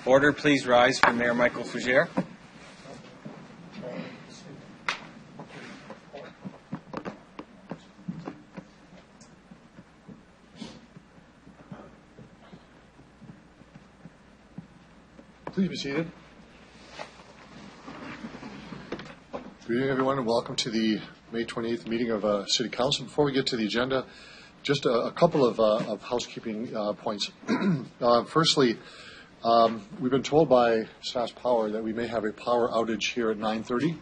Order, please rise for Mayor Michael Fougere. Please be seated. Good evening, everyone, and welcome to the May 28th meeting of City Council. Before we get to the agenda, just a couple of housekeeping points. Firstly, we've been told by SAS Power that we may have a power outage here at 9:30.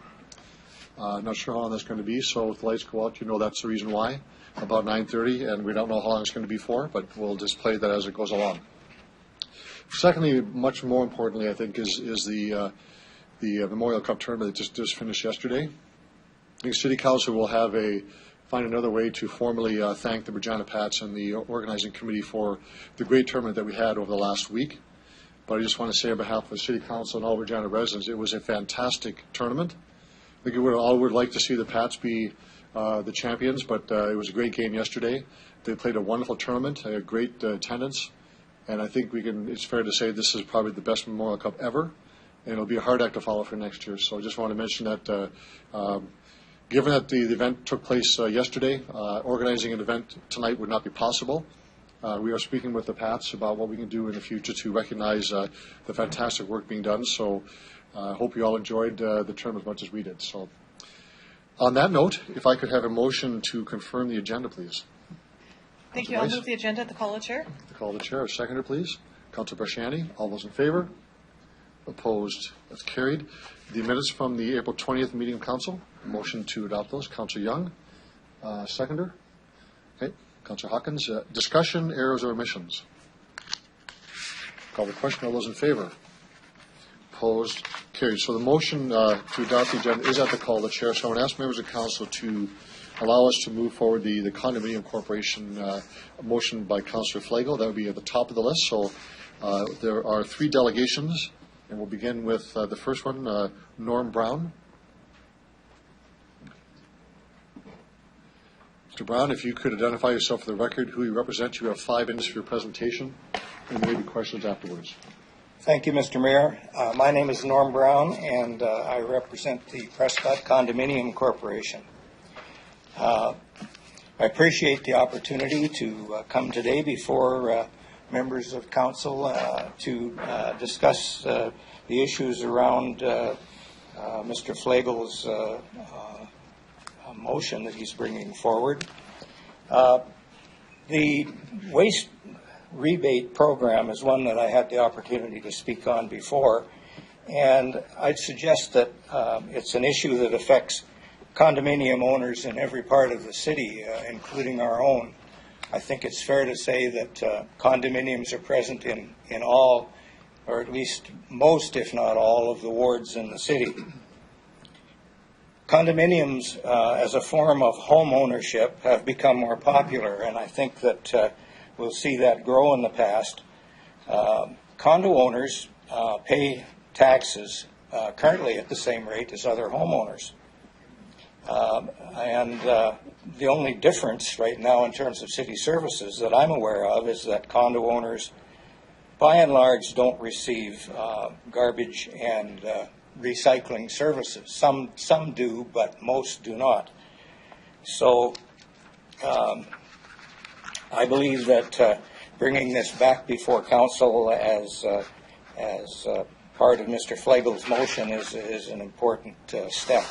Not sure how long that's going to be, so if the lights go out, you know that's the reason why, about 9:30, and we don't know how long it's going to be for, but we'll display that as it goes along. Secondly, much more importantly, I think, is the Memorial Cup tournament that just finished yesterday. I think City Council will find another way to formally thank the Regina Pats and the organizing committee for the great tournament that we had over the last week. But I just want to say on behalf of the City Council and all Regina residents, it was a fantastic tournament. I think we all would like to see the Pats be the champions, but it was a great game yesterday. They played a wonderful tournament, a great attendance. And I think it's fair to say this is probably the best Memorial Cup ever, and it'll be a hard act to follow for next year. So I just want to mention that given that the event took place yesterday, organizing an event tonight would not be possible. We are speaking with the Pats about what we can do in the future to recognize the fantastic work being done. So I hope you all enjoyed the tournament as much as we did. So on that note, if I could have a motion to confirm the agenda, please. Thank you. I'll move the agenda at the call of the chair. The call of the chair. Seconder, please. Councillor Barshani. All those in favor? Opposed? That's carried. The minutes from the April 20th meeting of Council. Motion to adopt those. Councillor Young. Seconder. Okay. Councillor Hawkins. Discussion, errors, or omissions? Call the question. All those in favor? Opposed? Carried. So the motion to adopt the agenda is at the call of the chair. So I want to ask members of Council to allow us to move forward the condominium corporation motion by Councillor Flagle. That would be at the top of the list. So there are 3 delegations, and we'll begin with the first one, Norm Brown. Mr. Brown, if you could identify yourself for the record, who you represent. You have 5 minutes for your presentation, and maybe questions afterwards. Thank you, Mr. Mayor. My name is Norm Brown, and I represent the Prescott Condominium Corporation. I appreciate the opportunity to come today before members of council to discuss the issues around Mr. Flagle's motion that he's bringing forward. The waste rebate program is one that I had the opportunity to speak on before, and I'd suggest that it's an issue that affects condominium owners in every part of the city, including our own. I think it's fair to say that condominiums are present in all, or at least most, if not all, of the wards in the city. Condominiums as a form of home ownership have become more popular, and I think that we'll see that grow in the past. Condo owners pay taxes currently at the same rate as other homeowners. And the only difference right now in terms of city services that I'm aware of is that condo owners, by and large, don't receive garbage and recycling services. Some do, but most do not. So I believe that bringing this back before council as part of Mr. Flagle's motion is an important step.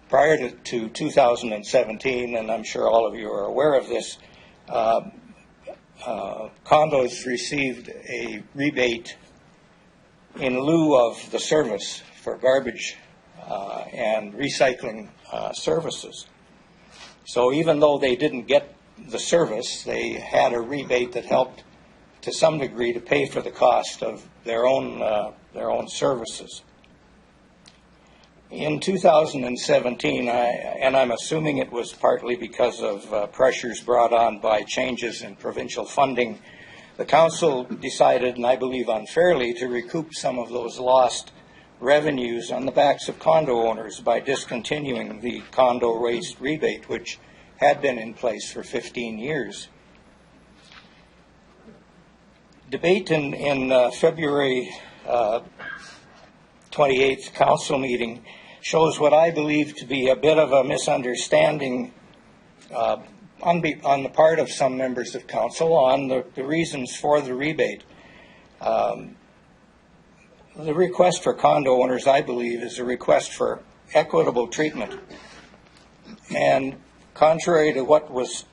Prior to 2017, and I'm sure all of you are aware of this, condos received a rebate in lieu of the service for garbage and recycling services. So even though they didn't get the service, they had a rebate that helped to some degree to pay for the cost of their own services. In 2017, and I'm assuming it was partly because of pressures brought on by changes in provincial funding, the council decided, and I believe unfairly, to recoup some of those lost revenues on the backs of condo owners by discontinuing the condo waste rebate, which had been in place for 15 years. debate in February 28th council meeting shows what I believe to be a bit of a misunderstanding on the part of some members of council on the reasons for the rebate. The request for condo owners, I believe, is a request for equitable treatment. And contrary to what was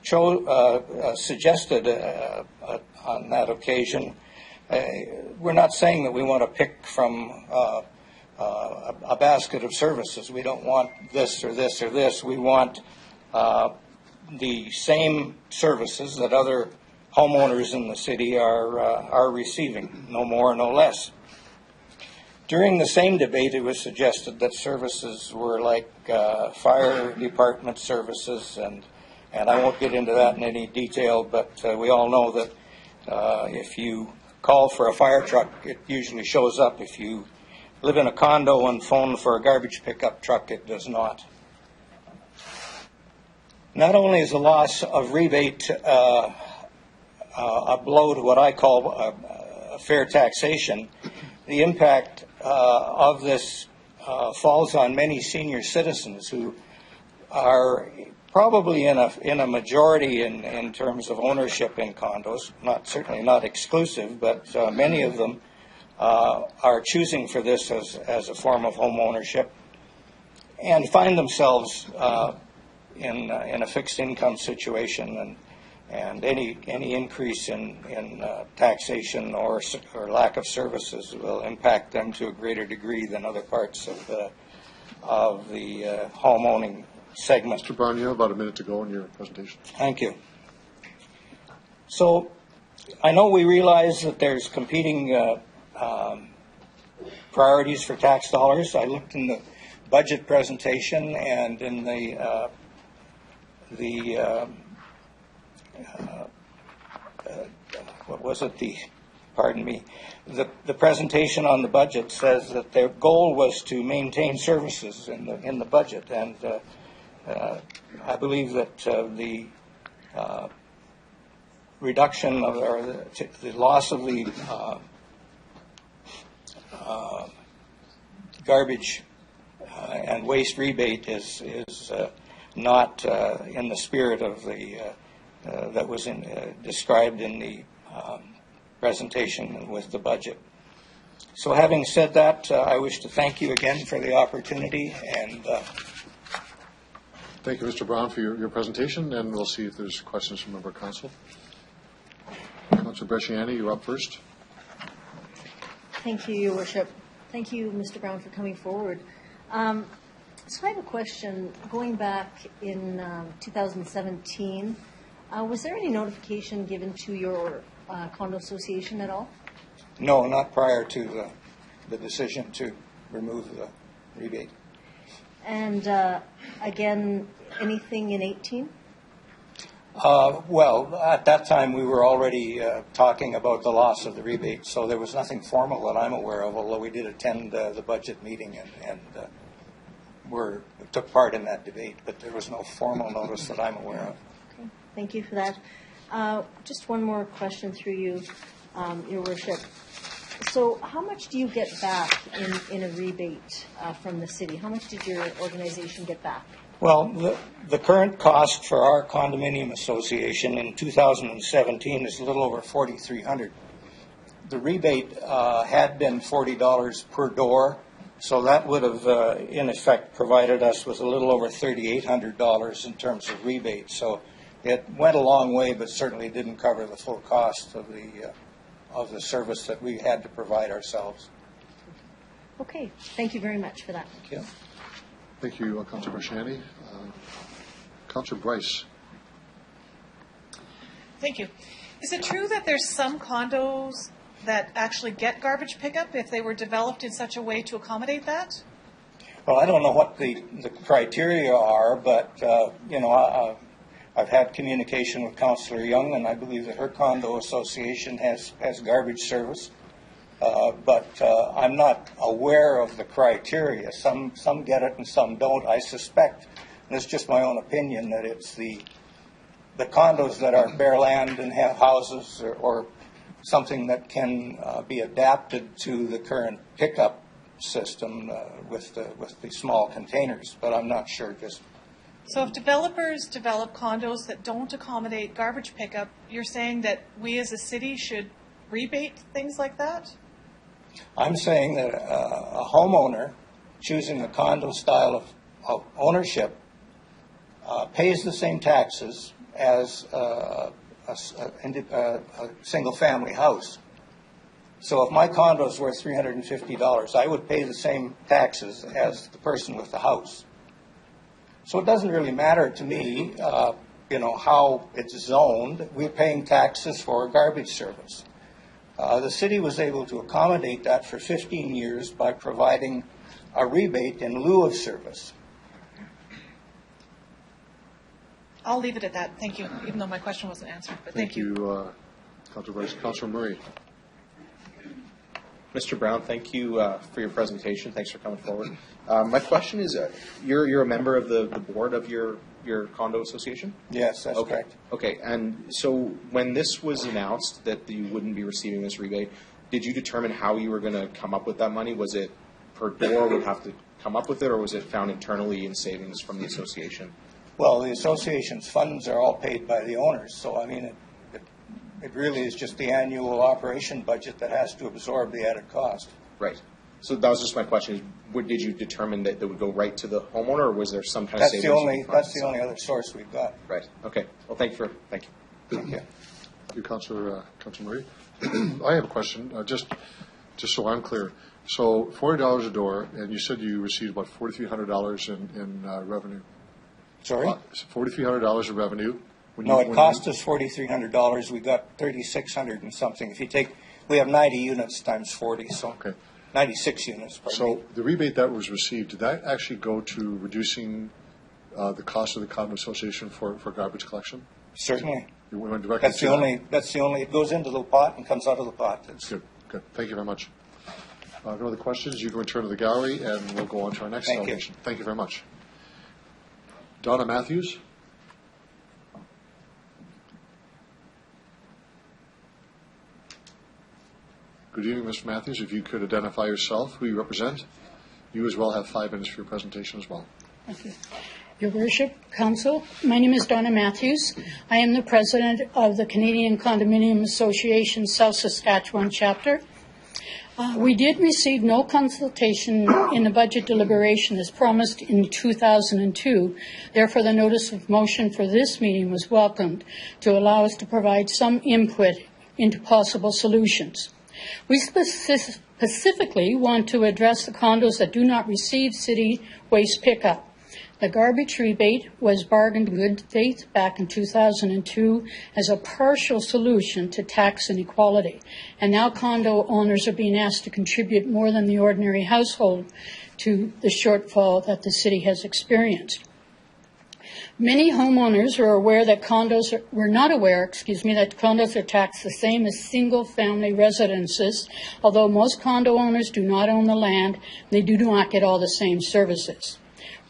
suggested on that occasion, we're not saying that we want to pick from a basket of services. We don't want this or this or this. We want the same services that other homeowners in the city are receiving, no more, no less. During the same debate, it was suggested that services were like fire department services, and I won't get into that in any detail, but we all know that if you call for a fire truck, it usually shows up. If you live in a condo and phone for a garbage pickup truck, it does not. Not only is the loss of rebate a blow to what I call a fair taxation, the impact of this falls on many senior citizens who are probably in a majority in terms of ownership in condos, certainly not exclusive, but many of them are choosing for this as a form of home ownership and find themselves in a fixed income situation, and any increase in taxation or lack of services will impact them to a greater degree than other parts of the home owning segment. Mr. Brown, you have about a minute to go in your presentation. Thank you. So I know we realize that there's competing priorities for tax dollars. I looked in the budget presentation and in the presentation on the budget says that their goal was to maintain services in the budget, and I believe that the reduction of, or the loss of the garbage and waste rebate is not in the spirit of that was described in the presentation with the budget. So having said that, I wish to thank you again for the opportunity, and thank you, Mr. Brown, for your presentation, and we'll see if there's questions from member council. Councilor Bresciani, you're up first. Thank you, Your Worship. Thank you, Mr. Brown, for coming forward. So I have a question. Going back in 2017, was there any notification given to your condo association at all? No, not prior to the decision to remove the rebate. And again, anything in 18? Well, at that time we were already talking about the loss of the rebate, so there was nothing formal that I'm aware of, although we did attend the budget meeting and took part in that debate, but there was no formal notice that I'm aware of. Okay. Thank you for that. Just one more question through you, Your Worship. So how much do you get back in a rebate from the city? How much did your organization get back? Well, the current cost for our condominium association in 2017 is a little over $4,300. The rebate had been $40 per door, so that would have, in effect, provided us with a little over $3,800 in terms of rebate. So it went a long way, but certainly didn't cover the full cost of the service that we had to provide ourselves. Okay. Thank you very much for that. Thank you. Thank you, Councilor Bresciani. Councilor Bryce. Thank you. Is it true that there's some condos that actually get garbage pickup if they were developed in such a way to accommodate that? Well, I don't know what the criteria are, but, I've had communication with Councillor Young, and I believe that her condo association has garbage service. But I'm not aware of the criteria. Some get it and some don't. I suspect, and it's just my own opinion, that it's the condos that are bare land and have houses or something that can be adapted to the current pickup system with the small containers, but I'm not sure just. So if developers develop condos that don't accommodate garbage pickup, you're saying that we as a city should rebate things like that? I'm saying that a homeowner choosing the condo style of ownership pays the same taxes as a single-family house. So if my condo is worth $350, I would pay the same taxes as the person with the house. So it doesn't really matter to me, how it's zoned. We're paying taxes for a garbage service. The city was able to accommodate that for 15 years by providing a rebate in lieu of service. I'll leave it at that. Thank you, even though my question wasn't answered. But thank you. Councilor Murray. Mr. Brown, thank you for your presentation. Thanks for coming forward. My question is, you're a member of the board of your condo association? Yes, that's okay. correct. Okay, and so when this was announced that you wouldn't be receiving this rebate, did you determine how you were going to come up with that money? Was it per door would have to come up with it, or was it found internally in savings from the association? Well, the association's funds are all paid by the owners, so I mean, it really is just the annual operation budget that has to absorb the added cost. Right. So that was just my question. Did you determine that would go right to the homeowner, or was there some kind of savings? That's the only other source we've got. Right. Okay. Well, thank you. Thank you. Thank you, Councilor Murray. I have a question, just so I'm clear. So $40 a door, and you said you received about $4,300 in revenue. Sorry? $4,300 in revenue. It cost us $4,300. We got $3,600 and something. If you take, we have 90 units times 40, so okay. 96 units. So the rebate that was received, did that actually go to reducing the cost of the condo association for garbage collection? Certainly. You went directly That's the only. It goes into the pot and comes out of the pot. Good. Thank you very much. No other questions? You can return to the gallery, and we'll go on to our next delegation. Thank you very much. Donna Matthews. Good evening, Mr. Matthews. If you could identify yourself, who you represent. You as well have 5 minutes for your presentation as well. Thank you. Your Worship, Council, my name is Donna Matthews. I am the President of the Canadian Condominium Association South Saskatchewan chapter. We did receive no consultation in the budget deliberation as promised in 2002. Therefore, the notice of motion for this meeting was welcomed to allow us to provide some input into possible solutions. We specifically want to address the condos that do not receive city waste pickup. The garbage rebate was bargained in good faith back in 2002 as a partial solution to tax inequality. And now condo owners are being asked to contribute more than the ordinary household to the shortfall that the city has experienced. Many homeowners were not aware that condos are taxed the same as single-family residences. Although most condo owners do not own the land, they do not get all the same services.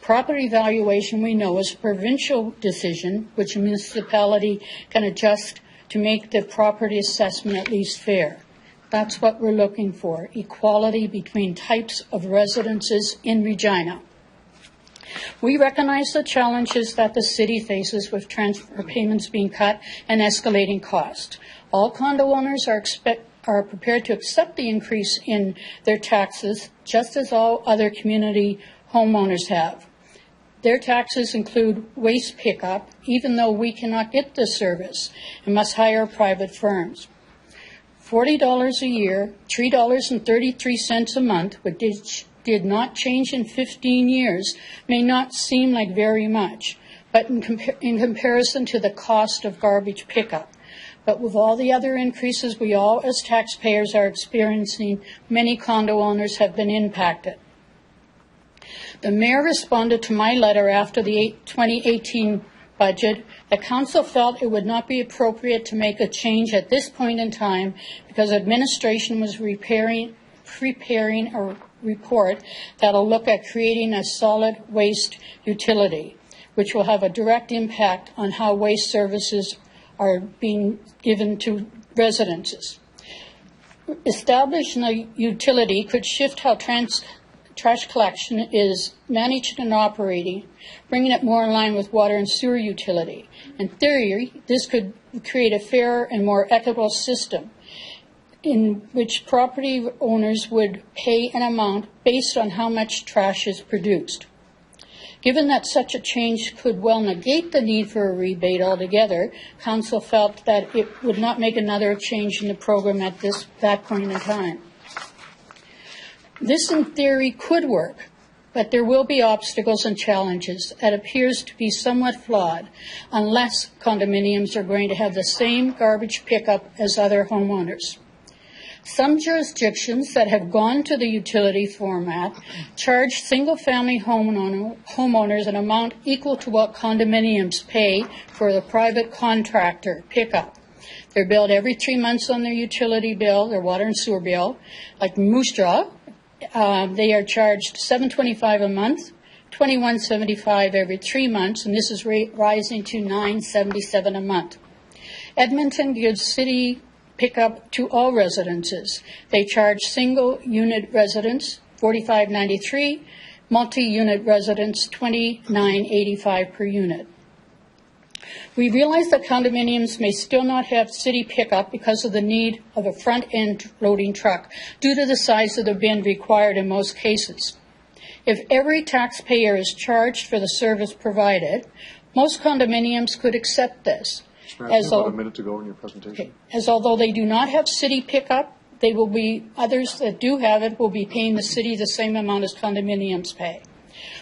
Property valuation, we know, is a provincial decision, which a municipality can adjust to make the property assessment at least fair. That's what we're looking for, equality between types of residences in Regina. We recognize the challenges that the city faces with transfer payments being cut and escalating costs. All condo owners are prepared to accept the increase in their taxes, just as all other community homeowners have. Their taxes include waste pickup, even though we cannot get the service and must hire private firms. $40 a year, $3.33 a month, which did not change in 15 years, may not seem like very much, but in comparison to the cost of garbage pickup. But with all the other increases we all as taxpayers are experiencing, many condo owners have been impacted. The Mayor responded to my letter after the 2018 budget that Council felt it would not be appropriate to make a change at this point in time because administration was preparing a report that will look at creating a solid waste utility, which will have a direct impact on how waste services are being given to residences. establishing a utility could shift how trash collection is managed and operating, bringing it more in line with water and sewer utility. In theory, this could create a fairer and more equitable system in which property owners would pay an amount based on how much trash is produced. Given that such a change could well negate the need for a rebate altogether, Council felt that it would not make another change in the program at that point in time. This, in theory, could work, but there will be obstacles and challenges that appears to be somewhat flawed unless condominiums are going to have the same garbage pickup as other homeowners. Some jurisdictions that have gone to the utility format charge single-family homeowners an amount equal to what condominiums pay for the private contractor pickup. They're billed every 3 months on their utility bill, their water and sewer bill. Like Moose Jaw, they are charged $7.25 a month, $21.75 every 3 months, and this is rising to $9.77 a month. Edmonton gives city pickup to all residences. They charge single-unit residents $45.93, multi-unit residents $29.85 per unit. We realize that condominiums may still not have city pickup because of the need of a front-end loading truck due to the size of the bin required in most cases. If every taxpayer is charged for the service provided, most condominiums could accept this. About a minute to go in your presentation. Okay. As although they do not have city pickup, they will be, others that do have it will be paying the city the same amount as condominiums pay.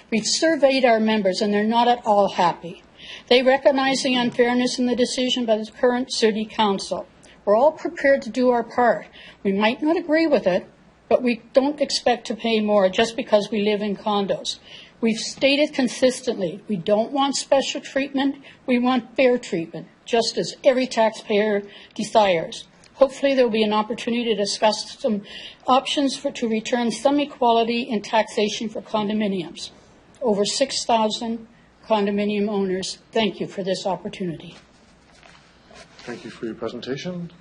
We've surveyed our members and they're not at all happy. They recognize the unfairness in the decision by the current City Council. We're all prepared to do our part. We might not agree with it, but we don't expect to pay more just because we live in condos. We've stated consistently, we don't want special treatment, we want fair treatment, just as every taxpayer desires. Hopefully there will be an opportunity to discuss some options to return some equality in taxation for condominiums. Over 6,000 condominium owners, thank you for this opportunity. Thank you for your presentation.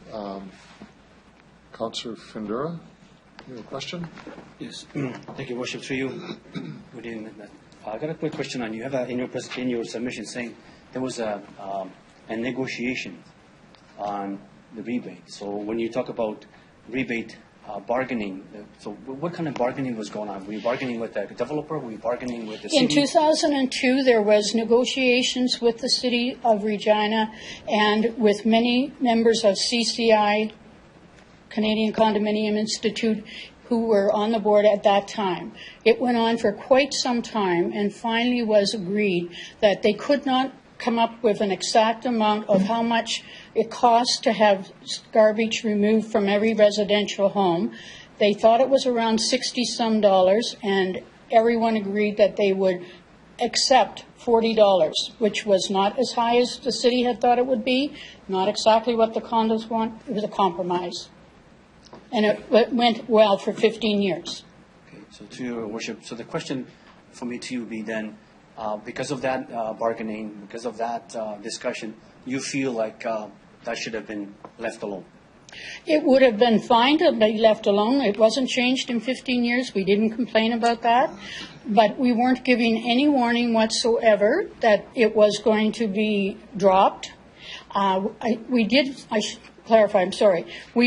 Councillor Findura, you have a question? Yes, thank you, Worship, through you. Good evening. I got a quick question on you. Have in your submission saying there was a negotiation on the rebate. So when you talk about rebate bargaining, so what kind of bargaining was going on? Were you bargaining with the developer? Were you bargaining with the city? In 2002, there was negotiations with the City of Regina and with many members of CCI, Canadian Condominium Institute, who were on the board at that time. It went on for quite some time and finally was agreed that they could not come up with an exact amount of how much it costs to have garbage removed from every residential home. They thought it was around $60-some, and everyone agreed that they would accept $40, which was not as high as the city had thought it would be, not exactly what the condos want. It was a compromise. And it went well for 15 years. Okay, so to your worship, so the question for me to you would be then, because of that bargaining, because of that discussion, you feel like that should have been left alone? It would have been fine to be left alone. It wasn't changed in 15 years. We didn't complain about that. But we weren't giving any warning whatsoever that it was going to be dropped. We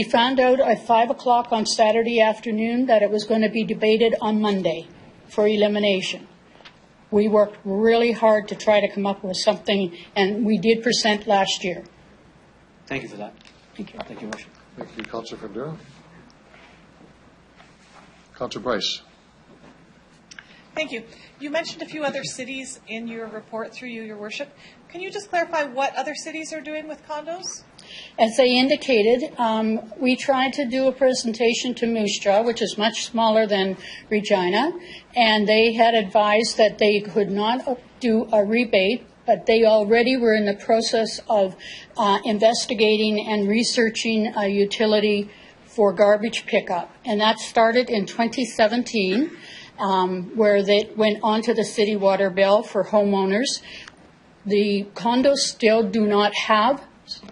found out at 5 o'clock on Saturday afternoon that it was going to be debated on Monday for elimination. We worked really hard to try to come up with something, and we did present last year. Thank you for that. Thank you. Thank you, Worship. Thank you, Councillor Findura. Councillor Bryce. Thank you. You mentioned a few other cities in your report through you, Your Worship. Can you just clarify what other cities are doing with condos? As I indicated, we tried to do a presentation to Moose Jaw, which is much smaller than Regina, and they had advised that they could not do a rebate, but they already were in the process of investigating and researching a utility for garbage pickup. And that started in 2017, where they went onto the city water bill for homeowners. The condos still do not have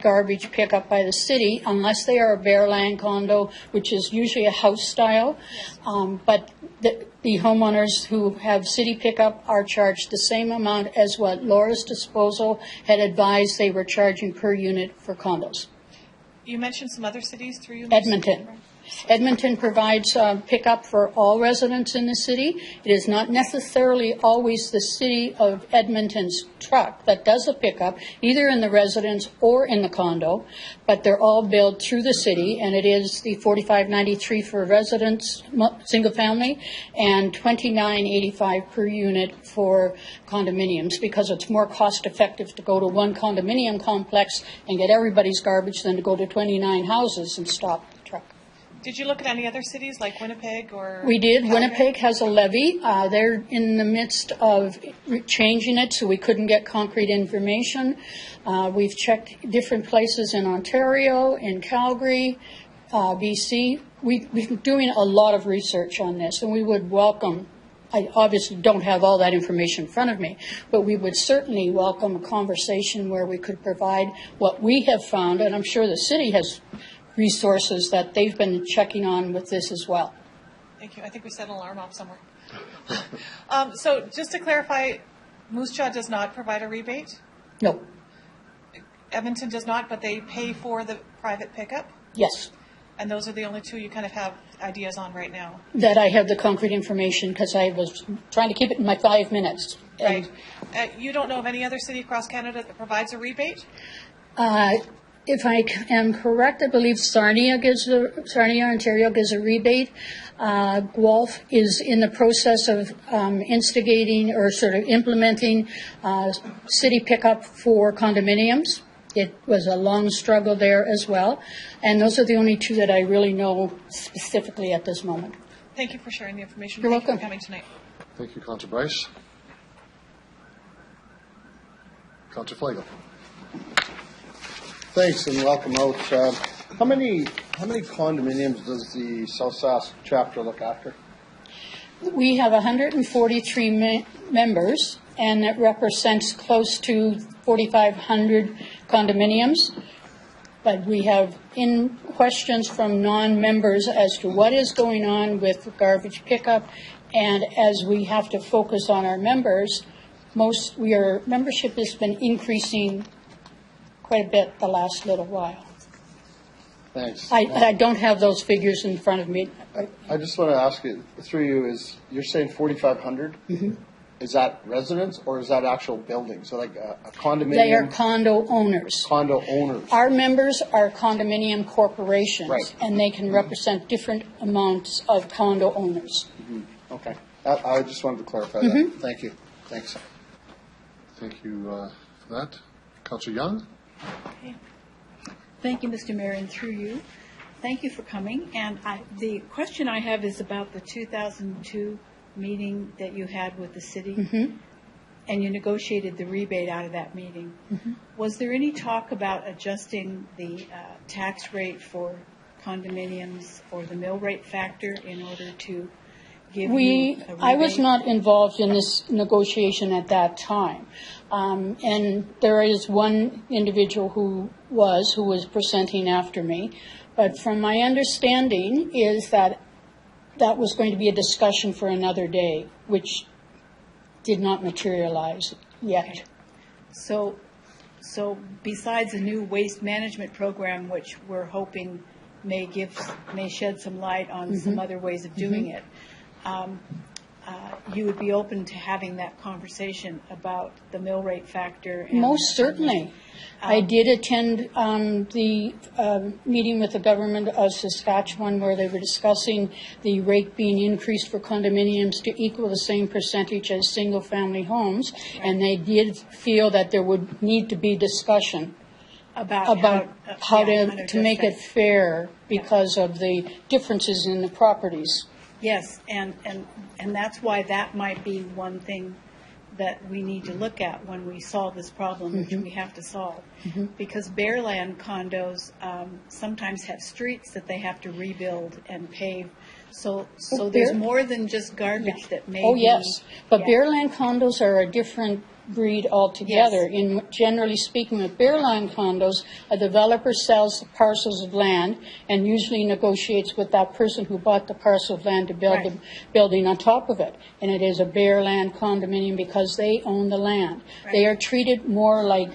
garbage pickup by the city unless they are a bare land condo, which is usually a house style. But the homeowners who have city pickup are charged the same amount as what Laura's Disposal had advised they were charging per unit for condos. You mentioned some other cities through you. Edmonton. Edmonton provides pickup for all residents in the city. It is not necessarily always the city of Edmonton's truck that does the pickup, either in the residence or in the condo, but they're all billed through the city, and it is the $45.93 for residents, single family, and $29.85 per unit for condominiums, because it's more cost effective to go to one condominium complex and get everybody's garbage than to go to 29 houses and stop the truck. Did you look at any other cities like Winnipeg or? We did. Calgary? Winnipeg has a levy. They're in the midst of changing it, so we couldn't get concrete information. We've checked different places in Ontario, in Calgary, BC. We've been doing a lot of research on this, and we would welcome, I obviously don't have all that information in front of me, but we would certainly welcome a conversation where we could provide what we have found, and I'm sure the city has resources that they've been checking on with this as well. Thank you. I think we set an alarm off somewhere. So just to clarify, Moose Jaw does not provide a rebate? No. Edmonton does not, but they pay for the private pickup? Yes. And those are the only two you kind of have ideas on right now? That I have the concrete information because I was trying to keep it in my 5 minutes. Right. You don't know of any other city across Canada that provides a rebate? If I am correct, I believe Sarnia, Ontario gives a rebate. Guelph is in the process of instigating or sort of implementing city pickup for condominiums. It was a long struggle there as well. And those are the only two that I really know specifically at this moment. Thank you for sharing the information. You're Thank welcome. you for coming tonight. Thank you, Councillor Bryce. Councillor Flagel. Thanks and welcome out. How many condominiums does the South Sask chapter look after? We have 143 members, and it represents close to 4,500 condominiums. But we have questions from non-members as to what is going on with garbage pickup, and as we have to focus on our members, membership has been increasing quite a bit the last little while. Thanks. I don't have those figures in front of me. I just want to ask you, through you, you're saying 4,500? Mm-hmm. Is that residents or is that actual buildings? So like a condominium? They are condo owners. Condo owners. Our members are condominium corporations, right, and they can represent different amounts of condo owners. Mm-hmm. Okay. I just wanted to clarify that. Thank you. Thanks. Thank you for that. Councillor Young. Okay. Thank you, Mr. Mayor, and through you. Thank you for coming. And the question I have is about the 2002 meeting that you had with the city, and you negotiated the rebate out of that meeting. Was there any talk about adjusting the tax rate for condominiums or the mill rate factor in order to give you a rebate? I was not involved in this negotiation at that time. And there is one individual who was presenting after me. But from my understanding is that was going to be a discussion for another day, which did not materialize yet. Okay. So besides a new waste management program, which we're hoping may shed some light on some other ways of doing it, you would be open to having that conversation about the mill rate factor? Most certainly. I did attend the meeting with the government of Saskatchewan where they were discussing the rate being increased for condominiums to equal the same percentage as single-family homes, and they did feel that there would need to be discussion about how to make it fair because of the differences in the properties. Yes, and that's why that might be one thing that we need to look at when we solve this problem, which we have to solve. Because bare land condos sometimes have streets that they have to rebuild and pave. So there's more than just garbage that may Oh, be. yes. But bare land condos are a different breed altogether. Yes. Generally speaking, with bare land condos, a developer sells the parcels of land and usually negotiates with that person who bought the parcel of land to build Right. the building on top of it. And it is a bare land condominium because they own the land. Right. They are treated more like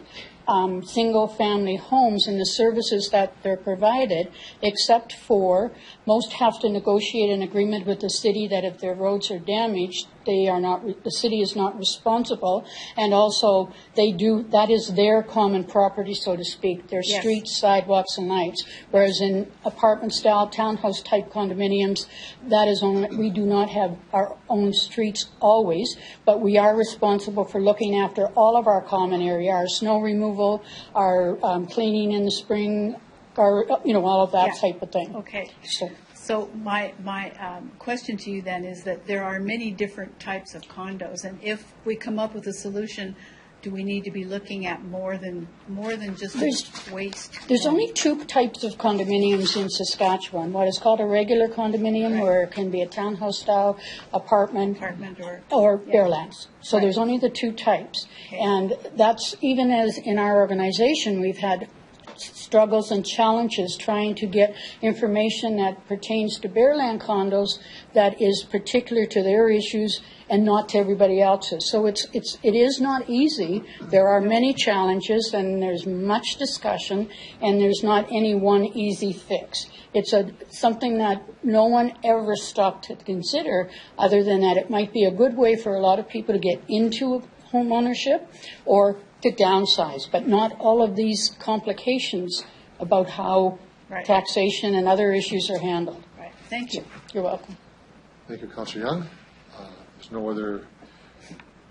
single-family homes in the services that they're provided, except for most have to negotiate an agreement with the city that if their roads are damaged, the city is not responsible, and also that is their common property, so to speak, their Yes. streets, sidewalks, and lights. Whereas in apartment-style, townhouse-type condominiums, we do not have our own streets always, but we are responsible for looking after all of our common area, our snow removal, our cleaning in the spring, all of that Yeah. type of thing. Okay. So, So my question to you then is that there are many different types of condos, and if we come up with a solution, do we need to be looking at more than just waste? there's only two types of condominiums in Saskatchewan. What is called a regular condominium, Right. where it can be a townhouse-style apartment yeah. or bare lands. So Right. there's only the two types. Okay. And that's, even as in our organization, we've had struggles and challenges trying to get information that pertains to bare land condos that is particular to their issues and not to everybody else's. So it is not easy. There are many challenges, and there's much discussion, and there's not any one easy fix. It's something that no one ever stopped to consider, other than that it might be a good way for a lot of people to get into home ownership or to downsize, but not all of these complications about how Right. taxation and other issues are handled. Right. Thank you. You're welcome. Thank you, Councillor Young. There's no other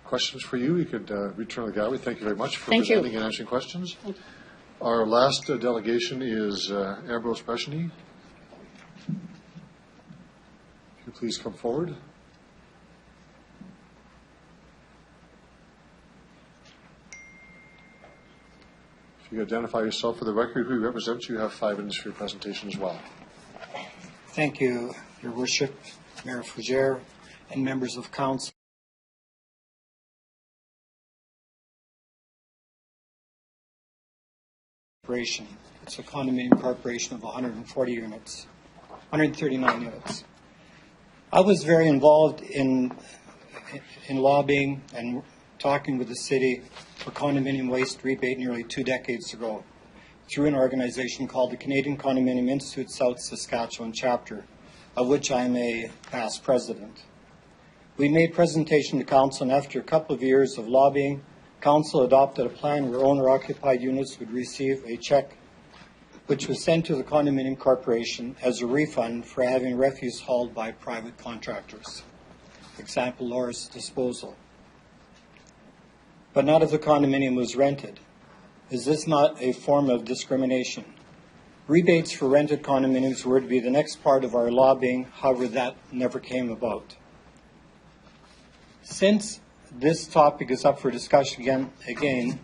questions for you. You could return to the gallery. Thank you very much for Thank you. presenting and answering questions. Our last delegation is Ambrose Bresheny. If you please come forward. If you identify yourself for the record, who you represent, you have 5 minutes for your presentation as well. Thank you, Your Worship, Mayor Fougere, and members of council. It's a condominium corporation of 140 units, 139 units. I was very involved in lobbying and talking with the city for condominium waste rebate nearly 2 decades ago through an organization called the Canadian Condominium Institute South Saskatchewan chapter, of which I am a past president. We made presentation to council, and after a couple of years of lobbying, council adopted a plan where owner-occupied units would receive a check which was sent to the condominium corporation as a refund for having refuse hauled by private contractors. Example, Laura's Disposal. But not if the condominium was rented. Is this not a form of discrimination? Rebates for rented condominiums were to be the next part of our lobbying, however, that never came about. Since this topic is up for discussion again,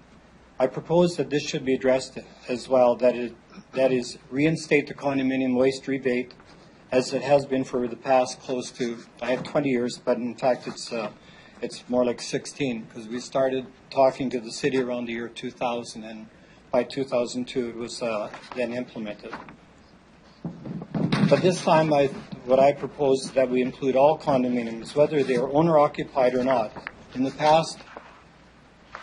I propose that this should be addressed as well, that is, reinstate the condominium waste rebate as it has been for the past close to, I have 20 years, but in fact it's more like 16, because we started talking to the city around the year 2000, and by 2002 it was then implemented. But this time what I propose is that we include all condominiums, whether they are owner-occupied or not. In the past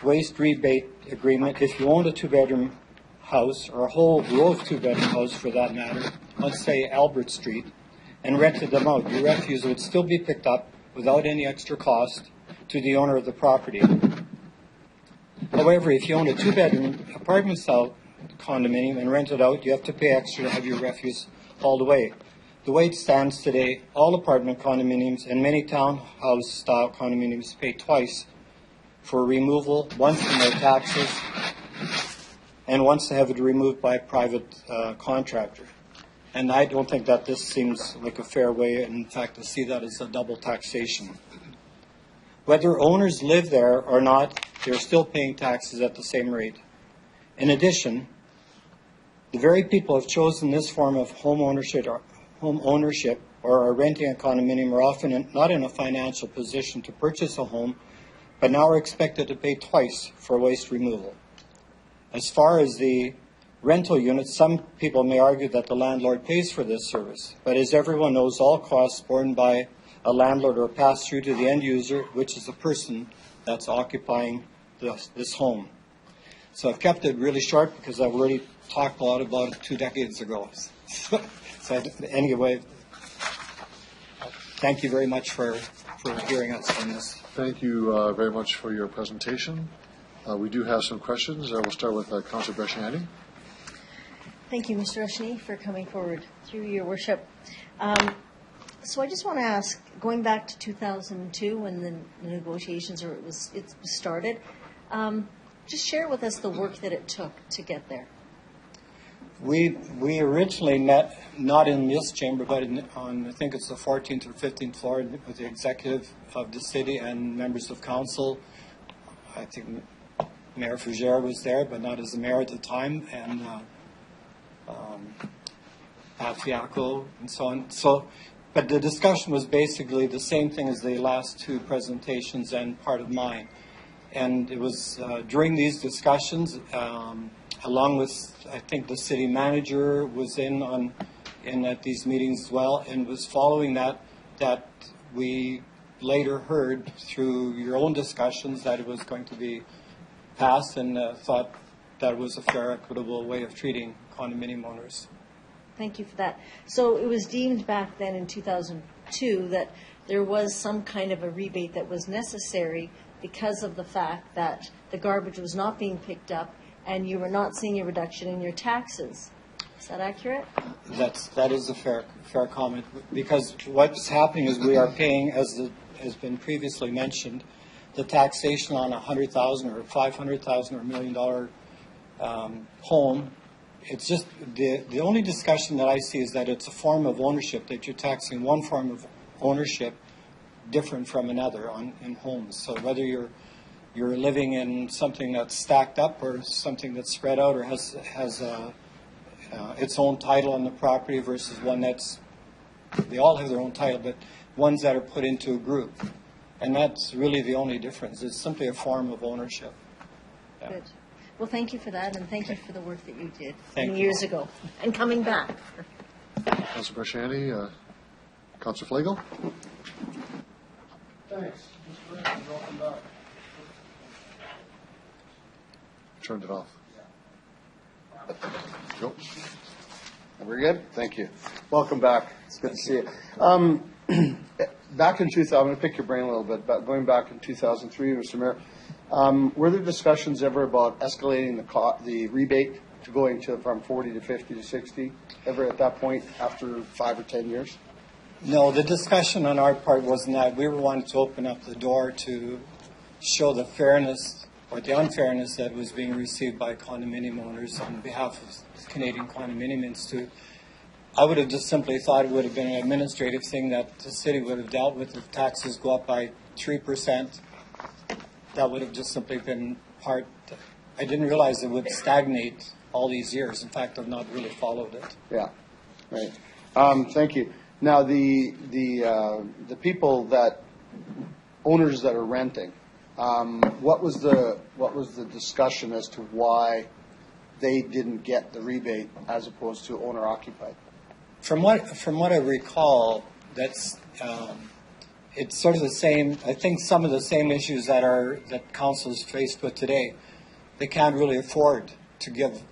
waste rebate agreement, if you owned a 2-bedroom house, or a whole row of 2-bedroom houses for that matter, let's say Albert Street, and rented them out, your refuse would still be picked up without any extra cost to the owner of the property. However, if you own a 2-bedroom apartment-style condominium and rent it out, you have to pay extra to have your refuse hauled away. The way it stands today, all apartment condominiums and many townhouse-style condominiums pay twice for removal, once in their taxes and once to have it removed by a private contractor. And I don't think that this seems like a fair way, and in fact, I see that as a double taxation. Whether owners live there or not, they're still paying taxes at the same rate. In addition, the very people who have chosen this form of home ownership or are renting a condominium are often not in a financial position to purchase a home but now are expected to pay twice for waste removal. As far as the rental units, some people may argue that the landlord pays for this service, but as everyone knows, all costs borne by a landlord are passed through to the end user, which is the person that's occupying this home. So I've kept it really short because I've already talked a lot about it 2 decades ago. So anyway, thank you very much for hearing us on this. Thank you very much for your presentation. We do have some questions. We'll start with Councillor Bresciani. Thank you, Mr. Eshni, for coming forward. Through your worship. So I just want to ask, going back to 2002 when the negotiations it was started, just share with us the work that it took to get there. We originally met not in this chamber, but on I think it's the 14th or 15th floor with the executive of the city and members of council. I think Mayor Fougere was there, but not as the mayor at the time, and Fiacco and so on. But the discussion was basically the same thing as the last 2 presentations and part of mine. And it was during these discussions, along with, I think the city manager was in at these meetings as well, and it was following that we later heard through your own discussions that it was going to be passed, and thought that it was a fair, equitable way of treating condominium owners. Thank you for that. So it was deemed back then in 2002 that there was some kind of a rebate that was necessary because of the fact that the garbage was not being picked up and you were not seeing a reduction in your taxes. Is that accurate? That is a fair comment, because what's happening is we are paying, as has been previously mentioned, the taxation on $100,000 or $500,000 or $1 million home. It's just the only discussion that I see is that it's a form of ownership, that you're taxing one form of ownership different from another in homes. So whether you're living in something that's stacked up or something that's spread out or has its own title on the property versus one they all have their own title, but ones that are put into a group. And that's really the only difference. It's simply a form of ownership. Yeah. Good. Well, thank you for that, and thank you for the work that you did Thank you. years ago and coming back. Councillor Bresciani, Councillor Flagel. Thanks. Welcome back. Turned it off. Go. We're good? Thank you. Welcome back. It's good to see you. Back in 2000, I'm going to pick your brain a little bit, but going back in 2003, Mr. Mayor, were there discussions ever about escalating the rebate to going from 40 to 50 to 60 ever at that point after 5 or 10 years? No, the discussion on our part wasn't that. We were wanting to open up the door to show the fairness or the unfairness that was being received by condominium owners on behalf of the Canadian Condominium Institute. I would have just simply thought it would have been an administrative thing that the city would have dealt with if taxes go up by 3%. That would have just simply been part. I didn't realize it would stagnate all these years. In fact, I've not really followed it. Yeah, right. Thank you. Now, the people owners that are renting, what was the discussion as to why they didn't get the rebate as opposed to owner occupied? From what I recall, that's it's sort of the same. I think some of the same issues that council is faced with today. They can't really afford to give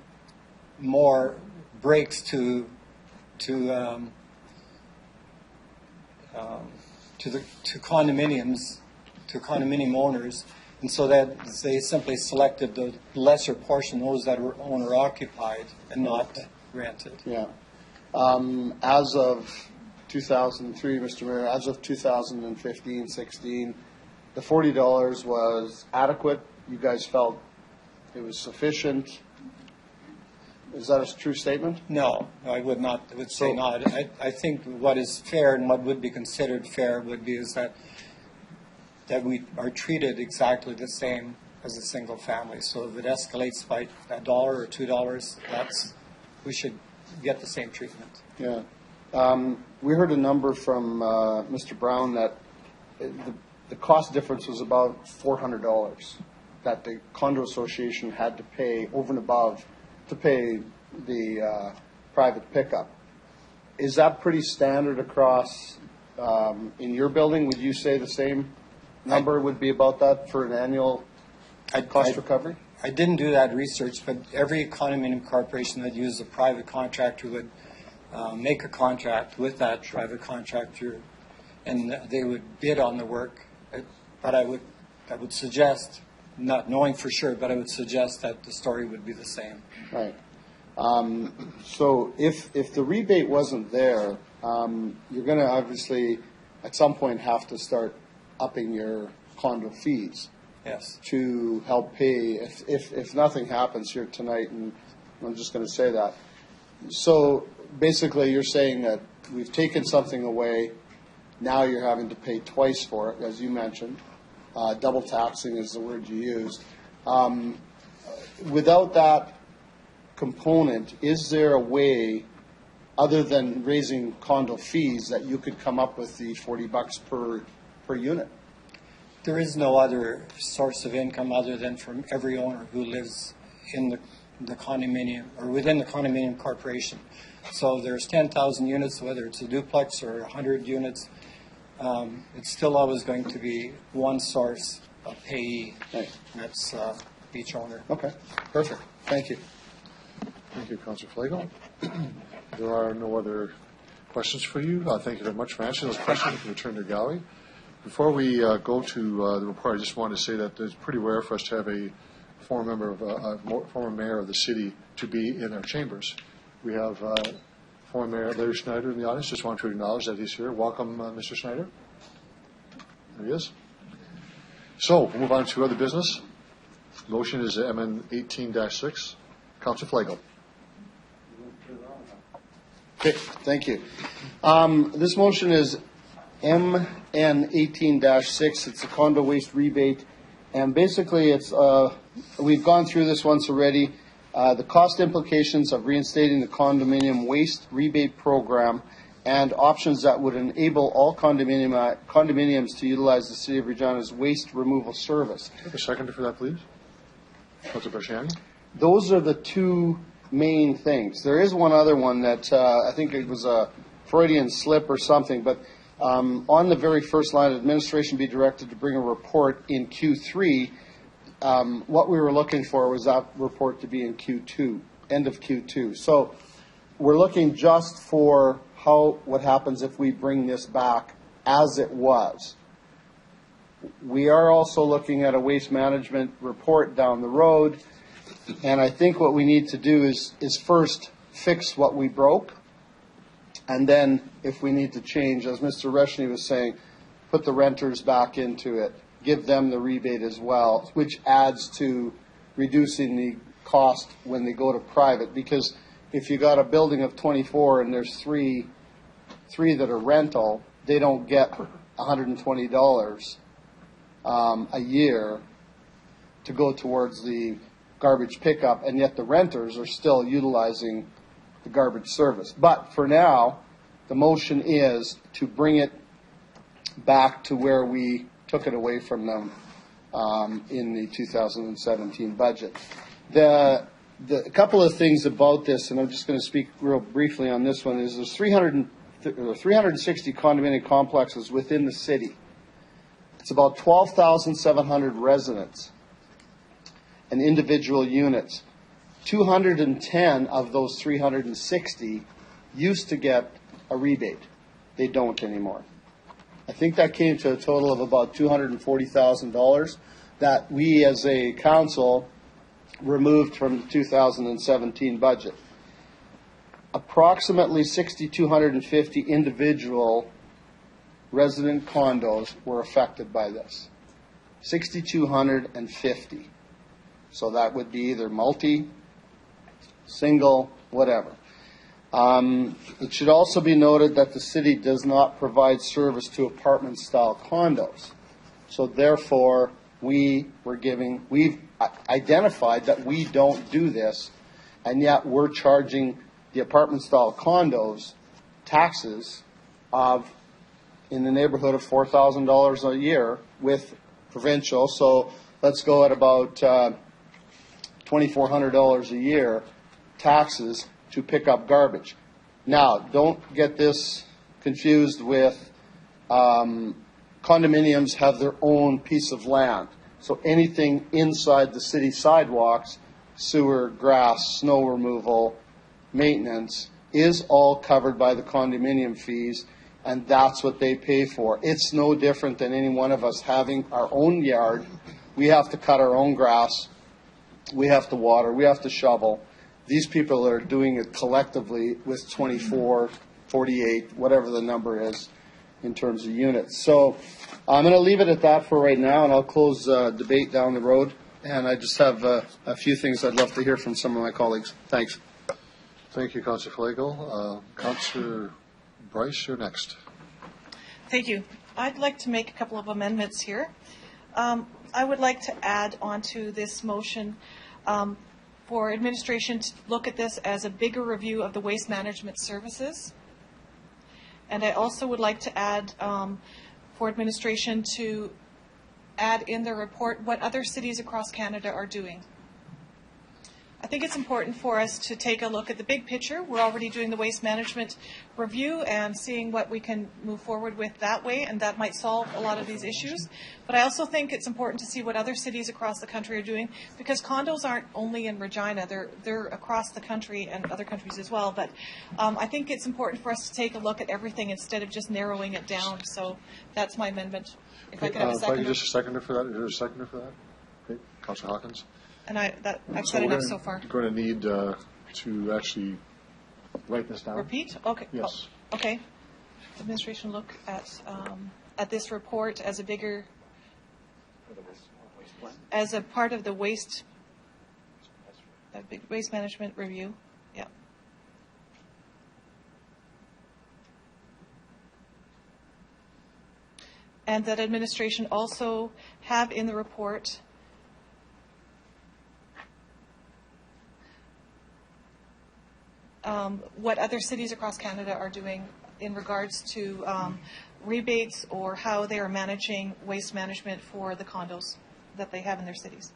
more breaks to condominiums, to condominium owners, and so that they simply selected the lesser portion, those that were owner occupied and not rented. Yeah. As of 2003, Mr. Mayor, as of 2015-16, the $40 was adequate. You guys felt it was sufficient. Is that a true statement? No, I would not. I would say not. I think what is fair and what would be considered fair would be is that we are treated exactly the same as a single family. So if it escalates by $1 or $2, we should get the same treatment. Yeah. We heard a number from Mr. Brown that the cost difference was about $400 that the condo association had to pay over and above to pay the private pickup. Is that pretty standard across in your building? Would you say the same number would be about that for an annual cost recovery? I didn't do that research, but every condominium corporation that used a private contractor would make a contract with that private contractor, and they would bid on the work. But I would suggest, not knowing for sure, but I would suggest that the story would be the same. Right. So if the rebate wasn't there, you're going to obviously at some point have to start upping your condo fees. Yes. To help pay if nothing happens here tonight, and I'm just going to say that. So basically, you're saying that we've taken something away. Now you're having to pay twice for it, as you mentioned. Double taxing is the word you used. Without that component, is there a way, other than raising condo fees, that you could come up with the $40 per unit? There is no other source of income other than from every owner who lives in the condominium or within the condominium corporation. So there's 10,000 units, whether it's a duplex or 100 units, it's still always going to be one source of payee. Right. And that's each owner. Okay, perfect. Thank you. Thank you, Councillor Flagel. There are no other questions for you. Thank you very much for answering those questions. You can return to your gallery. Before we go to the report, I just wanted to say that it's pretty rare for us to have a former mayor of the city to be in our chambers. We have former Mayor Larry Schneider in the audience. Just want to acknowledge that he's here. Welcome, Mr. Schneider. There he is. So we'll move on to other business. Motion is MN 18-6. Councillor Flagel. Okay, thank you. This motion is MN 18-6. It's a condo waste rebate, and basically it's we've gone through this once already. The cost implications of reinstating the condominium waste rebate program and options that would enable all condominiums to utilize the City of Regina's waste removal service. Have a seconder for that, please. Councillor Barshani. Those are the two main things. There is one other one that I think it was a Freudian slip or something, but on the very first line, administration be directed to bring a report in Q3. What we were looking for was that report to be in Q2, end of Q2. So we're looking just for what happens if we bring this back as it was. We are also looking at a waste management report down the road, and I think what we need to do is first fix what we broke, and then if we need to change, as Mr. Reshny was saying, put the renters back into it, give them the rebate as well, which adds to reducing the cost when they go to private. Because if you got a building of 24 and there's three that are rental, they don't get $120 a year to go towards the garbage pickup, and yet the renters are still utilizing the garbage service. But for now, the motion is to bring it back to where we took it away from them in the 2017 budget. A couple of things about this, and I'm just going to speak real briefly on this one, is there's 360 condominium complexes within the city. It's about 12,700 residents and individual units. 210 of those 360 used to get a rebate. They don't anymore. I think that came to a total of about $240,000 that we as a council removed from the 2017 budget. Approximately 6,250 individual resident condos were affected by this. 6,250. So that would be either multi, single, whatever. It should also be noted that the city does not provide service to apartment-style condos. So therefore, we've identified that we don't do this, and yet we're charging the apartment-style condos taxes of in the neighborhood of $4,000 a year with provincial. So let's go at about $2,400 a year taxes to pick up garbage. Now, don't get this confused with condominiums have their own piece of land. So anything inside the city sidewalks, sewer, grass, snow removal, maintenance, is all covered by the condominium fees, and that's what they pay for. It's no different than any one of us having our own yard. We have to cut our own grass. We have to water. We have to shovel. These people are doing it collectively with 24, 48, whatever the number is in terms of units. So I'm going to leave it at that for right now, and I'll close debate down the road. And I just have a few things I'd love to hear from some of my colleagues. Thanks. Thank you, Councillor Flagel. Councillor Bryce, you're next. Thank you. I'd like to make a couple of amendments here. I would like to add onto this motion for administration to look at this as a bigger review of the waste management services. And I also would like to add for administration to add in the report what other cities across Canada are doing. I think it's important for us to take a look at the big picture. We're already doing the waste management review and seeing what we can move forward with that way, and that might solve a lot of these issues. But I also think it's important to see what other cities across the country are doing, because condos aren't only in Regina, they're across the country and other countries as well. But I think it's important for us to take a look at everything instead of just narrowing it down. So that's my amendment. If I could have a seconder. If I could just a seconder for that. Is there a seconder for that? Okay, Councillor Hawkins. And I've said enough so far. We're going to need to actually write this down. Repeat? Okay. Yes. Oh, okay. Administration look at this report as a bigger, as a part of the waste management review. Yeah. And that administration also have in the report what other cities across Canada are doing in regards to rebates or how they are managing waste management for the condos that they have in their cities.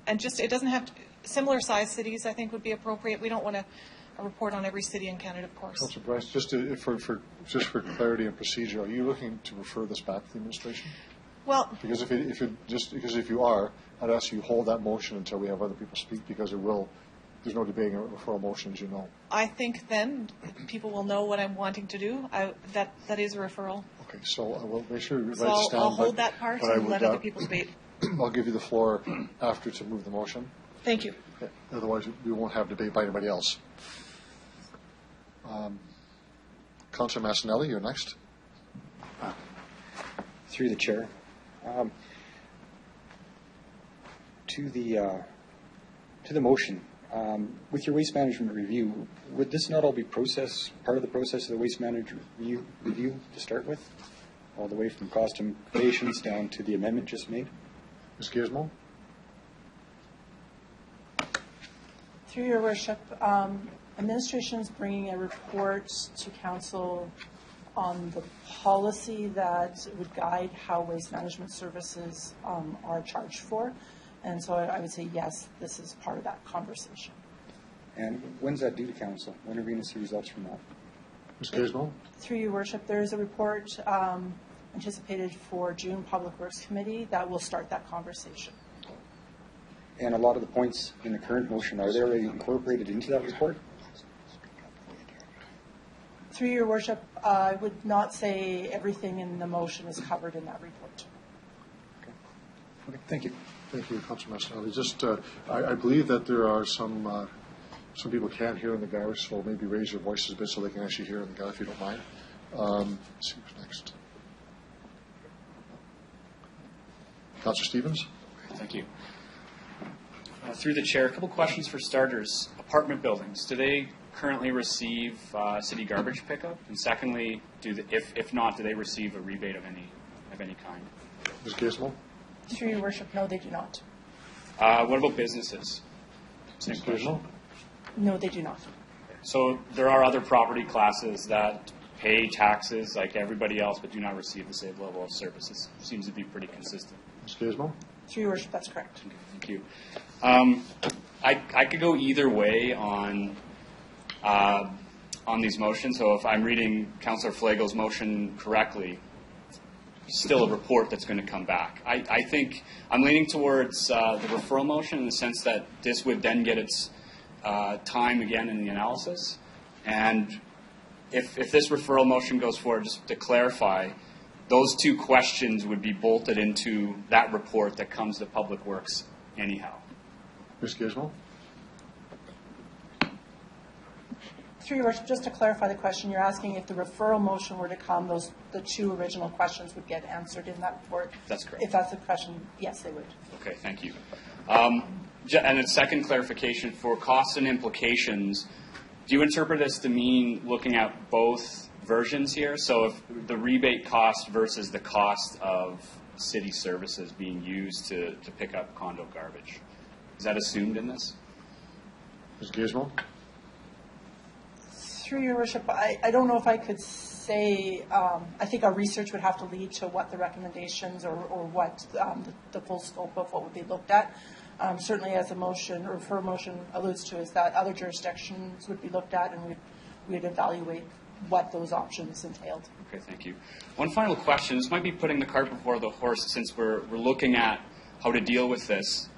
And just, it doesn't have to, similar size cities I think would be appropriate. We don't want a report on every city in Canada, of course. Councillor Bryce, just for clarity and procedure, are you looking to refer this back to the administration? Well, because if you are, I'd ask you hold that motion until we have other people speak, because there's no debating a referral motion, as you know. I think then people will know what I'm wanting to do. That is a referral. Okay, so I will make sure you write So this down. I'll hold that part and let other people debate. I'll give you the floor after to move the motion. Thank you. Okay. Otherwise, we won't have debate by anybody else. Councillor Massinelli, you're next. Through the chair. To the motion. With your waste management review, would this not all be part of the process of the waste management review to start with? All the way from cost implications down to the amendment just made? Ms. Gizmo? Through your worship, administration is bringing a report to council on the policy that would guide how waste management services are charged for. And so I would say, yes, this is part of that conversation. And when's that due to council? When are we going to see results from that? Ms. Gizmo? Through your worship, there is a report anticipated for June Public Works Committee that will start that conversation. And a lot of the points in the current motion, are they already incorporated into that report? Through your worship, I would not say everything in the motion is covered in that report. Okay, thank you. Thank you, Councillor Massinelli. Just, I believe that there are some people can't hear in the garage, so maybe raise your voices a bit so they can actually hear in the garage, if you don't mind. Let's see who's next. Councillor Stevens? Thank you. Through the chair, a couple questions for starters. Apartment buildings, do they currently receive city garbage pickup? And secondly, if not, do they receive a rebate of any kind? Ms. Gizmo? Through your worship, no, they do not. What about businesses? Same Ms. question. Gizmo? No, they do not. So there are other property classes that pay taxes like everybody else, but do not receive the same level of services. Seems to be pretty consistent. Ms. Gizmo? Through your worship, that's correct. Okay, thank you. I could go either way on these motions. So if I'm reading Councillor Flagel's motion correctly, still a report that's going to come back. I think I'm leaning towards the referral motion in the sense that this would then get its time again in the analysis. And if this referral motion goes forward, just to clarify, those two questions would be bolted into that report that comes to Public Works anyhow. Ms. Gizmo? Through your worship, just to clarify the question, you're asking if the referral motion were to come, the two original questions would get answered in that report? That's correct. If that's the question, yes, they would. Okay, thank you. And a second clarification for costs and implications, do you interpret this to mean looking at both versions here? So if the rebate cost versus the cost of city services being used to pick up condo garbage, is that assumed in this? Ms. Gizmo? Through your worship, I don't know if I could say, I think our research would have to lead to what the recommendations or what the full scope of what would be looked at. Certainly as a motion, or refer motion alludes to, is that other jurisdictions would be looked at and we'd evaluate what those options entailed. Okay, thank you. One final question. This might be putting the cart before the horse since we're looking at how to deal with this.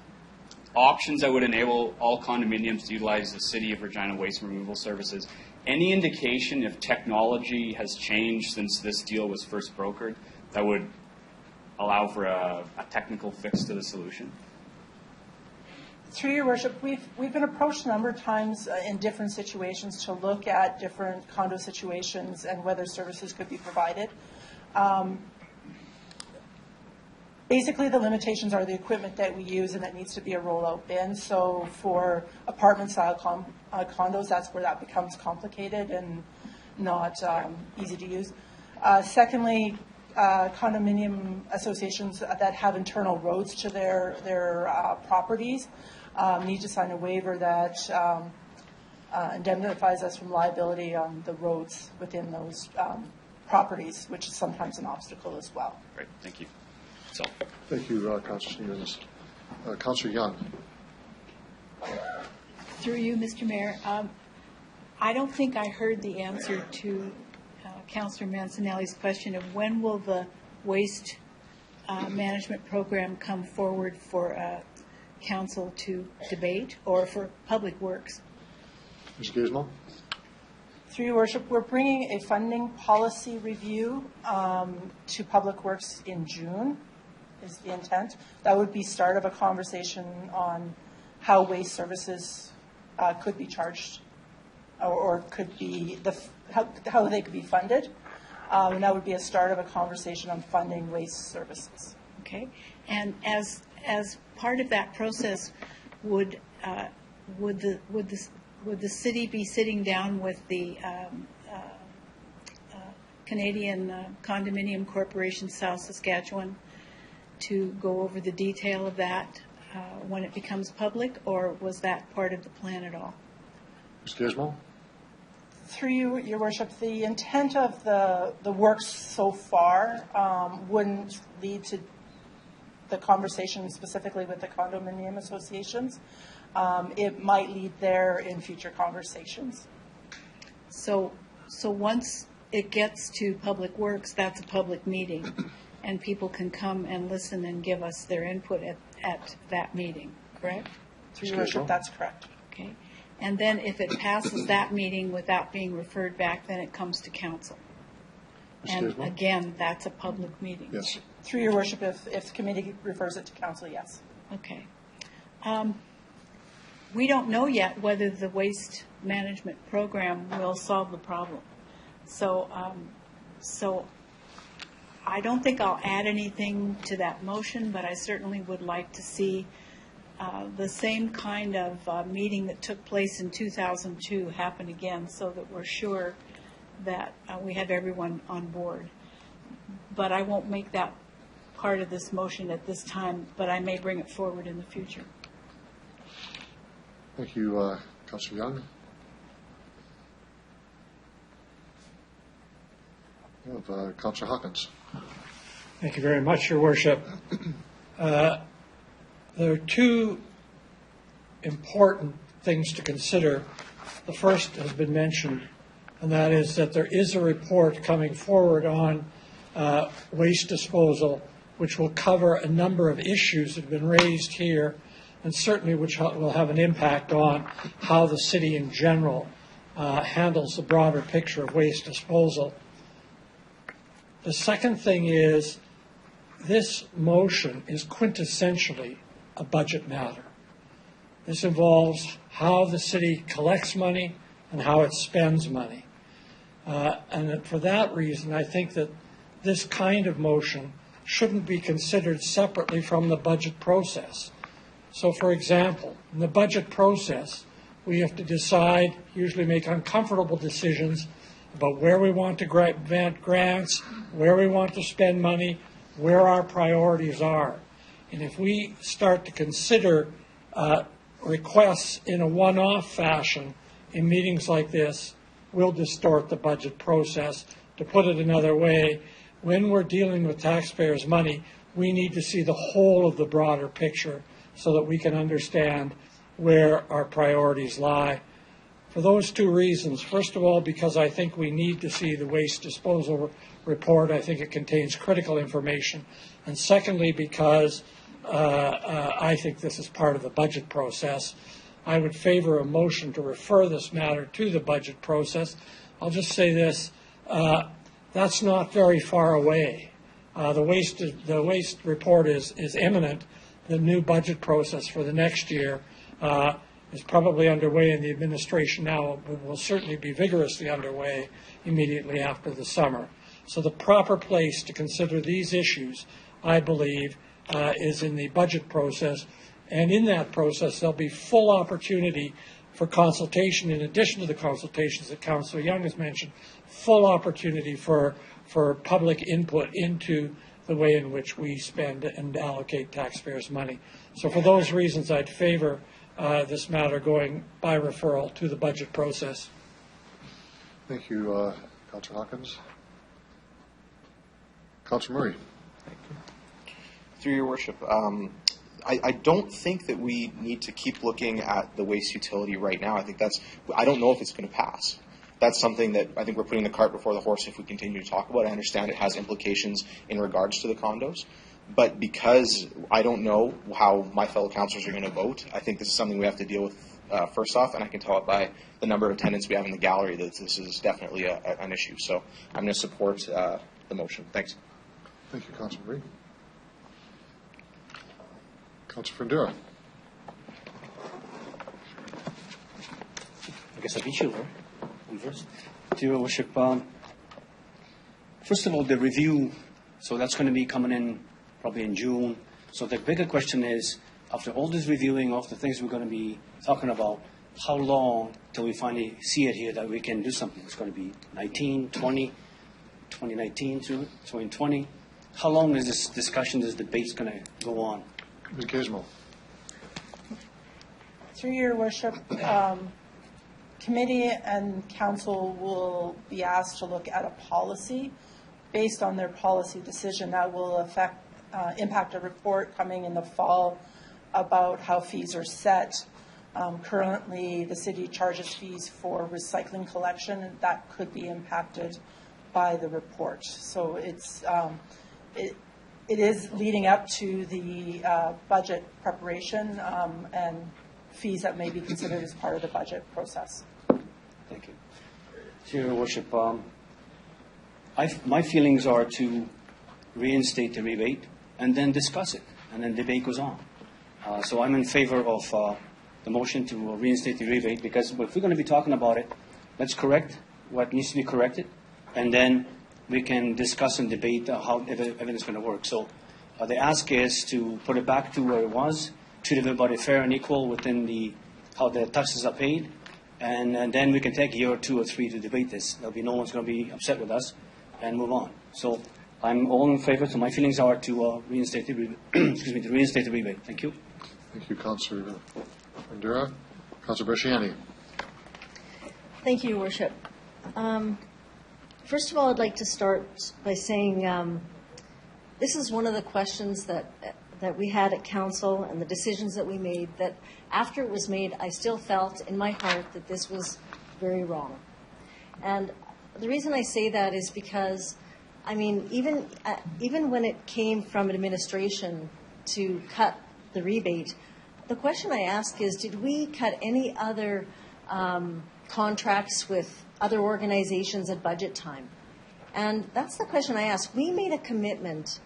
Options that would enable all condominiums to utilize the City of Regina waste removal services. Any indication if technology has changed since this deal was first brokered that would allow for a technical fix to the solution? Through your worship, we've been approached a number of times in different situations to look at different condo situations and whether services could be provided. Basically, the limitations are the equipment that we use, and that needs to be a rollout bin. So for apartment-style condos, that's where that becomes complicated and not easy to use. Secondly, condominium associations that have internal roads to their properties need to sign a waiver that indemnifies us from liability on the roads within those properties, which is sometimes an obstacle as well. Great, thank you. So. Thank you, Councillor Stevens. Councillor Young. Through you, Mr. Mayor, I don't think I heard the answer to Councillor Mancinelli's question of when will the waste management program come forward for council to debate or for Public Works? Ms. Gizmo? Through your worship, we're bringing a funding policy review to Public Works in June, is the intent. That would be start of a conversation on how waste services could be charged or could be, how they could be funded. And that would be a start of a conversation on funding waste services. Okay. And as part of that process, would the city be sitting down with the Canadian Condominium Corporation South Saskatchewan to go over the detail of that when it becomes public, or was that part of the plan at all? Ms. Gizmo? Through you, Your Worship, the intent of the works so far wouldn't lead to the conversation specifically with the condominium associations. It might lead there in future conversations. So once it gets to Public Works, that's a public meeting, and people can come and listen and give us their input at that meeting, correct? Through Your Worship, that's correct. Okay. And then if it passes that meeting without being referred back, then it comes to council. And again, that's a public meeting. Yes. Through Your Worship, if the committee refers it to council, yes. Okay. We don't know yet whether the waste management program will solve the problem. So I don't think I'll add anything to that motion, but I certainly would like to see the same kind of meeting that took place in 2002 happen again, so that we're sure that we have everyone on board. But I won't make that part of this motion at this time, but I may bring it forward in the future. Thank you, Councillor Young. of Councillor Hawkins. Thank you very much, Your Worship. There are two important things to consider. The first has been mentioned, and that is that there is a report coming forward on waste disposal, which will cover a number of issues that have been raised here, and certainly which will have an impact on how the city in general handles the broader picture of waste disposal. The second thing is this motion is quintessentially a budget matter. This involves how the city collects money and how it spends money. And for that reason, I think that this kind of motion shouldn't be considered separately from the budget process. So, for example, in the budget process, we have to decide, usually make uncomfortable decisions about where we want to grant grants, where we want to spend money, where our priorities are. And if we start to consider requests in a one-off fashion in meetings like this, we'll distort the budget process. To put it another way, when we're dealing with taxpayers' money, we need to see the whole of the broader picture so that we can understand where our priorities lie. For those two reasons, first of all, because I think we need to see the waste disposal report. I think it contains critical information. And secondly, because I think this is part of the budget process, I would favor a motion to refer this matter to the budget process. I'll just say this, that's not very far away. The waste report is imminent. The new budget process for the next year is probably underway in the administration now, but will certainly be vigorously underway immediately after the summer. So the proper place to consider these issues, I believe, is in the budget process. And in that process, there'll be full opportunity for consultation, in addition to the consultations that Councillor Young has mentioned, full opportunity for public input into the way in which we spend and allocate taxpayers' money. So for those reasons, I'd favor this matter going by referral to the budget process. Thank you, Councillor Hawkins. Councillor Murray. Through your worship, I don't think that we need to keep looking at the waste utility right now. I don't know if it's going to pass. That's something that I think we're putting the cart before the horse if we continue to talk about. I understand it has implications in regards to the condos, but because I don't know how my fellow councillors are going to vote, I think this is something we have to deal with first off, and I can tell it by the number of attendants we have in the gallery that this is definitely an issue. So I'm going to support the motion. Thanks. Thank you, Councillor Murray. Councillor Fundura. I guess I beat you, right? First. To your worship, first of all, the review, so that's going to be coming in probably in June. So the bigger question is, after all this reviewing of the things we're going to be talking about, how long till we finally see it here that we can do something? It's going to be 19, 20, 2019 to 2020. How long is this discussion, this debate going to go on? Ms. Gizmo. Through your worship, committee and council will be asked to look at a policy based on their policy decision that will impact a report coming in the fall about how fees are set. Currently, the city charges fees for recycling collection, and that could be impacted by the report. So it is leading up to the budget preparation and fees that may be considered as part of the budget process. Thank you. To your worship, my feelings are to reinstate the rebate and then discuss it, and then debate goes on. So I'm in favor of the motion to reinstate the rebate, because if we're going to be talking about it, let's correct what needs to be corrected, and then we can discuss and debate how everything's going to work. So the ask is to put it back to where it was, treat everybody fair and equal within how the taxes are paid, and then we can take a year or 2 or 3 to debate this. There'll be no one's going to be upset with us and move on. So I'm all in favor. So my feelings are to reinstate the rebate. Excuse me, to reinstate the rebate. Thank you. Thank you, Councillor Fundura. Councillor Bresciani. Thank you, Your Worship. First of all, I'd like to start by saying this is one of the questions that we had at council and the decisions that we made, that after it was made, I still felt in my heart that this was very wrong. And the reason I say that is because, I mean, even when it came from administration to cut the rebate, the question I ask is, did we cut any other contracts with other organizations at budget time? And that's the question I ask. We made a commitment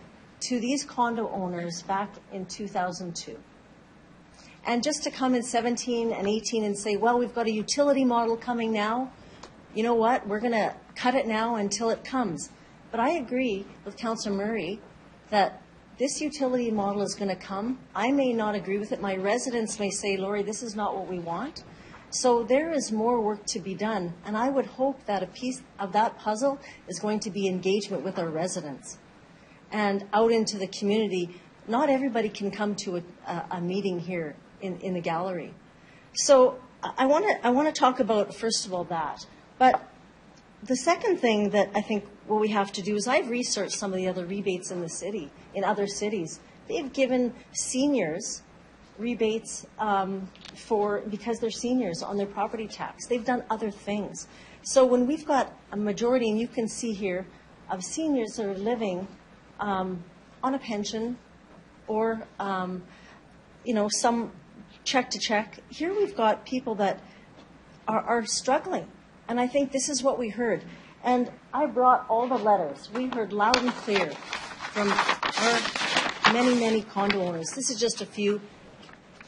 to these condo owners back in 2002. And just to come in 17 and 18 and say, well, we've got a utility model coming now, you know what, we're going to cut it now until it comes. But I agree with Councillor Murray that this utility model is going to come. I may not agree with it. My residents may say, Lori, this is not what we want. So there is more work to be done. And I would hope that a piece of that puzzle is going to be engagement with our residents and out into the community. Not everybody can come to a meeting here in the gallery. So I want to talk about, first of all, that. But the second thing that I think what we have to do is I've researched some of the other rebates in the city, in other cities. They've given seniors rebates because they're seniors on their property tax. They've done other things. So when we've got a majority, and you can see here, of seniors that are living on a pension or, some check to check, here we've got people that are struggling. And I think this is what we heard. And I brought all the letters. We heard loud and clear from our many, many condo owners. This is just a few.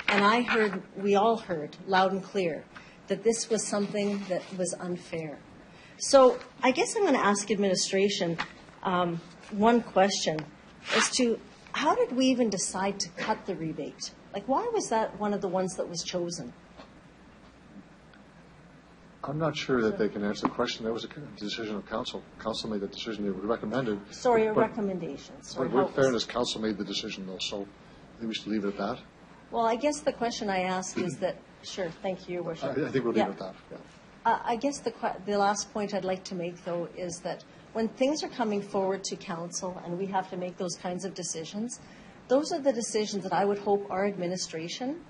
And we all heard loud and clear that this was something that was unfair. So I guess I'm going to ask administration one question as to how did we even decide to cut the rebate? Like, why was that one of the ones that was chosen? I'm not sure that they can answer the question. That was a decision of council. Council made the decision. They recommended. Sorry, a recommendation. Sorry, in fairness, council made the decision, though, so I think we should leave it at that. Well, I guess the question I ask is that, sure, thank you, Your Worship. I think we'll leave it at that. Yeah. I guess the last point I'd like to make, though, is that when things are coming forward to council and we have to make those kinds of decisions, those are the decisions that I would hope our administration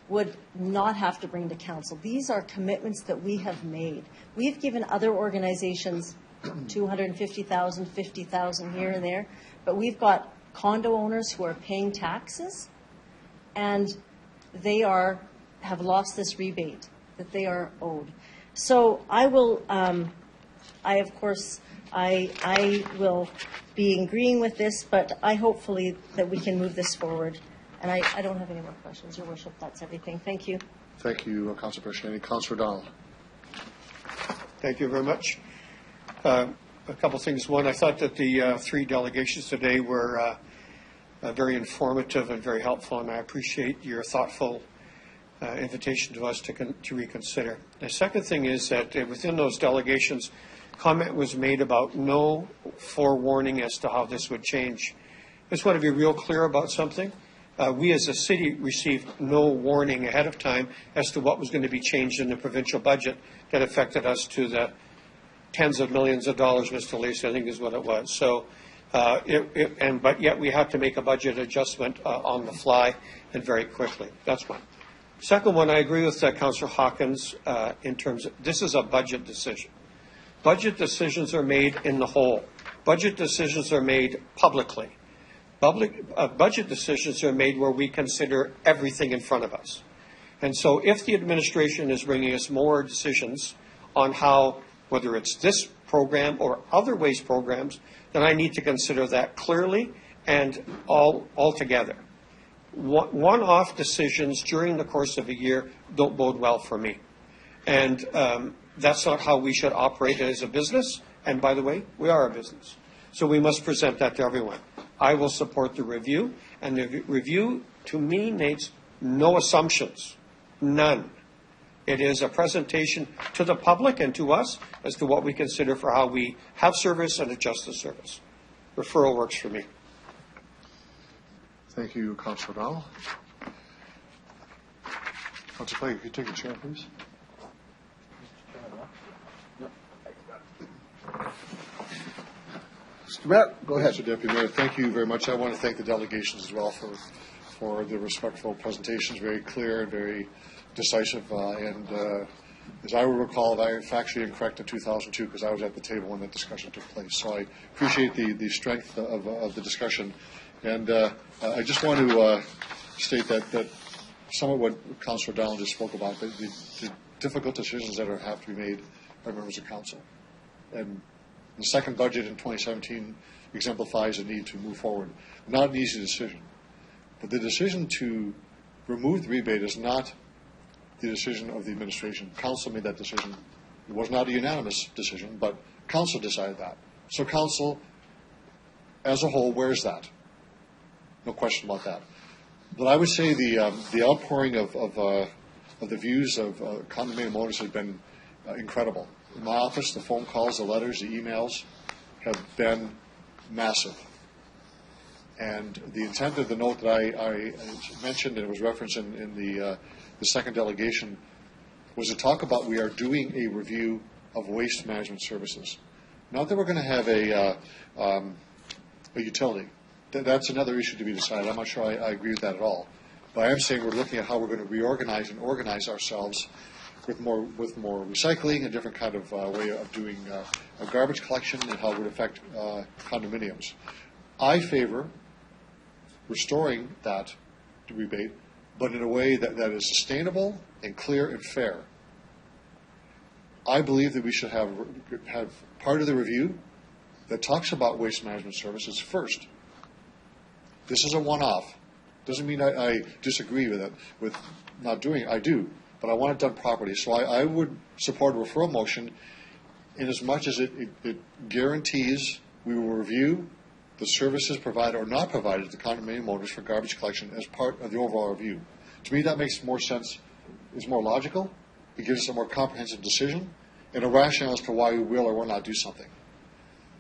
would not have to bring to council. These are commitments that we have made. We've given other organizations $250,000, $50,000 here and there, but we've got condo owners who are paying taxes, and they have lost this rebate that they are owed. So I will, I will be agreeing with this, but I hopefully that we can move this forward. And I don't have any more questions, Your Worship. That's everything. Thank you. Thank you, Councillor Pershnani. Councillor Donald. Thank you very much. A couple things. One, I thought that the three delegations today were very informative and very helpful, and I appreciate your thoughtful invitation to us to reconsider. The second thing is that within those delegations, comment was made about no forewarning as to how this would change. I just want to be real clear about something. We as a city received no warning ahead of time as to what was going to be changed in the provincial budget that affected us to the tens of millions of dollars, Mr. Lacey, I think is what it was. So, but yet we had to make a budget adjustment on the fly and very quickly. That's one. Second one, I agree with Councillor Hawkins in terms of this is a budget decision. Budget decisions are made in the whole. Budget decisions are made publicly. Budget decisions are made where we consider everything in front of us. And so if the administration is bringing us more decisions on how, whether it's this program or other waste programs, then I need to consider that clearly and all together. One-off decisions during the course of a year don't bode well for me. And that's not how we should operate as a business. And by the way, we are a business. So we must present that to everyone. I will support the review, and the review to me makes no assumptions, none. It is a presentation to the public and to us as to what we consider for how we have service and adjust the service. Referral works for me. Thank you, Councillor Dowell. Councillor Clay, if you take a chair, please. Mr. Mayor, go ahead. Mr. Deputy Mayor, thank you very much. I want to thank the delegations as well for the respectful presentations, very clear and very decisive. As I will recall, I factually incorrect in 2002 because I was at the table when that discussion took place. So I appreciate the strength of the discussion. And I just want to state that some of what Councillor Dowland just spoke about, the difficult decisions that have to be made by members of council. And the second budget in 2017 exemplifies the need to move forward. Not an easy decision. But the decision to remove the rebate is not the decision of the administration. Council made that decision. It was not a unanimous decision, but council decided that. So council, as a whole, where's that? No question about that. But I would say the outpouring of the views of condominium owners has been incredible. In my office, the phone calls, the letters, the emails have been massive. And the intent of the note that I mentioned, and it was referenced in the second delegation, was to talk about we are doing a review of waste management services. Not that we're going to have a utility. That's another issue to be decided. I'm not sure I agree with that at all. But I am saying we're looking at how we're going to reorganize and organize ourselves with more recycling, a different kind of way of doing garbage collection, and how it would affect condominiums. I favor restoring that rebate, but in a way that is sustainable and clear and fair. I believe that we should have part of the review that talks about waste management services first. This is a one-off. Doesn't mean I disagree with it, with not doing it. I do, but I want it done properly. So I would support a referral motion in as much as it guarantees we will review the services provided or not provided to condominium owners for garbage collection as part of the overall review. To me, that makes more sense. It's more logical. It gives us a more comprehensive decision and a rationale as to why we will or will not do something.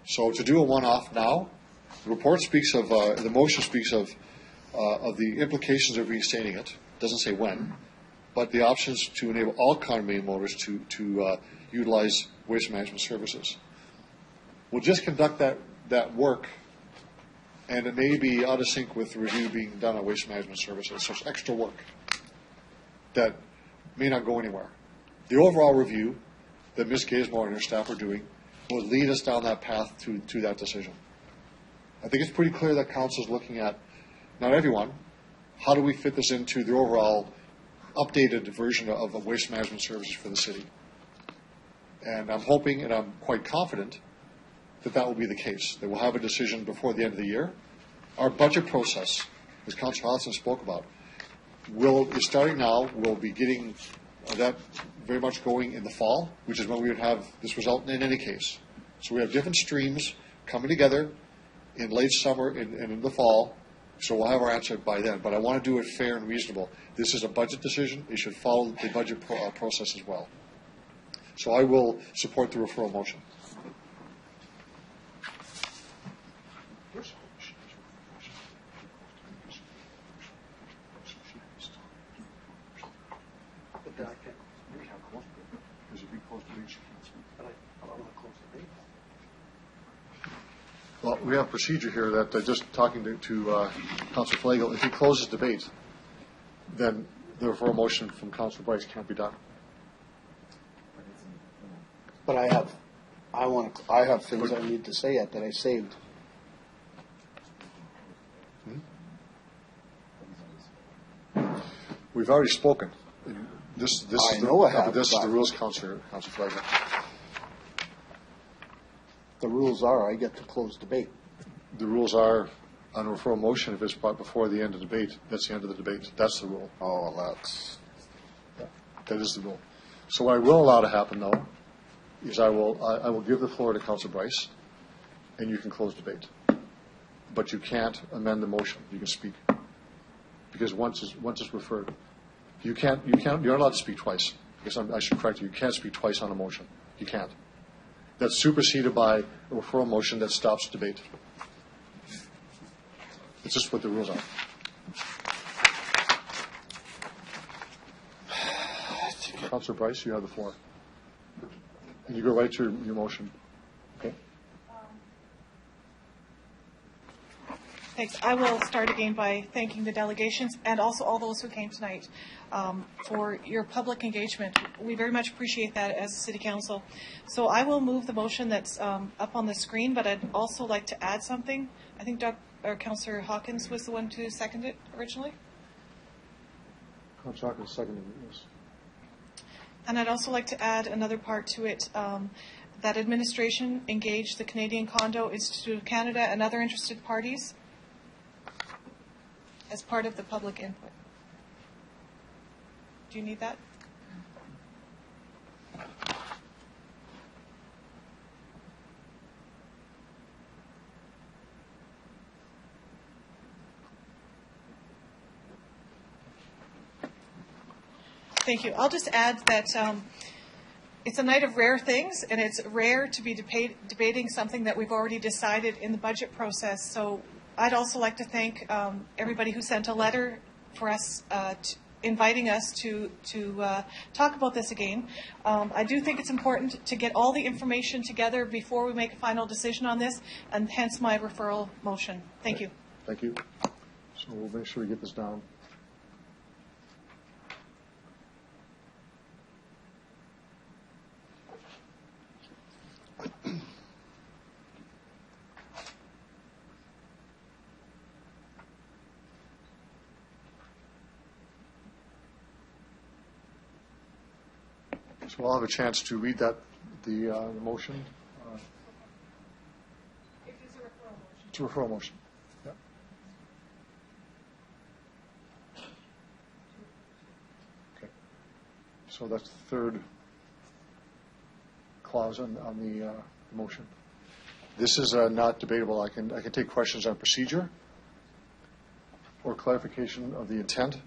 So to do a one-off now, the report speaks of, the motion speaks of the implications of reinstating it. Doesn't say when, but the options to enable all condominium owners to utilize waste management services. We'll just conduct that work, and it may be out of sync with the review being done on waste management services. So it's extra work that may not go anywhere. The overall review that Ms. Gazemore and her staff are doing will lead us down that path to that decision. I think it's pretty clear that council is looking at, not everyone, how do we fit this into the overall updated version of waste management services for the city. And I'm hoping and I'm quite confident that will be the case, that we'll have a decision before the end of the year. Our budget process, as Councillor Hodgson spoke about, is starting now. We'll be getting that very much going in the fall, which is when we would have this result in any case. So we have different streams coming together in late summer and in the fall, so we'll have our answer by then. But I want to do it fair and reasonable. This is a budget decision. It should follow the budget process as well. So I will support the referral motion. Well, we have procedure here that just talking to Councillor Flagel, if he closes debate, then the referral motion from Councillor Bryce can't be done. But I have things I need to say yet that I saved. We've already spoken. This is the rules, Councillor Flagel. The rules are I get to close debate. The rules are on a referral motion, if it's brought before the end of the debate, that's the end of the debate. That's the rule. Oh, that is the rule. So what I will allow to happen, though, is I will give the floor to Councillor Bryce, and you can close debate. But you can't amend the motion. You can speak, because once it's referred, you're not allowed to speak twice. I should correct you. You can't speak twice on a motion. You can't. That's superseded by a referral motion that stops debate. It's just what the rules are. Councillor Bryce, you have the floor. And you go right to your motion. Okay? Thanks. I will start again by thanking the delegations and also all those who came tonight for your public engagement. We very much appreciate that as a City Council. So I will move the motion that's up on the screen, but I'd also like to add something. I think Councillor Hawkins was the one to second it originally. Councillor Hawkins seconded it, yes. And I'd also like to add another part to it, that administration engage the Canadian Condo Institute of Canada and other interested parties as part of the public input. Do you need that? Thank you. I'll just add that it's a night of rare things, and it's rare to be debating something that we've already decided in the budget process. So I'd also like to thank everybody who sent a letter for us inviting us to talk about this again. I do think it's important to get all the information together before we make a final decision on this, and hence my referral motion. Thank you. Thank you. So we'll make sure we get this down. So we'll have a chance to read that, the motion. It's a referral motion. Yeah. Okay. So that's the third clause on the motion. This is not debatable. I can take questions on procedure or clarification of the intent.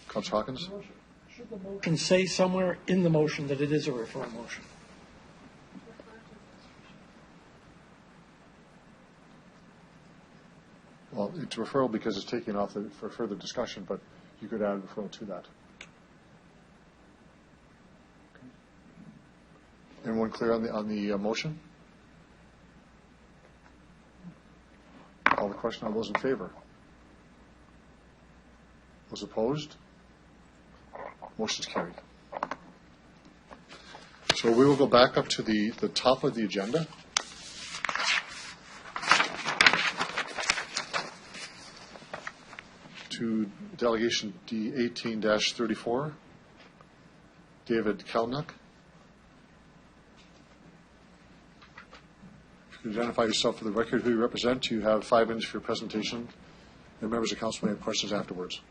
Councillor Hawkins? Should the motion say somewhere in the motion that it is a referral motion? Well, it's referral because it's taken off for further discussion, but you could add referral to that. Okay. Anyone clear on the motion? Call the question. All those in favor? Those opposed? Motion's carried. So we will go back up to the top of the agenda. To Delegation D18-34, David Kalnuk. If you could identify yourself for the record, who you represent. You have 5 minutes for your presentation, and members of council may have questions afterwards.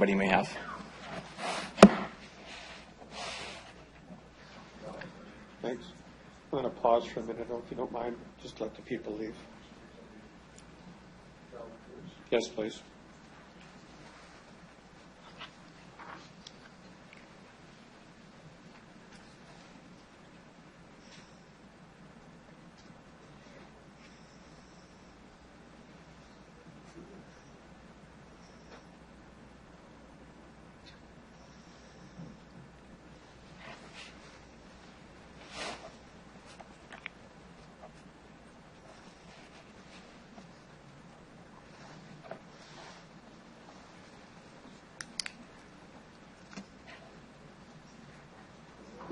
Anybody may have. Thanks. I'm going to pause for a minute, if you don't mind. Just let the people leave. Yes, please.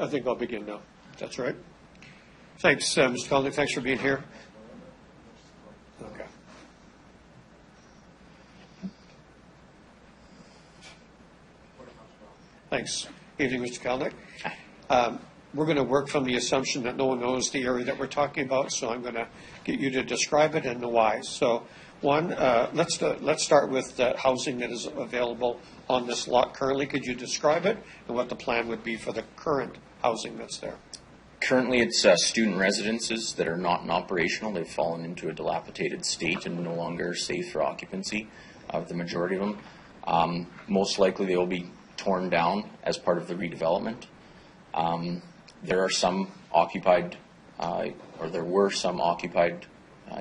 I think I'll begin now. That's right. Thanks, Mr. Kalnick. Thanks for being here. Okay. Thanks. Evening, Mr. Kalnick. We're going to work from the assumption that no one knows the area that we're talking about, so I'm going to get you to describe it and the why. So One, let's start with the housing that is available on this lot currently. Could you describe it and what the plan would be for the current housing that's there? Currently, it's student residences that are not operational. They've fallen into a dilapidated state and no longer safe for occupancy of the majority of them. Most likely, they will be torn down as part of the redevelopment. There are some occupied, or there were some occupied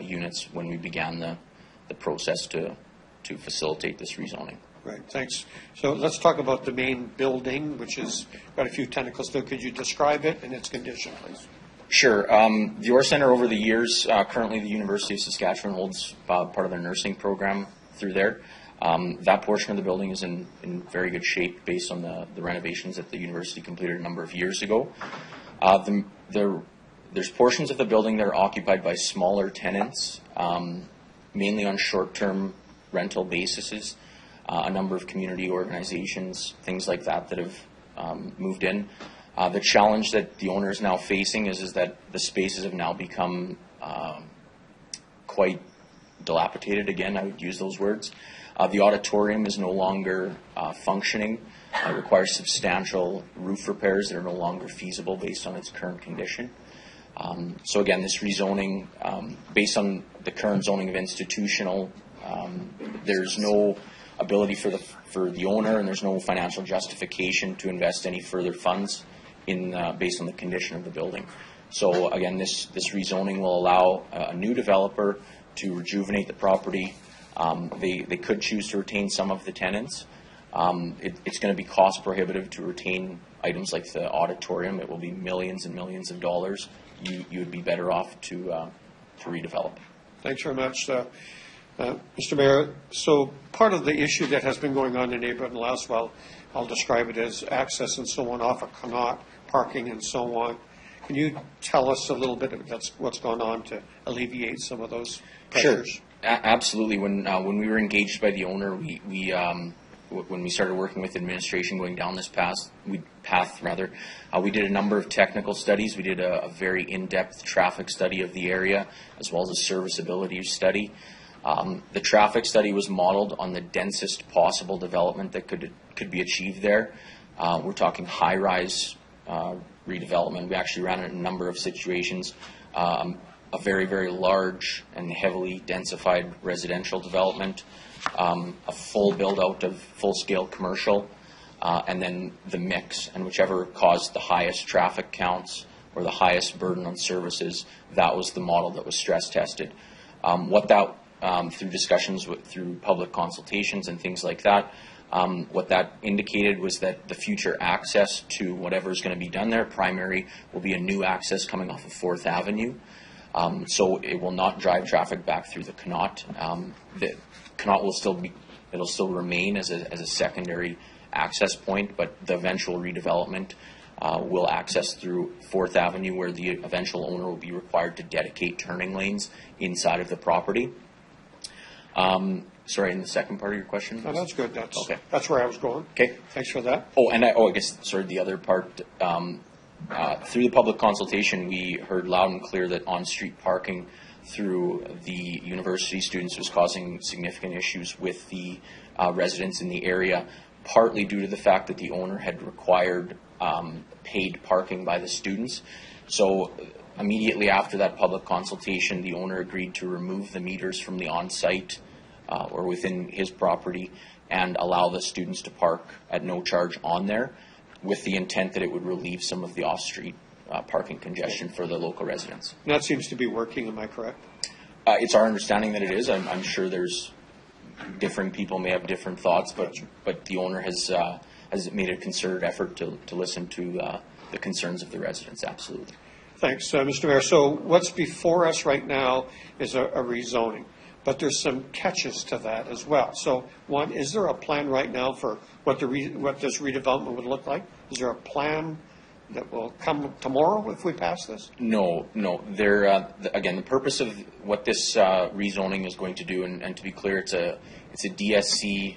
units when we began the process to facilitate this rezoning. Right, thanks. So let's talk about the main building, which has got a few tentacles to it. Could you describe it and its condition, please? Sure. The Orr Center over the years, currently the University of Saskatchewan holds part of their nursing program through there. That portion of the building is in very good shape based on the renovations that the university completed a number of years ago. There's portions of the building that are occupied by smaller tenants, mainly on short-term rental bases. A number of community organizations, things like that have moved in. The challenge that the owner is now facing is that the spaces have now become quite dilapidated. Again, I would use those words. The auditorium is no longer functioning. It requires substantial roof repairs that are no longer feasible based on its current condition. So again, this rezoning, based on the current zoning of institutional, there's no ability for the owner, and there's no financial justification to invest any further funds in based on the condition of the building. So again, this rezoning will allow a new developer to rejuvenate the property. They could choose to retain some of the tenants. It's going to be cost prohibitive to retain items like the auditorium. It will be millions and millions of dollars. You would be better off to redevelop. Thanks very much. Mr. Mayor, so part of the issue that has been going on in the neighborhood in the last while, I'll describe it as access and so on off of Connaught, parking and so on. Can you tell us a little bit of what's going on to alleviate some of those pressures? Sure, absolutely. When we were engaged by the owner, when we started working with administration going down this path, we did a number of technical studies. We did a very in-depth traffic study of the area as well as a serviceability study. The traffic study was modeled on the densest possible development that could be achieved there. We're talking high-rise redevelopment. We actually ran a number of situations, a very, very large and heavily densified residential development, a full build-out of full-scale commercial, and then the mix, and whichever caused the highest traffic counts or the highest burden on services, that was the model that was stress tested. Through discussions through public consultations and things like that, what that indicated was that the future access to whatever is going to be done there, primary, will be a new access coming off of 4th Avenue. So it will not drive traffic back through the Connaught. The Connaught it'll still remain as a secondary access point, but the eventual redevelopment will access through 4th Avenue, where the eventual owner will be required to dedicate turning lanes inside of the property. Sorry, in the second part of your question? No, that's good. Okay. That's where I was going. Okay. Thanks for that. I guess, sorry, the other part, through the public consultation, we heard loud and clear that on-street parking through the university students was causing significant issues with the residents in the area, partly due to the fact that the owner had required paid parking by the students. So immediately after that public consultation, the owner agreed to remove the meters from the on-site or within his property and allow the students to park at no charge on there, with the intent that it would relieve some of the off-street parking congestion for the local residents. And that seems to be working, am I correct? It's our understanding that it is. I'm sure there's different people may have different thoughts, but the owner has made a concerted effort to listen to the concerns of the residents. Absolutely. Thanks, Mr. Mayor. So what's before us right now is a rezoning, but there's some catches to that as well. So one, is there a plan right now for what this redevelopment would look like? Is there a plan that will come tomorrow if we pass this? No. Again, the purpose of what this rezoning is going to do, and to be clear, it's a DSC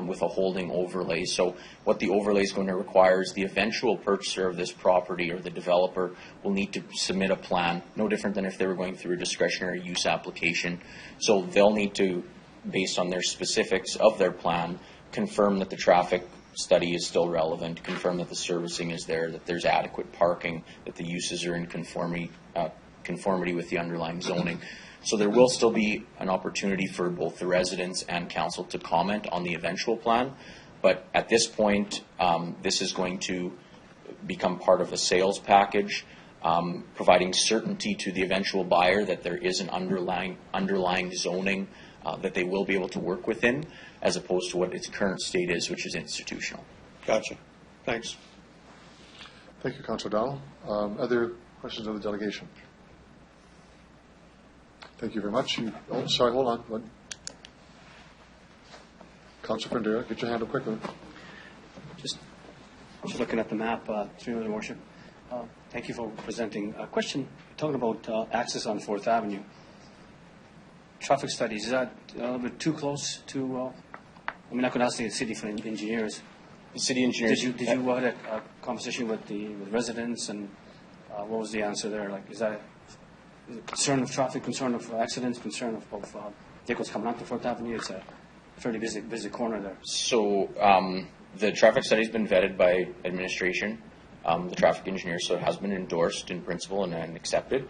with a holding overlay. So what the overlay is going to require is the eventual purchaser of this property or the developer will need to submit a plan, no different than if they were going through a discretionary use application. So they'll need to, based on their specifics of their plan, confirm that the traffic study is still relevant, confirm that the servicing is there, that there's adequate parking, that the uses are in conformity with the underlying zoning. So there will still be an opportunity for both the residents and council to comment on the eventual plan. But at this point, this is going to become part of a sales package, providing certainty to the eventual buyer that there is an underlying zoning that they will be able to work within, as opposed to what its current state is, which is institutional. Gotcha. Thanks. Thank you, Councillor O'Donnell. Other questions of the delegation? Thank you very much. Sorry, hold on. What? Councillor Fandera, get your hand up quickly. Just looking at the map, through your worship. Thank you for presenting. A question, talking about access on 4th Avenue. Traffic studies, is that a little bit too close to, I mean, I could ask the city for engineers. The city engineers. Did you have a conversation with residents, and what was the answer there? Like, is that a concern of traffic, concern of accidents, concern of vehicles coming onto 4th Avenue? It's a fairly busy corner there. So the traffic study has been vetted by administration, the traffic engineer, so it has been endorsed in principle and accepted,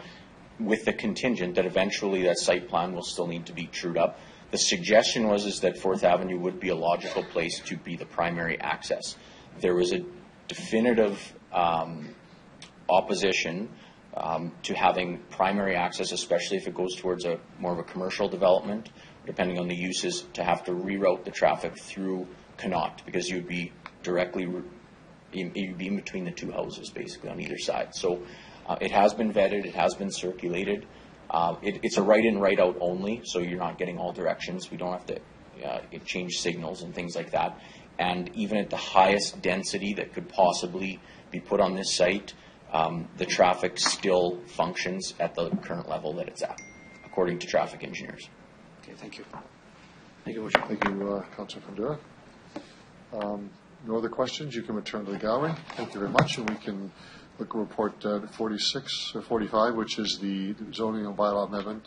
with the contingent that eventually that site plan will still need to be trued up. The suggestion is that 4th Avenue would be a logical place to be the primary access. There was a definitive opposition to having primary access, especially if it goes towards more of a commercial development, depending on the uses, to have to reroute the traffic through Connaught, because you'd be directly you'd be in between the two houses, basically, on either side. So it has been vetted, it has been circulated. It's a right-in, right-out only, so you're not getting all directions. We don't have to change signals and things like that. And even at the highest density that could possibly be put on this site, the traffic still functions at the current level that it's at, according to traffic engineers. Okay, thank you. Thank you, Councillor Fandera. No other questions? You can return to the gallery. Thank you very much, and we can look at report 46 or 45, which is the zoning and bylaw amendment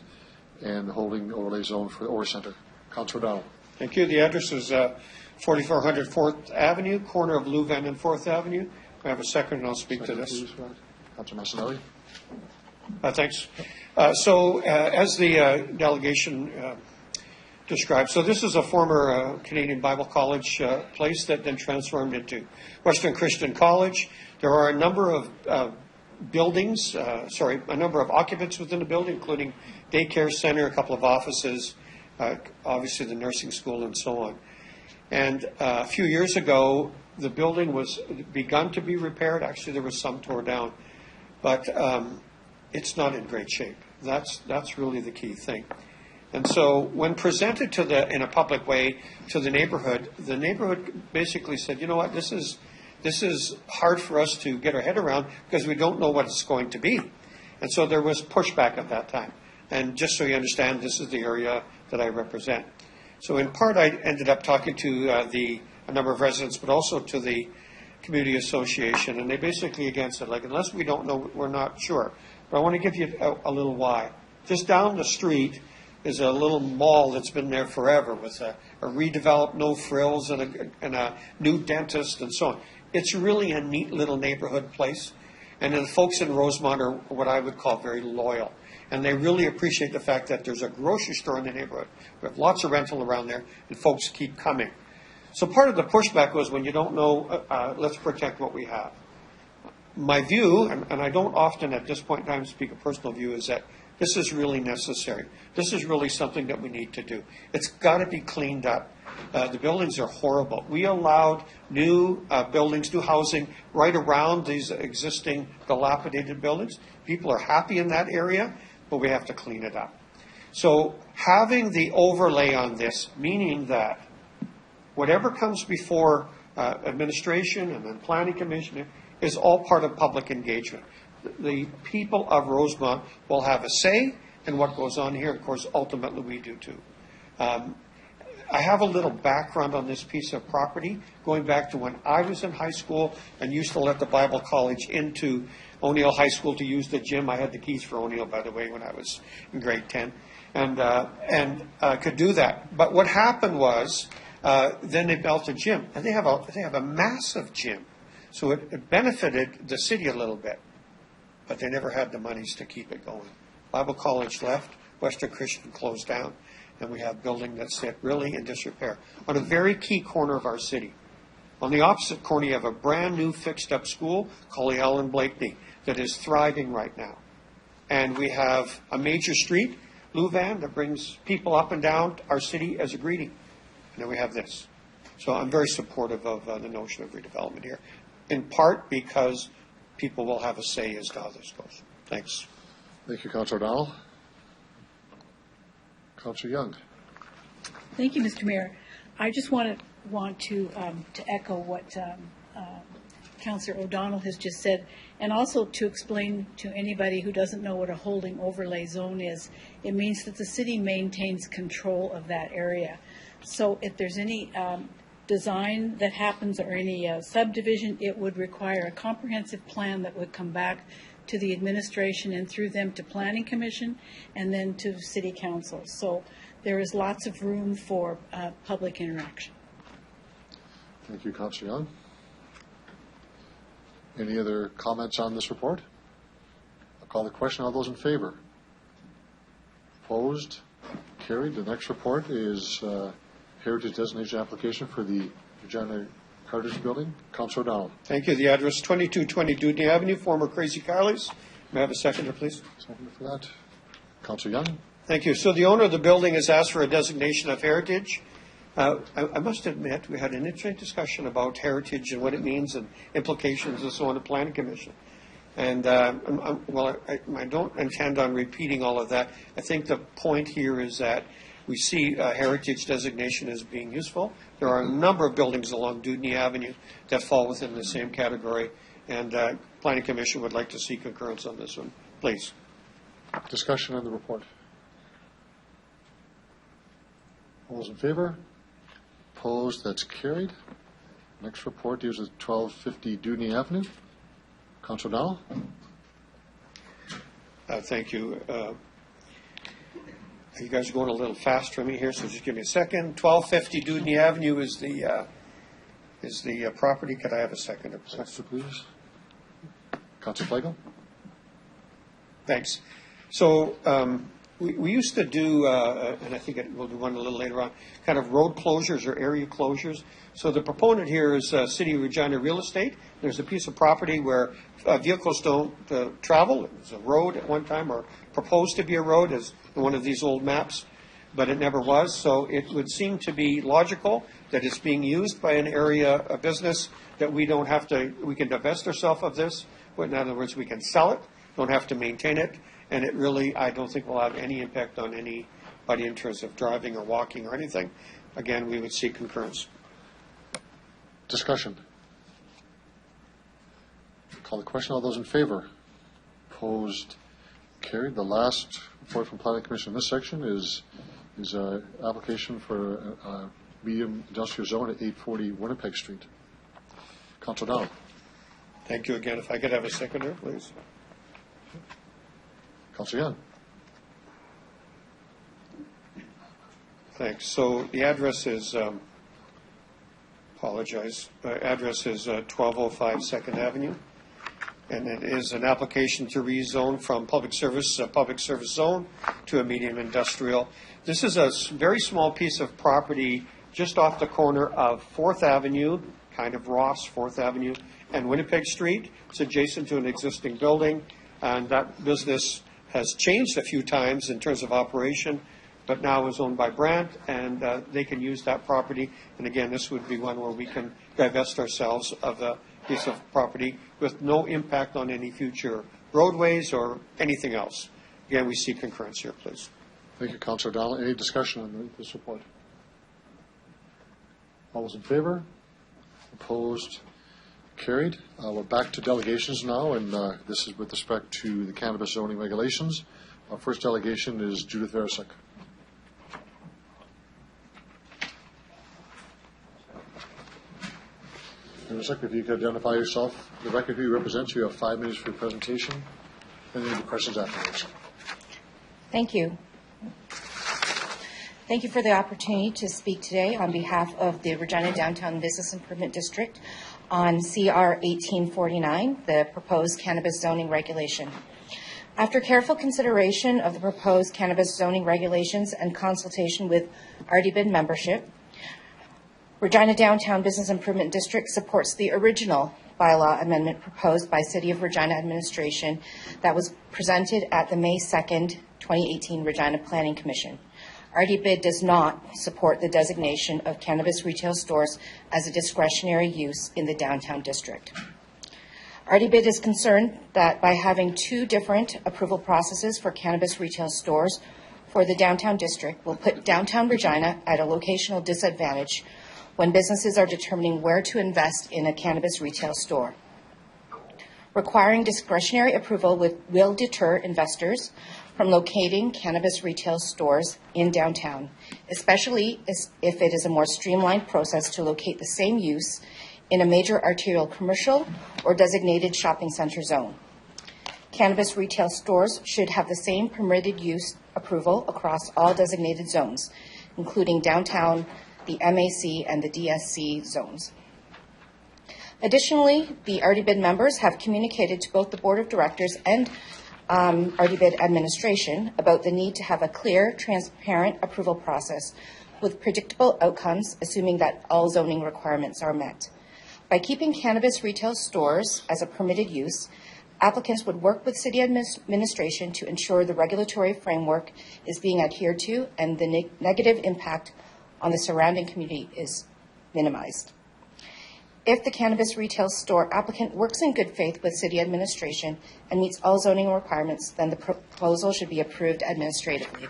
and the holding overlay zone for the Orr Centre. Councillor O'Donnell. Thank you. The address is 4400 4th Avenue, corner of Leuven and 4th Avenue. I have a second, and I'll speak to this. Councillor Massanelli. Thanks. As the delegation described, so this is a former Canadian Bible College place that then transformed into Western Christian College. There are a number of buildings, a number of occupants within the building, including daycare center, a couple of offices, obviously the nursing school, and so on. And a few years ago, the building was begun to be repaired. Actually, there was some tore down, but it's not in great shape. That's really the key thing. And so when presented in a public way to the neighborhood basically said, you know what, this is hard for us to get our head around because we don't know what it's going to be. And so there was pushback at that time. And just so you understand, this is the area that I represent. So in part, I ended up talking to a number of residents, but also to the community association. And they basically again said, like, unless we don't know, we're not sure. But I want to give you a little why. Just down the street is a little mall that's been there forever with a redeveloped no frills and a new dentist and so on. It's really a neat little neighborhood place. And then folks in Rosemont are what I would call very loyal. And they really appreciate the fact that there's a grocery store in the neighborhood. We have lots of rental around there, and folks keep coming. So part of the pushback was when you don't know, let's protect what we have. My view, and I don't often at this point in time speak a personal view, is that this is really necessary. This is really something that we need to do. It's got to be cleaned up. The buildings are horrible. We allowed new buildings, new housing right around these existing dilapidated buildings. People are happy in that area, but we have to clean it up. So having the overlay on this, meaning that whatever comes before administration and then planning commission is all part of public engagement. The people of Rosemont will have a say in what goes on here. Of course, ultimately we do too. I have a little background on this piece of property, going back to when I was in high school and used to let the Bible College into O'Neill High School to use the gym. I had the keys for O'Neill, by the way, when I was in grade 10, and could do that. But what happened was, then they built a gym, and they have a massive gym, so it benefited the city a little bit, but they never had the monies to keep it going. Bible College left, Western Christian closed down, and we have a building that's really in disrepair on a very key corner of our city. On the opposite corner, you have a brand new fixed-up school called the Ellen Blakeney that is thriving right now. And we have a major street, Louvain, that brings people up and down our city as a greeting. And then we have this. So I'm very supportive of the notion of redevelopment here, in part because people will have a say as to how this goes. Thanks. Thank you, Councillor O'Donnell. Councillor Young. Thank you, Mr. Mayor. I just want to echo what Councillor O'Donnell has just said, and also to explain to anybody who doesn't know what a holding overlay zone is. It means that the city maintains control of that area. So if there's any design that happens or any subdivision, it would require a comprehensive plan that would come back to the administration and through them to Planning Commission and then to City Council. So there is lots of room for public interaction. Thank you, Councillor Young. Any other comments on this report? I'll call the question. All those in favor? Opposed? Carried. The next report is Heritage Designation application for the Regina Carter's Building. Councillor O'Donnell. Thank you. The address 2220 Dudney Avenue, former Crazy Carly's. May I have a seconder, please? Seconder for that. Councillor Young. Thank you. So the owner of the building has asked for a designation of heritage. I must admit, we had an interesting discussion about heritage and what it means and implications and so on the Planning Commission. And I don't intend on repeating all of that. I think the point here is that we see heritage designation as being useful. There are a number of buildings along Dudney Avenue that fall within the same category, and Planning Commission would like to see concurrence on this one. Please. Discussion on the report. All those in favor? Opposed? That's carried. Next report deals with 1250 Dudney Avenue. Councillor O'Donnell. Thank you. You guys are going a little fast for me here, so just give me a second. 1250 Dudney Avenue is the property. Could I have a seconder, please? Seconder, please. Councillor Flagel. Thanks. So we used to do, and I think we'll do one a little later on, kind of road closures or area closures. So the proponent here is City of Regina Real Estate. There's a piece of property where vehicles don't travel. It was a road at one time, or proposed to be a road as in one of these old maps, but it never was. So it would seem to be logical that it's being used by an area, a business, that we don't have to, we can divest ourselves of this. In other words, we can sell it, don't have to maintain it, and it really, I don't think will have any impact on anybody in terms of driving or walking or anything. Again, we would seek concurrence. Discussion. Call the question. All those in favor? Opposed? Carried. The last report from Planning Commission in this section is an application for a medium industrial zone at 840 Winnipeg Street. Councillor O'Donnell. Thank you again. If I could have a seconder, please. Councillor Young. Thanks. So the address is, address is 1205 2nd Avenue. And it is an application to rezone from public service zone to a medium industrial. This is a very small piece of property just off the corner of 4th Avenue, kind of Ross, 4th Avenue, and Winnipeg Street. It's adjacent to an existing building, and that business has changed a few times in terms of operation, but now is owned by Brandt, and they can use that property. And again, this would be one where we can divest ourselves of a piece of property with no impact on any future roadways or anything else. Again, we seek concurrence here, please. Thank you, Councillor O'Donnell. Any discussion on this report? All those in favor? Opposed? Carried. We're back to delegations now, and this is with respect to the cannabis zoning regulations. Our first delegation is Judith Verasek. Mr. Secretary, if you could identify yourself, the record who you represent, you have 5 minutes for your presentation, and then the questions afterwards. Thank you. Thank you for the opportunity to speak today on behalf of the Regina Downtown Business Improvement District on CR 1849, the proposed cannabis zoning regulation. After careful consideration of the proposed cannabis zoning regulations and consultation with RDBID membership, Regina Downtown Business Improvement District supports the original bylaw amendment proposed by City of Regina administration that was presented at the May 2nd, 2018 Regina Planning Commission. RDBID does not support the designation of cannabis retail stores as a discretionary use in the downtown district. RDBID is concerned that by having 2 different approval processes for cannabis retail stores for the downtown district will put downtown Regina at a locational disadvantage when businesses are determining where to invest in a cannabis retail store. Requiring discretionary approval will deter investors from locating cannabis retail stores in downtown, especially if it is a more streamlined process to locate the same use in a major arterial commercial or designated shopping center zone. Cannabis retail stores should have the same permitted use approval across all designated zones, including downtown, the MAC, and the DSC zones. Additionally, the RDBID members have communicated to both the Board of Directors and RDBID administration about the need to have a clear, transparent approval process with predictable outcomes, assuming that all zoning requirements are met. By keeping cannabis retail stores as a permitted use, applicants would work with City administration to ensure the regulatory framework is being adhered to and the negative impact on the surrounding community is minimized. If the cannabis retail store applicant works in good faith with City administration and meets all zoning requirements, then the proposal should be approved administratively.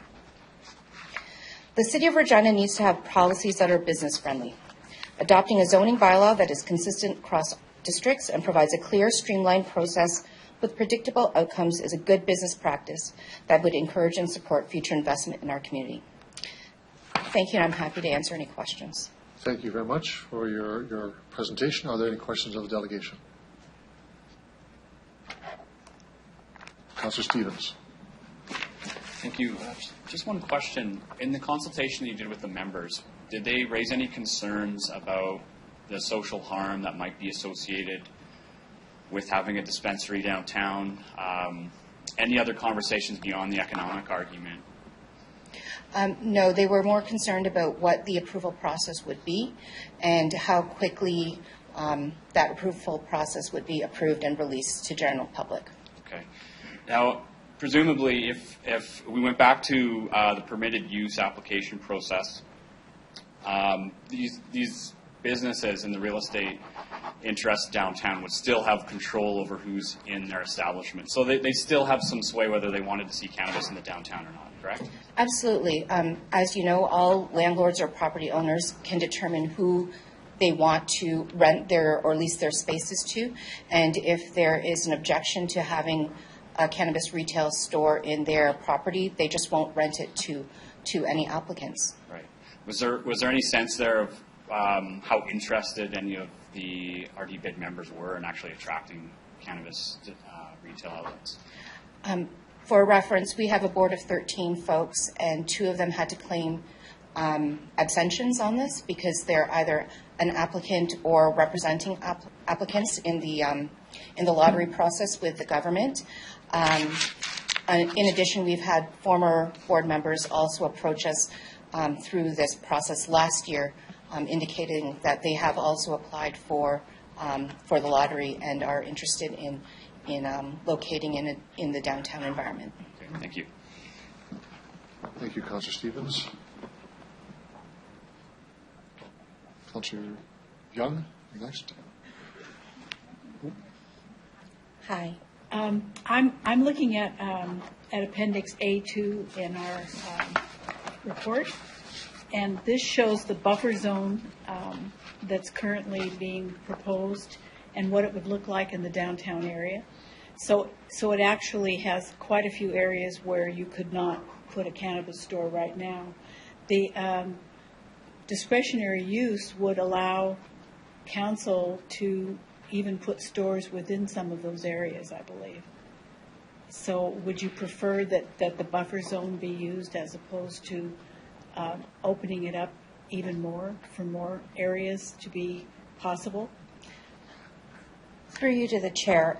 The City of Regina needs to have policies that are business friendly. Adopting a zoning bylaw that is consistent across districts and provides a clear, streamlined process with predictable outcomes is a good business practice that would encourage and support future investment in our community. Thank you, and I'm happy to answer any questions. Thank you very much for your presentation. Are there any questions of the delegation? Councillor Stevens. Thank you. Just one question. In the consultation you did with the members, did they raise any concerns about the social harm that might be associated with having a dispensary downtown? Any other conversations beyond the economic argument? No, they were more concerned about what the approval process would be and how quickly that approval process would be approved and released to general public. Okay. Now, presumably, if we went back to the permitted use application process, these businesses in the real estate interest downtown would still have control over who's in their establishment. So they still have some sway whether they wanted to see cannabis in the downtown or not, correct? Absolutely. As you know, all landlords or property owners can determine who they want to rent their or lease their spaces to. And if there is an objection to having a cannabis retail store in their property, they just won't rent it to any applicants. Right. Was there any sense there of how interested any of the RDBID members were in actually attracting cannabis retail outlets? For reference, we have a board of 13 folks, and 2 of them had to claim abstentions on this because they're either an applicant or representing applicants in the lottery process with the government. In addition, we've had former board members also approach us through this process last year, indicating that they have also applied for the lottery and are interested in locating in the downtown environment. Okay, thank you. Thank you, Councillor Stevens. Councillor Young, next. Hi. I'm looking at Appendix A2 in our report, and this shows the buffer zone that's currently being proposed and what it would look like in the downtown area. So it actually has quite a few areas where you could not put a cannabis store right now. The discretionary use would allow council to even put stores within some of those areas, I believe. So would you prefer that the buffer zone be used as opposed to opening it up even more for more areas to be possible? Through you to the chair,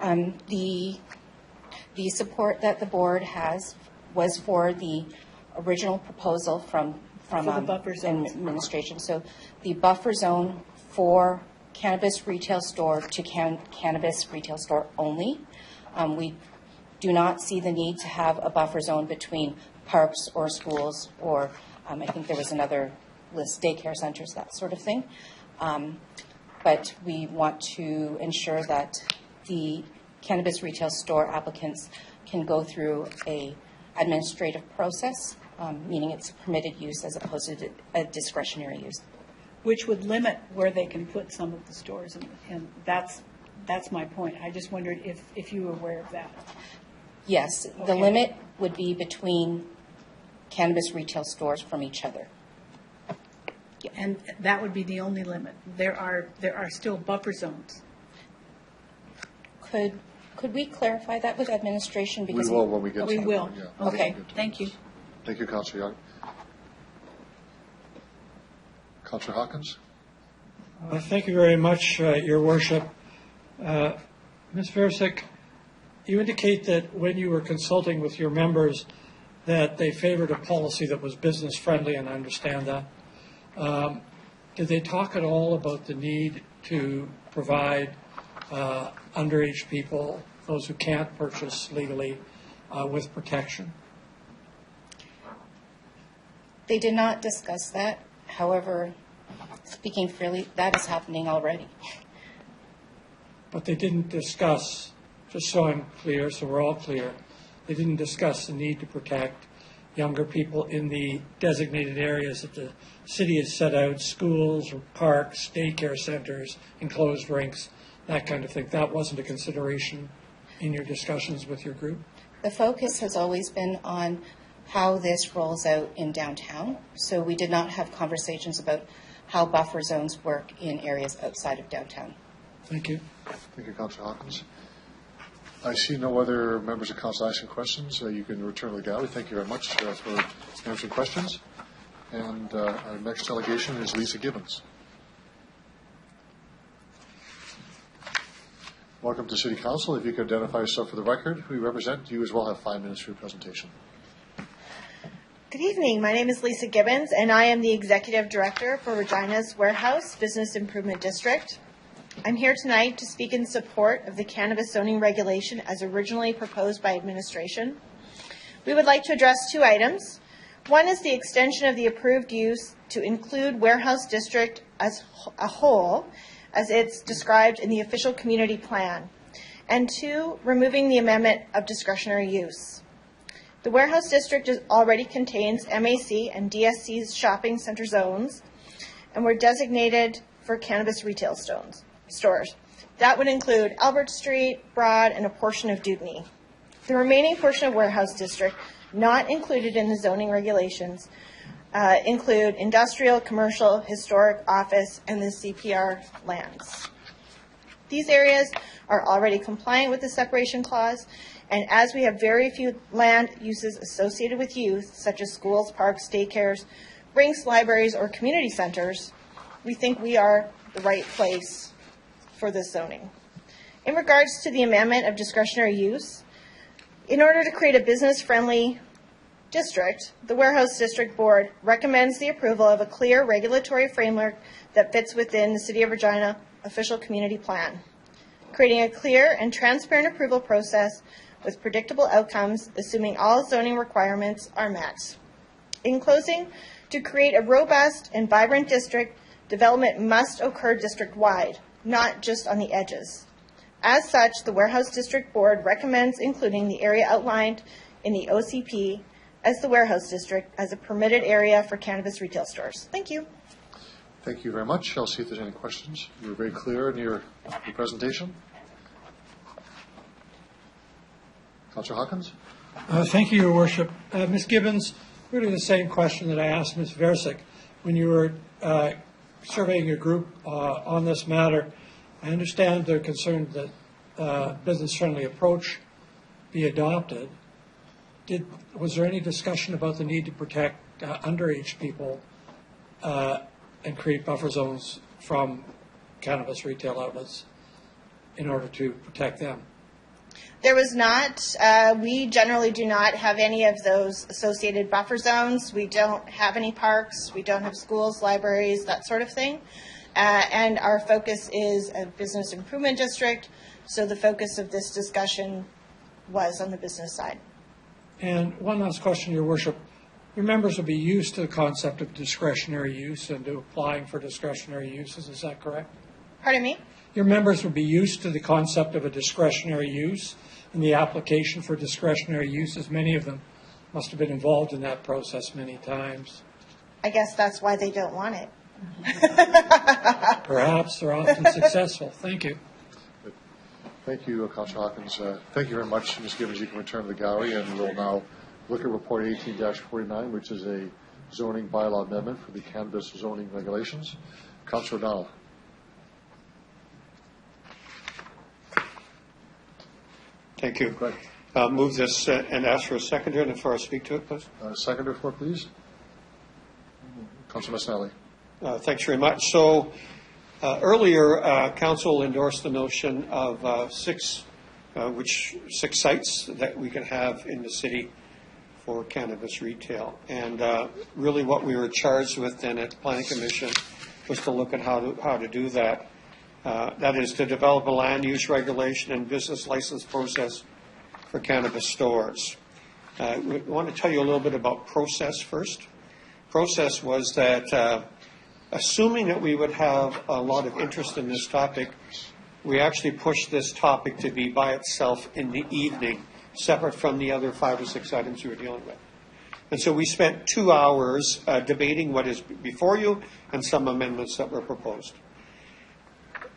the support that the board has was for the original proposal from For the buffer zones. administration. So the buffer zone for cannabis retail store to cannabis retail store only. We do not see the need to have a buffer zone between parks or schools or I think there was another list, daycare centers, that sort of thing. But we want to ensure that the cannabis retail store applicants can go through a administrative process, meaning it's a permitted use as opposed to a discretionary use. Which would limit where they can put some of the stores, and that's my point. I just wondered if you were aware of that. Yes, the Okay. limit would be between cannabis retail stores from each other. And that would be the only limit. There are still buffer zones. Could we clarify that with administration? We will when we get to We that will. point, yeah. Okay. Thank you. Thank you, Councillor Young. Councillor Hawkins? Thank you very much, Your Worship. Ms. Versick, you indicate that when you were consulting with your members that they favored a policy that was business-friendly, and I understand that. Did they talk at all about the need to provide underage people, those who can't purchase legally, with protection? They did not discuss that. However, speaking freely, that is happening already. But they didn't discuss, just so I'm clear, so we're all clear, they didn't discuss the need to protect younger people in the designated areas that the city has set out, schools, or parks, daycare centers, enclosed rinks, that kind of thing. That wasn't a consideration in your discussions with your group? The focus has always been on how this rolls out in downtown. So we did not have conversations about how buffer zones work in areas outside of downtown. Thank you. Thank you, Councillor Hawkins. I see no other members of council asking questions. You can return to the gallery. Thank you very much for answering questions. And our next delegation is Lisa Gibbons. Welcome to City Council. If you could identify yourself for the record, who you represent, you as well have 5 minutes for your presentation. Good evening. My name is Lisa Gibbons, and I am the Executive Director for Regina's Warehouse Business Improvement District. I'm here tonight to speak in support of the cannabis zoning regulation as originally proposed by administration. We would like to address 2 items. One is the extension of the approved use to include warehouse district as a whole, as it's described in the official community plan. And 2, removing the amendment of discretionary use. The warehouse district already contains MAC and DSC's shopping center zones, and were designated for cannabis retail stores. That would include Albert Street, Broad, and a portion of Dewdney. The remaining portion of warehouse district, not included in the zoning regulations, include industrial, commercial, historic, office, and the CPR lands. These areas are already compliant with the separation clause, and as we have very few land uses associated with youth, such as schools, parks, daycares, rinks, libraries, or community centers, we think we are the right place for this zoning. In regards to the amendment of discretionary use, in order to create a business-friendly district, the Warehouse District Board recommends the approval of a clear regulatory framework that fits within the City of Regina official community plan, creating a clear and transparent approval process with predictable outcomes, assuming all zoning requirements are met. In closing, to create a robust and vibrant district, development must occur district-wide, not just on the edges. As such, the Warehouse District Board recommends including the area outlined in the OCP as the Warehouse District as a permitted area for cannabis retail stores. Thank you. Thank you very much. I'll see if there's any questions. You were very clear in your presentation. Councillor Hawkins? Thank you, Your Worship. Ms. Gibbons, really the same question that I asked Ms. Versick. When you were surveying a group on this matter. I understand they're concerned that business-friendly approach be adopted. Was there any discussion about the need to protect underage people and create buffer zones from cannabis retail outlets in order to protect them? There was not. We generally do not have any of those associated buffer zones. We don't have any parks. We don't have schools, libraries, that sort of thing. And our focus is a business improvement district, so the focus of this discussion was on the business side. And one last question, Your Worship. Your members will be used to the concept of discretionary use and to applying for discretionary uses. Is that correct? Pardon me? Your members will be used to the concept of a discretionary use and the application for discretionary uses. Many of them must have been involved in that process many times. I guess that's why they don't want it. Perhaps they're often successful. Thank you. Thank you, Councilor Hawkins. Thank you very much, Ms. Gibbons. You can return to the gallery, and we'll now look at Report 18-49, which is a zoning bylaw amendment for the cannabis zoning regulations. Councilor O'Donnell. Thank you. Move this and ask for a seconder, and before I speak to it, please. Seconder for, please. Councilor Masnelli. Thanks very much. So earlier, Council endorsed the notion of six sites that we can have in the city for cannabis retail. And really what we were charged with then at the Planning Commission was to look at how to do that. That is to develop a land use regulation and business license process for cannabis stores. We want to tell you a little bit about process first. Process was that assuming that we would have a lot of interest in this topic, we actually pushed this topic to be by itself in the evening, separate from the other 5 or 6 items we were dealing with. And so we spent 2 hours debating what is before you and some amendments that were proposed.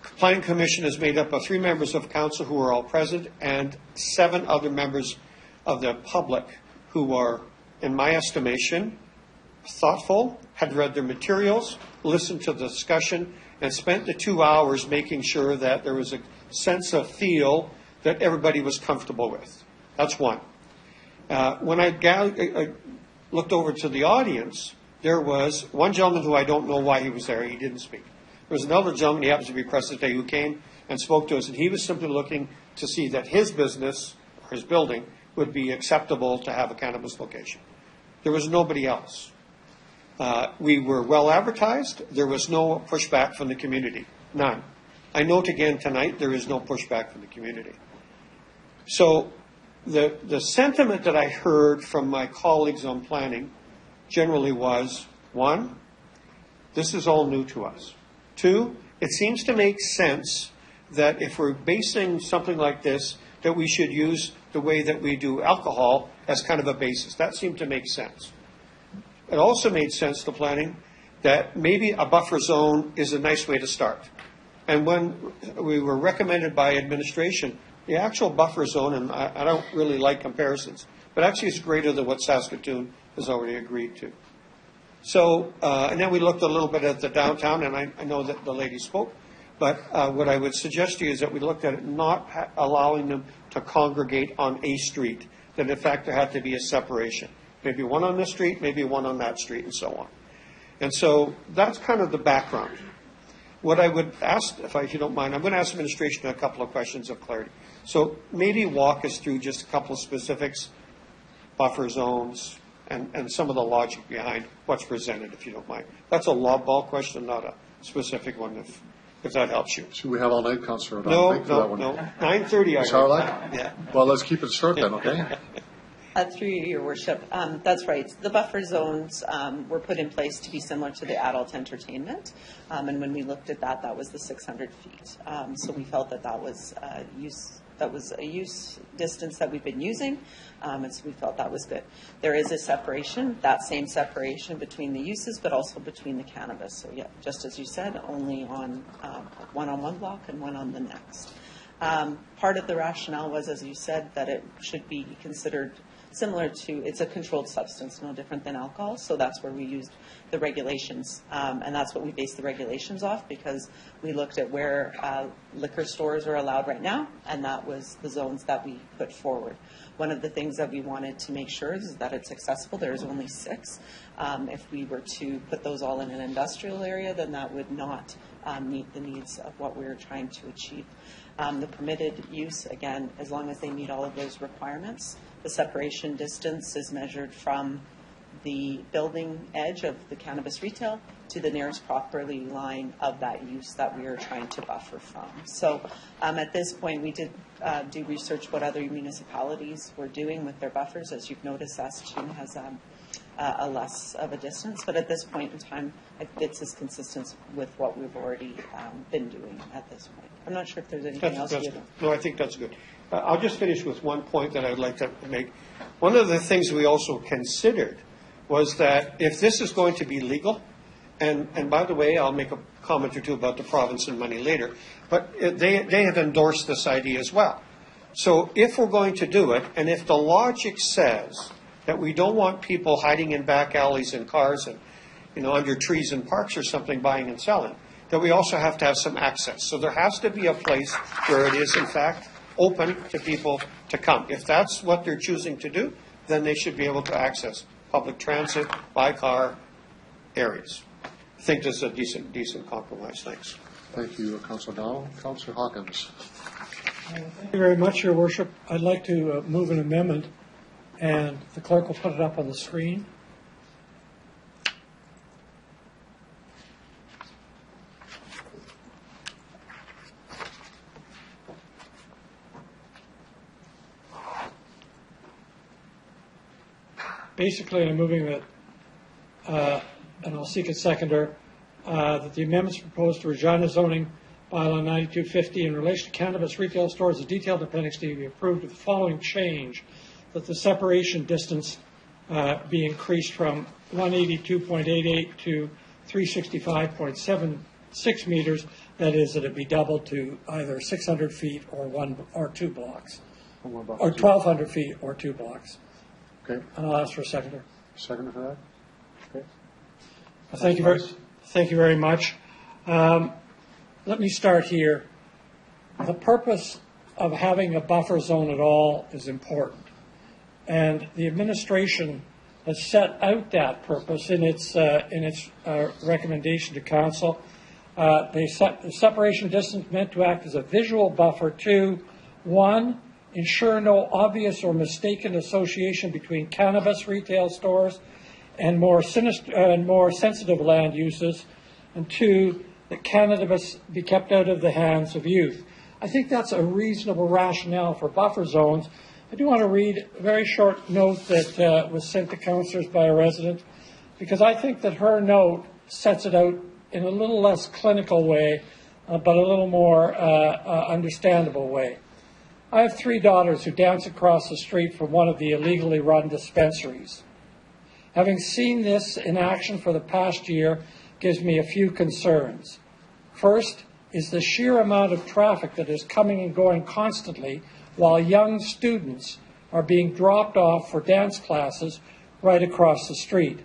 The Planning Commission is made up of 3 members of council who are all present and 7 other members of the public who are, in my estimation, thoughtful, had read their materials, listened to the discussion, and spent the 2 hours making sure that there was a sense of feel that everybody was comfortable with. That's one. When I looked over to the audience, there was one gentleman who I don't know why he was there. He didn't speak. There was another gentleman, he happens to be present today, who came and spoke to us, and he was simply looking to see that his business, or his building, would be acceptable to have a cannabis location. There was nobody else. We were well advertised. There was no pushback from the community. None. I note again tonight there is no pushback from the community. So the sentiment that I heard from my colleagues on planning generally was, 1, this is all new to us. 2, it seems to make sense that if we're basing something like this, that we should use the way that we do alcohol as kind of a basis. That seemed to make sense. It also made sense to planning that maybe a buffer zone is a nice way to start. And when we were recommended by administration, the actual buffer zone, and I don't really like comparisons, but actually it's greater than what Saskatoon has already agreed to. So, and then we looked a little bit at the downtown, and I know that the lady spoke, but what I would suggest to you is that we looked at it not allowing them to congregate on a street, that in fact there had to be a separation. Maybe one on this street, maybe one on that street, and so on. And so that's kind of the background. What I would ask, if you don't mind, I'm going to ask administration a couple of questions of clarity. So maybe walk us through just a couple of specifics, buffer zones, and some of the logic behind what's presented, if you don't mind. That's a lob ball question, not a specific one, if that helps you. Should we have all night, Councillor O'Donnell? No. 9:30. Charlotte? Yeah. Well, let's keep it short then, okay? Through you, Your Worship. That's right. The buffer zones were put in place to be similar to the adult entertainment. And when we looked at that, that was the 600 feet. So we felt that was a use distance that we've been using. And so we felt that was good. There is a separation, that same separation between the uses, but also between the cannabis. So yeah, just as you said, only on one block and one on the next. part of the rationale was, as you said, that it should be considered similar to, it's a controlled substance, no different than alcohol, so that's where we used the regulations. And that's what we based the regulations off, because we looked at where liquor stores are allowed right now, and that was the zones that we put forward. One of the things that we wanted to make sure is that it's accessible. There's only 6. If we were to put those all in an industrial area, then that would not meet the needs of what we were trying to achieve. The permitted use, again, as long as they meet all of those requirements, the separation distance is measured from the building edge of the cannabis retail to the nearest property line of that use that we are trying to buffer from. So at this point, we did do research what other municipalities were doing with their buffers. As you've noticed, Saskatoon has a less of a distance, but at this point in time, it's as consistent with what we've already been doing at this point. I'm not sure if there's anything else. No, I think that's good. I'll just finish with one point that I'd like to make. One of the things we also considered was that if this is going to be legal, and by the way, I'll make a comment or two about the province and money later, but they have endorsed this idea as well. So if we're going to do it, and if the logic says that we don't want people hiding in back alleys in cars and under trees in parks or something buying and selling, that we also have to have some access. So there has to be a place where it is in fact open to people to come. If that's what they're choosing to do, then they should be able to access public transit, by car areas. I think this is a decent compromise. Thanks. Thank you, Councillor Donald. Councillor Hawkins. Thank you very much, Your Worship. I'd like to move an amendment, and the clerk will put it up on the screen. Basically, I'm moving that, and I'll seek a seconder, that the amendments proposed to Regina zoning bylaw 9250 in relation to cannabis retail stores, a detailed appendix to be approved with the following change, that the separation distance be increased from 182.88 to 365.76 meters. That is, that it be doubled to either 600 feet or 2 blocks, or 1,200 feet or 2 blocks. Okay. And I'll ask for a seconder. Seconder for that? Okay. Thank you very much. Let me start here. The purpose of having a buffer zone at all is important. And the administration has set out that purpose in its recommendation to council. The separation distance meant to act as a visual buffer to, 1, ensure no obvious or mistaken association between cannabis retail stores and more sensitive land uses, and 2, that cannabis be kept out of the hands of youth. I think that's a reasonable rationale for buffer zones. I do want to read a very short note that was sent to councillors by a resident, because I think that her note sets it out in a little less clinical way, but a little more understandable way. I have 3 daughters who dance across the street from one of the illegally run dispensaries. Having seen this in action for the past year gives me a few concerns. First is the sheer amount of traffic that is coming and going constantly while young students are being dropped off for dance classes right across the street.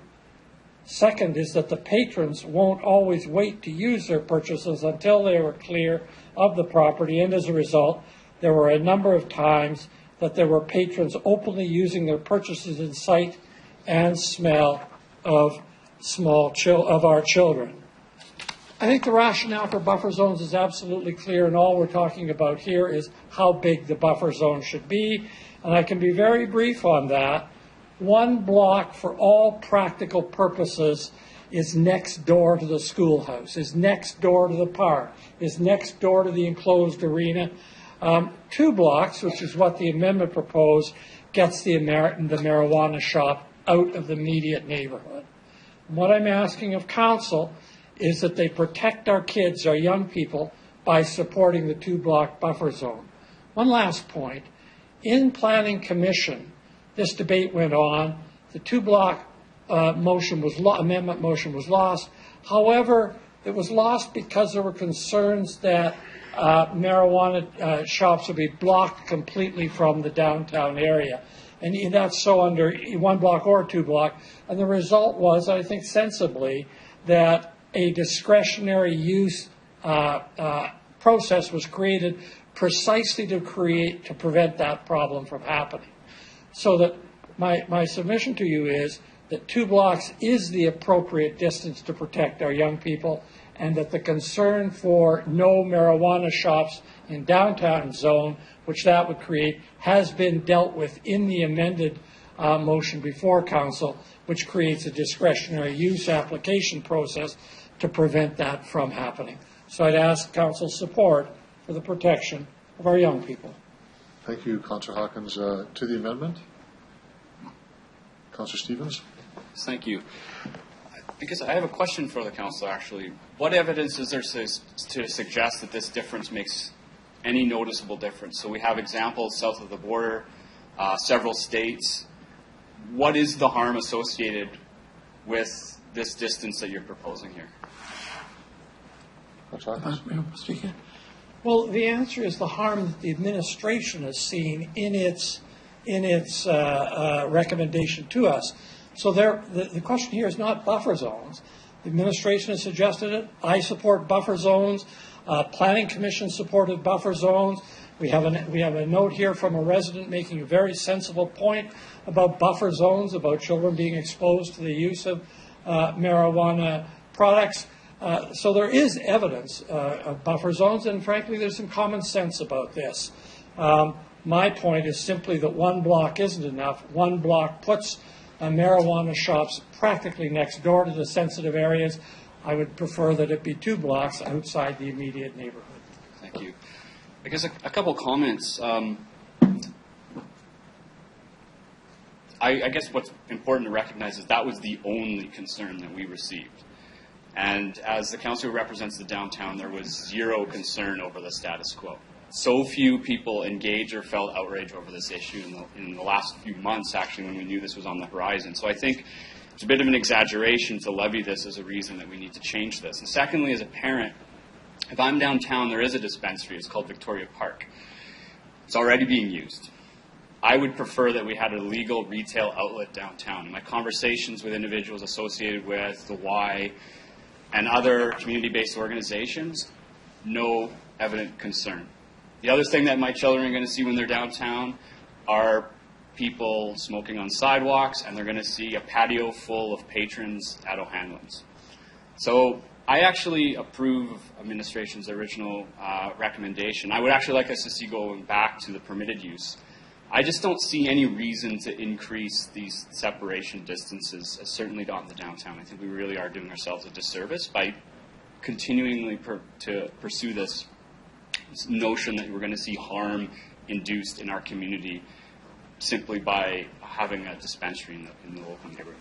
Second is that the patrons won't always wait to use their purchases until they were clear of the property, and as a result, there were a number of times that there were patrons openly using their purchases in sight and smell of our children. I think the rationale for buffer zones is absolutely clear, and all we're talking about here is how big the buffer zone should be. And I can be very brief on that. 1 block for all practical purposes is next door to the schoolhouse, is next door to the park, is next door to the enclosed arena. 2 blocks, which is what the amendment proposed, gets the marijuana shop out of the immediate neighborhood. What I'm asking of council is that they protect our kids, our young people, by supporting the 2-block buffer zone. One last point. In Planning Commission, this debate went on. The 2-block amendment motion was lost. However, it was lost because there were concerns that marijuana shops would be blocked completely from the downtown area. And that's so under 1 block or 2 block. And the result was, I think sensibly, that a discretionary use process was created precisely to prevent that problem from happening. So that my submission to you is that 2 blocks is the appropriate distance to protect our young people, and that the concern for no marijuana shops in downtown zone, which that would create, has been dealt with in the amended motion before council, which creates a discretionary use application process to prevent that from happening. So I'd ask council's support for the protection of our young people. Thank you, Councillor Hawkins. To the amendment, Councillor Stevens. Thank you. Because I have a question for the council, actually. What evidence is there to suggest that this difference makes any noticeable difference? So we have examples south of the border, several states. What is the harm associated with this distance that you're proposing here? Well, the answer is the harm that the administration has seen in its recommendation to us. So the question here is not buffer zones. The administration has suggested it. I support buffer zones. Planning Commission supported buffer zones. We have a note here from a resident making a very sensible point about buffer zones, about children being exposed to the use of marijuana products. So there is evidence of buffer zones, and frankly, there's some common sense about this. My point is simply that 1 block isn't enough. 1 block puts marijuana shops practically next door to the sensitive areas. I would prefer that it be 2 blocks outside the immediate neighborhood. Thank you. I guess a couple comments. I guess what's important to recognize is that was the only concern that we received. And as the council who represents the downtown, there was zero concern over the status quo. So few people engaged or felt outrage over this issue in the last few months, actually, when we knew this was on the horizon. So I think it's a bit of an exaggeration to levy this as a reason that we need to change this. And secondly, as a parent, if I'm downtown, there is a dispensary. It's called Victoria Park. It's already being used. I would prefer that we had a legal retail outlet downtown. In my conversations with individuals associated with the Y and other community-based organizations, no evident concern. The other thing that my children are going to see when they're downtown are people smoking on sidewalks, and they're going to see a patio full of patrons at O'Hanlon's. So I actually approve of administration's original recommendation. I would actually like us to see going back to the permitted use. I just don't see any reason to increase these separation distances, certainly not in the downtown. I think we really are doing ourselves a disservice by continually to pursue this notion that we're going to see harm induced in our community simply by having a dispensary in the local neighborhood.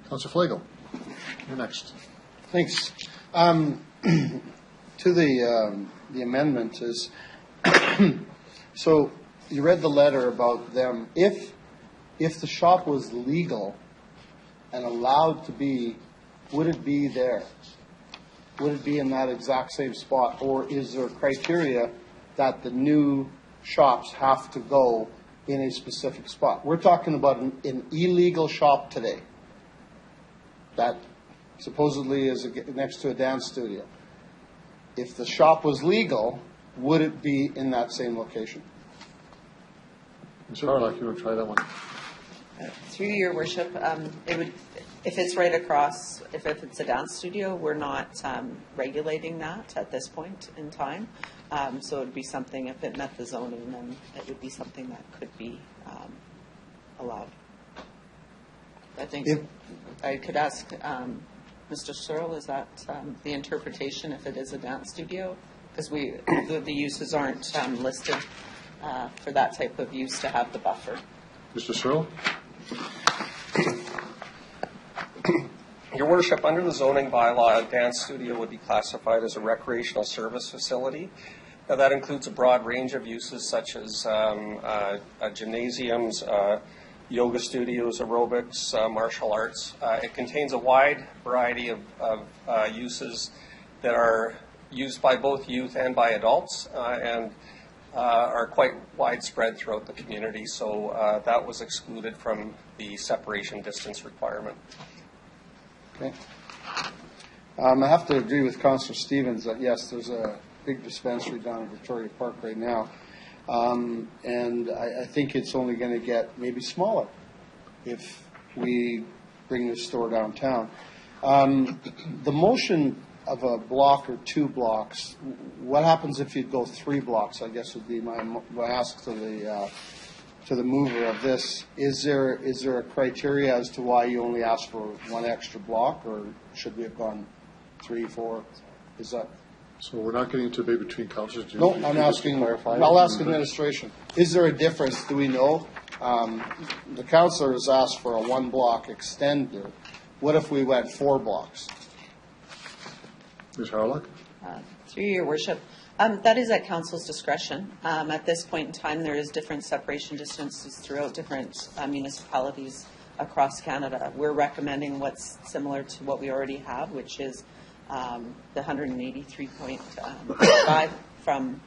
Councillor Flagel, you're next. Thanks. To the amendment is, so you read the letter about them. If the shop was legal and allowed to be, would it be there? Would it be in that exact same spot? Or is there criteria that the new shops have to go in a specific spot? We're talking about an illegal shop today that supposedly is next to a dance studio. If the shop was legal, would it be in that same location? Mr. Harlock, you want to try that one? Through your worship, it would, if it's right across, if it's a dance studio, we're not regulating that at this point in time. So it would be something, if it met the zoning, then it would be something that could be allowed. I think I could ask Mr. Searle, is that the interpretation if it is a dance studio? Because the uses aren't listed for that type of use to have the buffer. Mr. Searle? Your Worship, under the zoning bylaw, a dance studio would be classified as a recreational service facility. Now, that includes a broad range of uses such as gymnasiums, yoga studios, aerobics, martial arts. It contains a wide variety of uses that are used by both youth and by adults, and are quite widespread throughout the community. So that was excluded from the separation distance requirement. Okay. I have to agree with Councillor Stevens that yes, there's a big dispensary down in Victoria Park right now. And I think it's only going to get maybe smaller if we bring this store downtown. The motion of a block or 2 blocks, what happens if you go 3 blocks, I guess would be my ask to the mover of this. Is there a criteria as to why you only ask for 1 extra block, or should we have gone 3, 4? Is that... So we're not getting into a debate between councillors? No, I'm asking, I'll ask administration. Is there a difference? Do we know? The councillor has asked for a 1 block extender. What if we went 4 blocks? Ms. Harlock? Through your worship, that is at council's discretion. At this point in time, there is different separation distances throughout different municipalities across Canada. We're recommending what's similar to what we already have, which is the 183.5 from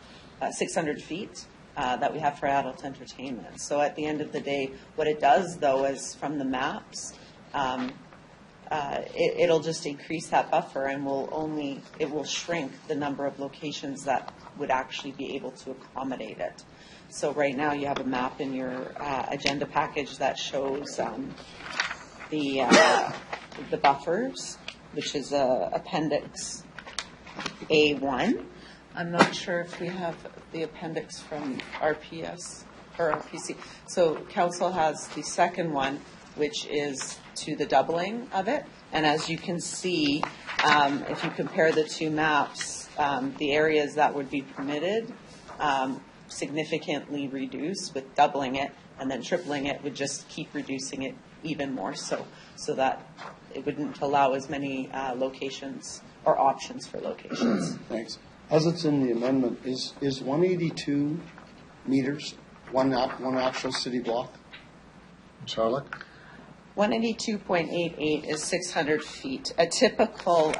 600 feet that we have for adult entertainment. So at the end of the day, what it does, though, is from the maps, it'll just increase that buffer, and it will shrink the number of locations that would actually be able to accommodate it. So right now you have a map in your agenda package that shows the buffers, which is Appendix A1. I'm not sure if we have the appendix from RPS or RPC. So council has the second one, which is to the doubling of it. And as you can see, if you compare the 2 maps, the areas that would be permitted significantly reduce with doubling it, and then tripling it would just keep reducing it even more so that it wouldn't allow as many locations or options for locations. Thanks. As it's in the amendment, is 182 meters one actual city block? Ms. Harlock? 182.88 is 600 feet. A typical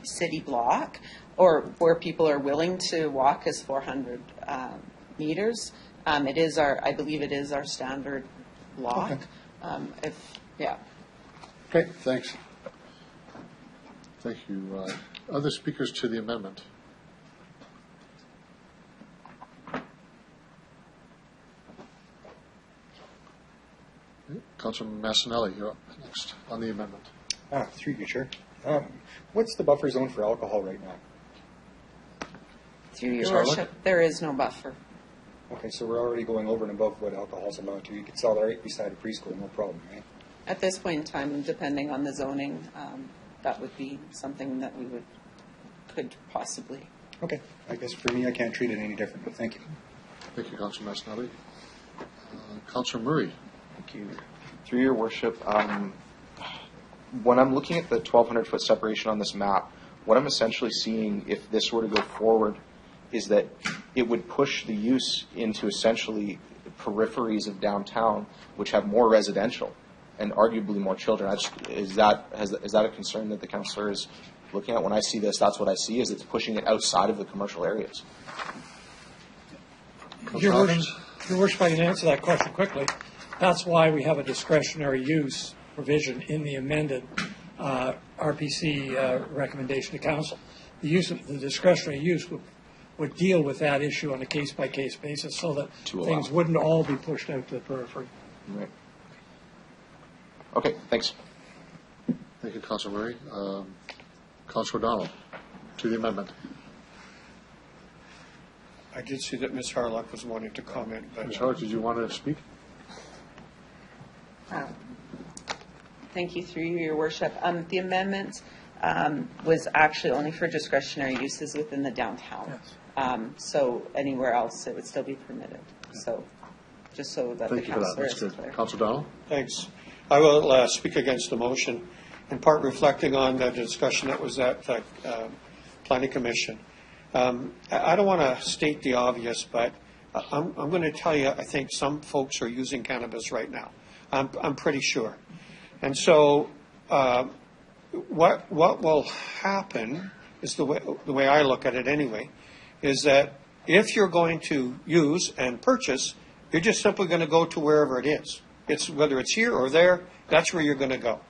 city block, or where people are willing to walk, is 400 meters. It is I believe it is our standard block. Okay. Yeah. Okay, thanks. Thank you. Other speakers to the amendment? Councilor Massanelli, you're up next on the amendment. Through you, Chair. What's the buffer zone for alcohol right now? Through your worship, there is no buffer. Okay, so we're already going over and above what alcohol is allowed to. You could sell that right beside a preschool, no problem, right? At this point in time, depending on the zoning, that would be something that we could possibly. Okay, I guess for me, I can't treat it any different, but thank you. Thank you, Councilor Massanelli. Councilor Murray. Thank you. Through your worship, when I'm looking at the 1,200-foot separation on this map, what I'm essentially seeing, if this were to go forward, is that it would push the use into essentially peripheries of downtown, which have more residential and arguably more children. Is that a concern that the councillor is looking at? When I see this, that's what I see, is it's pushing it outside of the commercial areas. Your Worship, I can answer that question quickly. That's why we have a discretionary use provision in the amended RPC recommendation to council. The use of the discretionary use would deal with that issue on a case-by-case basis so that things wouldn't all be pushed out to the periphery. Right. Okay, thanks. Thank you, Councilor Murray. Councilor O'Donnell, to the amendment. I did see that Ms. Harlock was wanting to comment. But Ms. Harlock, did you want to speak? Thank you, through you, Your Worship. The amendment was actually only for discretionary uses within the downtown. Yes. So anywhere else, it would still be permitted. So just so that the councillor is clear. Councilor O'Donnell. Thanks. I will speak against the motion, in part reflecting on the discussion that was at the Planning Commission. I don't want to state the obvious, but I'm going to tell you, I think some folks are using cannabis right now. I'm pretty sure. And so what will happen is the way I look at it anyway, is that if you're going to use and purchase, you're just simply going to go to wherever it is. It's whether it's here or there, that's where you're going to go.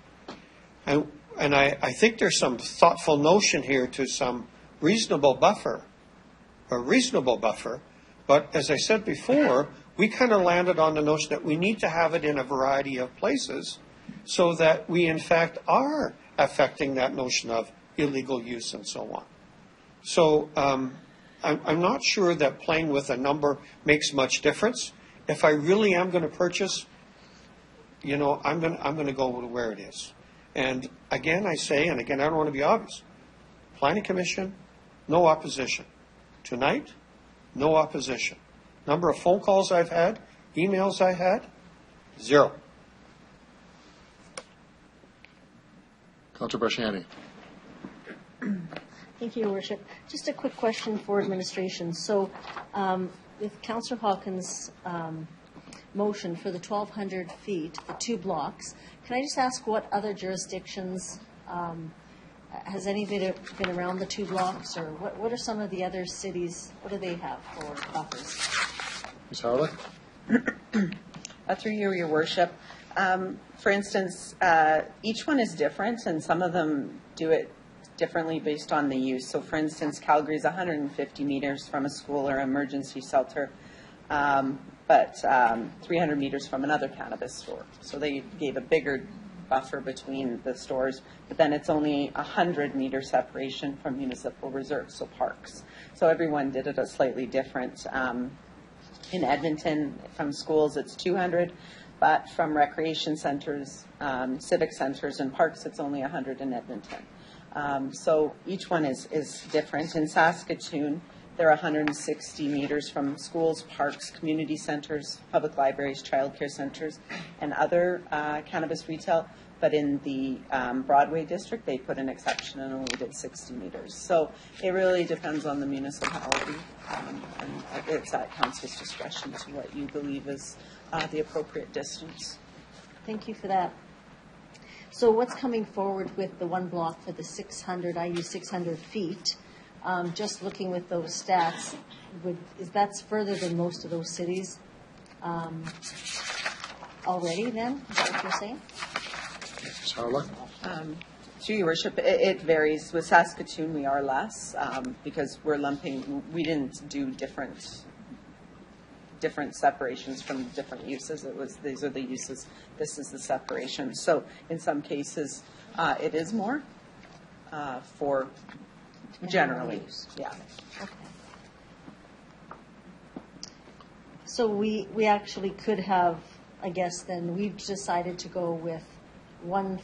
And I think there's some thoughtful notion here to some reasonable buffer. But as I said before, we kind of landed on the notion that we need to have it in a variety of places so that we in fact are affecting that notion of illegal use and so on. So I'm not sure that playing with a number makes much difference. If I really am going to purchase, I'm going to go to where it is. And again, I say, and again, I don't want to be obvious, Planning Commission, no opposition. Tonight, no opposition. Number of phone calls I've had, emails I had, 0. Councillor Barshani. Thank you, Your Worship. Just a quick question for administration. So with Councillor Hawkins' motion for the 1,200 feet, the 2 blocks, can I just ask what other jurisdictions, has anybody been around the 2 blocks, or what are some of the other cities, what do they have for buffers? Ms. Harlech? Through you, Your Worship. For instance, each one is different, and some of them do it differently based on the use. So, for instance, Calgary is 150 meters from a school or emergency shelter, but 300 meters from another cannabis store. So they gave a bigger buffer between the stores, but then it's only 100-meter separation from municipal reserves, so parks. So everyone did it a slightly different. In Edmonton, from schools, it's 200, but from recreation centers, civic centers, and parks, it's only 100 in Edmonton. So each one is different. In Saskatoon, they're 160 meters from schools, parks, community centers, public libraries, childcare centers, and other cannabis retail. But in the Broadway district, they put an exception and only did 60 meters. So it really depends on the municipality, and it's at council's discretion to what you believe is the appropriate distance. Thank you for that. So what's coming forward with the 1 block for the 600, I use 600 feet? Just looking with those stats, that's further than most of those cities already then? Is that what you're saying? Ms. Harlech? Through Your Worship, it varies. With Saskatoon, we are less because we're lumping, we didn't do different separations from different uses. It was, these are the uses, this is the separation. So in some cases, it is more for generally, yeah. Okay. So we actually could have, I guess then, we've decided to go with 1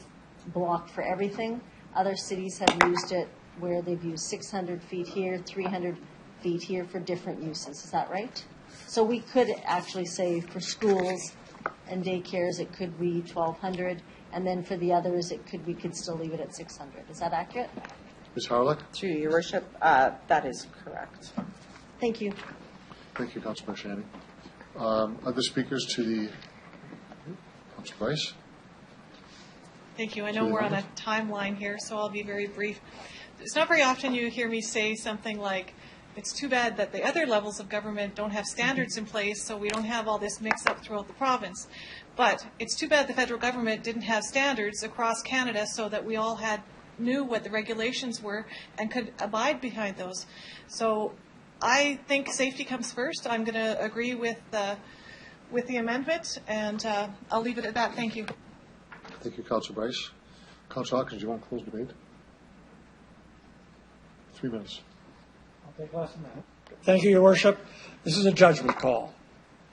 block for everything. Other cities have used it where they've used 600 feet here, 300 feet here for different uses. Is that right? So we could actually say for schools and daycares, it could be 1,200, and then for the others, we could still leave it at 600. Is that accurate? Ms. Harlech? Through Your Worship, that is correct. Thank you. Thank you, Councillor Barshani. Other speakers to the Councillor Bryce? Thank you. I know we're on a timeline here, so I'll be very brief. It's not very often you hear me say something like, it's too bad that the other levels of government don't have standards in place, so we don't have all this mix-up throughout the province. But it's too bad the federal government didn't have standards across Canada so that we all knew what the regulations were and could abide behind those. So I think safety comes first. I'm going to agree with the amendment, and I'll leave it at that. Thank you. Thank you, Councillor Bryce. Councillor Hawkins, do you want to close debate? 3 minutes. I'll take less than that. Thank you, Your Worship. This is a judgment call.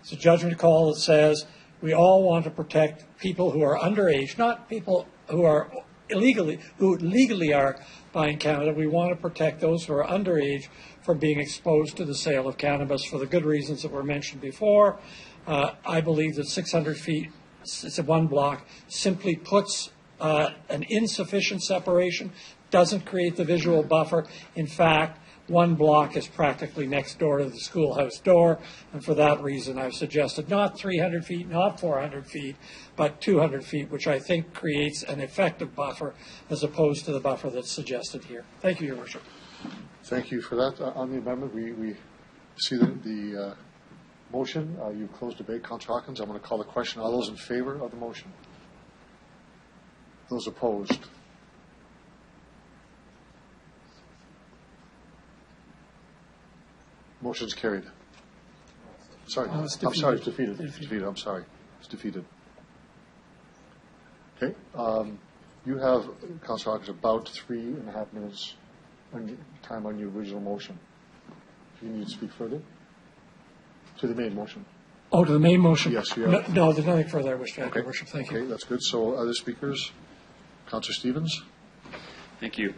It's a judgment call that says we all want to protect people who are underage, not people who are who legally are buying Canada. We want to protect those who are underage from being exposed to the sale of cannabis for the good reasons that were mentioned before. I believe that 600 feet, it's a 1 block, simply puts an insufficient separation, doesn't create the visual buffer. In fact, one block is practically next door to the schoolhouse door, and for that reason I've suggested not 300 feet, not 400 feet, but 200 feet, which I think creates an effective buffer as opposed to the buffer that's suggested here. Thank you, Your Worship. Thank you for that. On the amendment, we see the motion. You've closed debate. Councillor Hawkins, I'm going to call the question. All those in favor of the motion? Those opposed? Motion's carried. Sorry. No, it's I'm sorry, it's defeated. defeated. It's defeated. I'm sorry. It's defeated. Okay. You have, Councillor Hawkins, about 3.5 minutes time on your original motion. Do you need to speak further? To the main motion. Oh, to the main motion? Yes, you have. No, there's nothing further I wish to add, Okay. Your Worship. Thank you. Okay, that's good. So other speakers? Councillor Stevens? Thank you.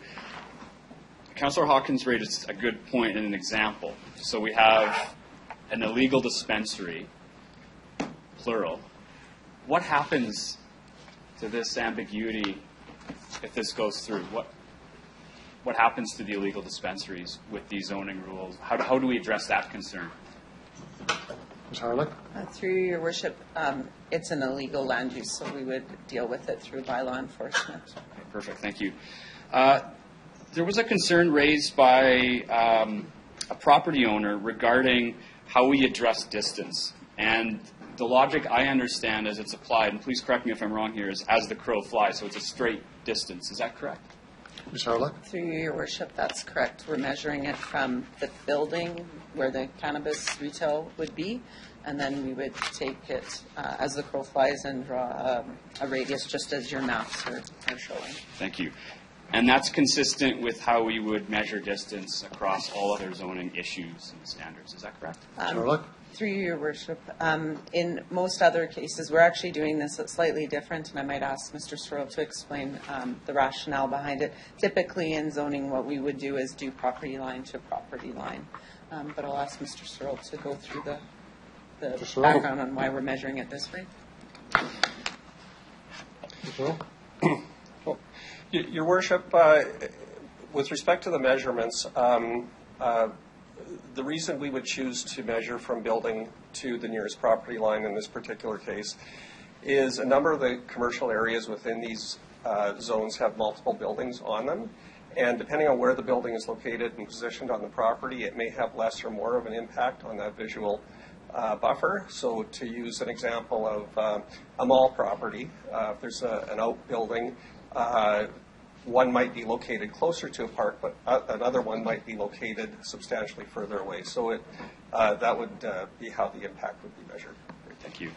Councillor Hawkins raised a good point and an example. So we have an illegal dispensary, plural. What happens to this ambiguity if this goes through? What happens to the illegal dispensaries with these zoning rules? How do we address that concern? Ms. Harlech? Through Your Worship, it's an illegal land use, so we would deal with it through bylaw enforcement. Okay, perfect, thank you. There was a concern raised by a property owner regarding how we address distance. And the logic I understand as it's applied, and please correct me if I'm wrong here, is as the crow flies, so it's a straight distance. Is that correct? Ms. Harlech? Through Your Worship, that's correct. We're measuring it from the building where the cannabis retail would be, and then we would take it as the crow flies and draw a radius just as your maps are showing. Thank you. And that's consistent with how we would measure distance across all other zoning issues and standards. Is that correct? Through Your Worship, in most other cases, we're actually doing this slightly different, and I might ask Mr. Searle to explain the rationale behind it. Typically in zoning, what we would do is do property line to property line. But I'll ask Mr. Searle to go through the background on why we're measuring it this way. Your Worship, with respect to the measurements, the reason we would choose to measure from building to the nearest property line in this particular case is a number of the commercial areas within these zones have multiple buildings on them. And depending on where the building is located and positioned on the property, it may have less or more of an impact on that visual buffer. So to use an example of a mall property, if there's an outbuilding, one might be located closer to a park, but another one might be located substantially further away. So that would be how the impact would be measured. Great, thank you.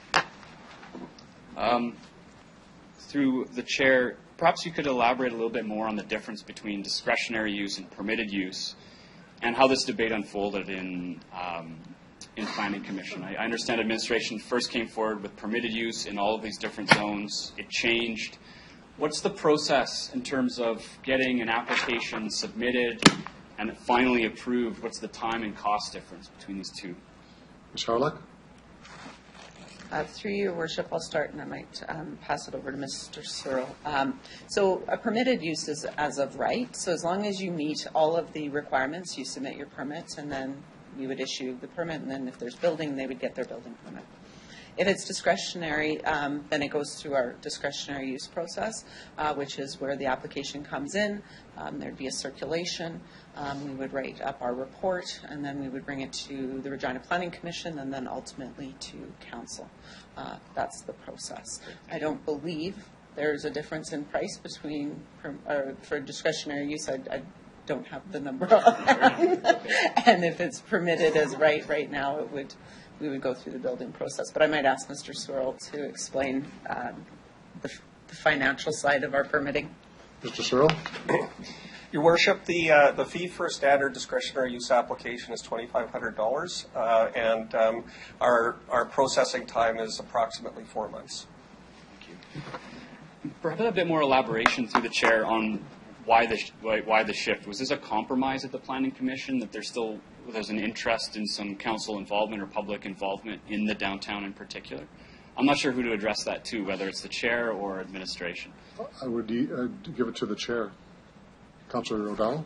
Through the chair, perhaps you could elaborate a little bit more on the difference between discretionary use and permitted use, and how this debate unfolded in Planning Commission. I understand administration first came forward with permitted use in all of these different zones. It changed. What's the process in terms of getting an application submitted and finally approved? What's the time and cost difference between these two? Ms. Harlech? Through Your Worship, I'll start and I might pass it over to Mr. Searle. So a permitted use is as of right. So as long as you meet all of the requirements, you submit your permits, and then we would issue the permit, and then if there's building, they would get their building permit. If it's discretionary, then it goes through our discretionary use process, which is where the application comes in. There'd be a circulation. We would write up our report, and then we would bring it to the Regina Planning Commission, and then ultimately to Council. That's the process. I don't believe there's a difference in price between for discretionary use. I don't have the number on hand. And if it's permitted as right now, we would go through the building process. But I might ask Mr. Searle to explain the financial side of our permitting. Mr. Searle? Your Worship, the fee for a standard discretionary use application is $2,500, and our processing time is approximately 4 months. Thank you. Perhaps a bit more elaboration through the chair on why the shift. Was this a compromise at the Planning Commission that there's an interest in some council involvement or public involvement in the downtown in particular? I'm not sure who to address that to, whether it's the chair or administration. I would give it to the chair. Councillor O'Donnell?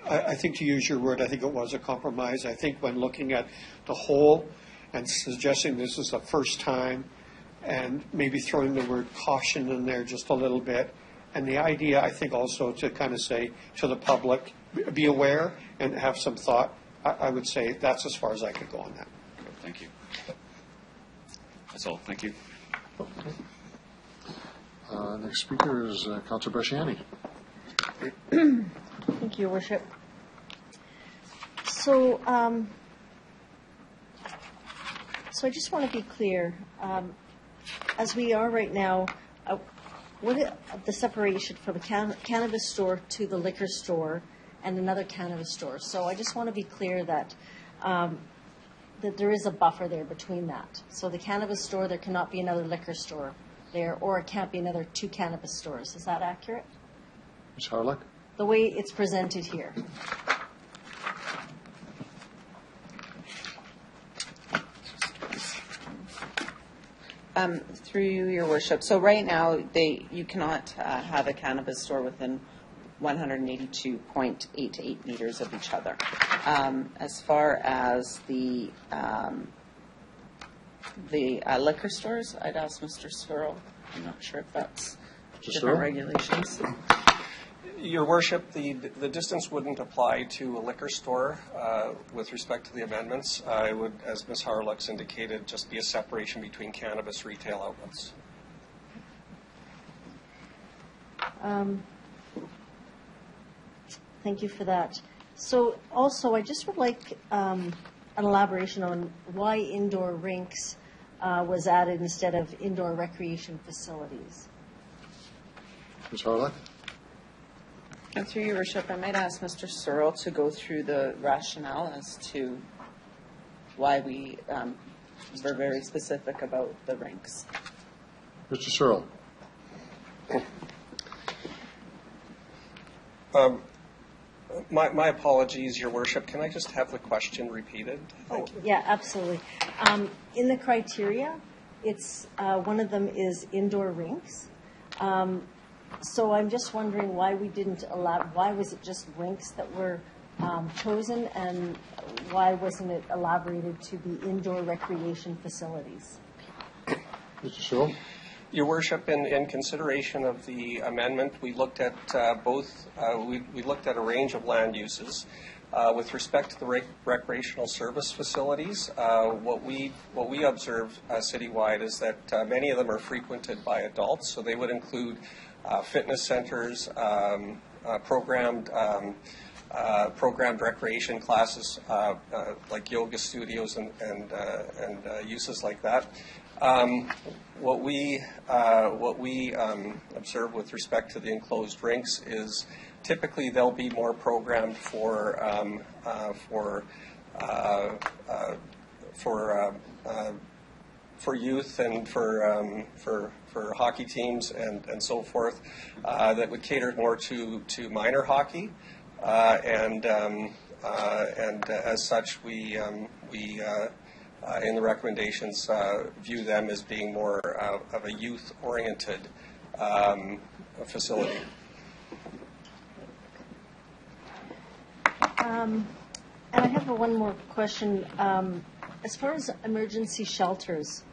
I think, to use your word, I think it was a compromise. I think when looking at the whole and suggesting this is the first time and maybe throwing the word caution in there just a little bit, and the idea, I think, also to kind of say to the public, be aware and have some thought, I would say that's as far as I could go on that. Okay, thank you. That's all. Thank you. Okay. Next speaker is Councillor Bresciani. Thank you, Your Worship. So, so I just want to be clear. As we are right now, the separation from the cannabis store to the liquor store and another cannabis store. So I just want to be clear that that there is a buffer there between that. So the cannabis store, there cannot be another liquor store there, or it can't be another 2 cannabis stores. Is that accurate? Ms. Harlock? The way it's presented here. Through you, Your Worship. So right now, you cannot have a cannabis store within 182.88 meters of each other. As far as the liquor stores, I'd ask Mr. Searle. I'm not sure if that's different regulations. Your Worship, the distance wouldn't apply to a liquor store with respect to the amendments. It would, as Ms. Harlock's indicated, just be a separation between cannabis retail outlets. Thank you for that. So also, I just would like an elaboration on why indoor rinks was added instead of indoor recreation facilities. Ms. Harlock? And through Your Worship, I might ask Mr. Searle to go through the rationale as to why we were very specific about the rinks. Mr. Searle? My apologies, Your Worship. Can I just have the question repeated? Thank you. Yeah, absolutely. In the criteria, it's one of them is indoor rinks. So I'm just wondering why we didn't allow. Why was it just rinks that were chosen, and why wasn't it elaborated to be indoor recreation facilities? Mr. Searle? Your Worship, in consideration of the amendment, we looked at both. We looked at a range of land uses. With respect to the recreational service facilities, what we observed citywide is that many of them are frequented by adults, so they would include fitness centers, programmed recreation classes like yoga studios and uses like that. What we observe with respect to the enclosed rinks is typically they'll be more programmed for youth and for hockey teams and so forth that would cater more to minor hockey and as such we in the recommendations view them as being more of a youth oriented facility. And I have one more question. As far as emergency shelters,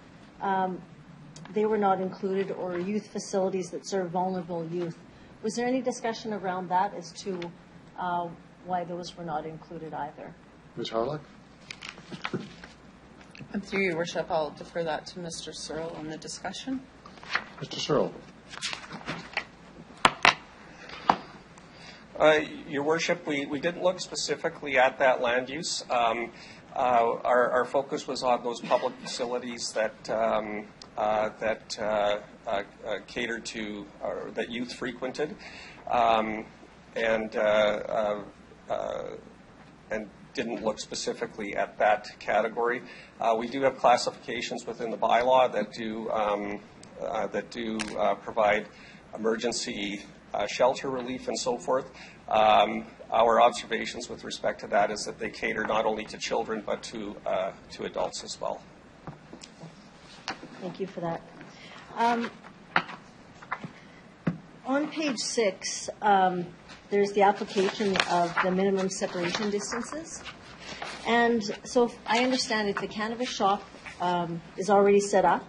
they were not included, or youth facilities that serve vulnerable youth. Was there any discussion around that as to why those were not included either? Ms. Harlock? And through Your Worship, I'll defer that to Mr. Searle on the discussion. Mr. Searle? Your Worship, we didn't look specifically at that land use. Our focus was on those public facilities that catered to or that youth frequented, and didn't look specifically at that category. We do have classifications within the bylaw that do provide emergency shelter relief and so forth. Our observations with respect to that is that they cater not only to children but to adults as well. Thank you for that. On page 6, there's the application of the minimum separation distances. And so if I understand it, the cannabis shop is already set up,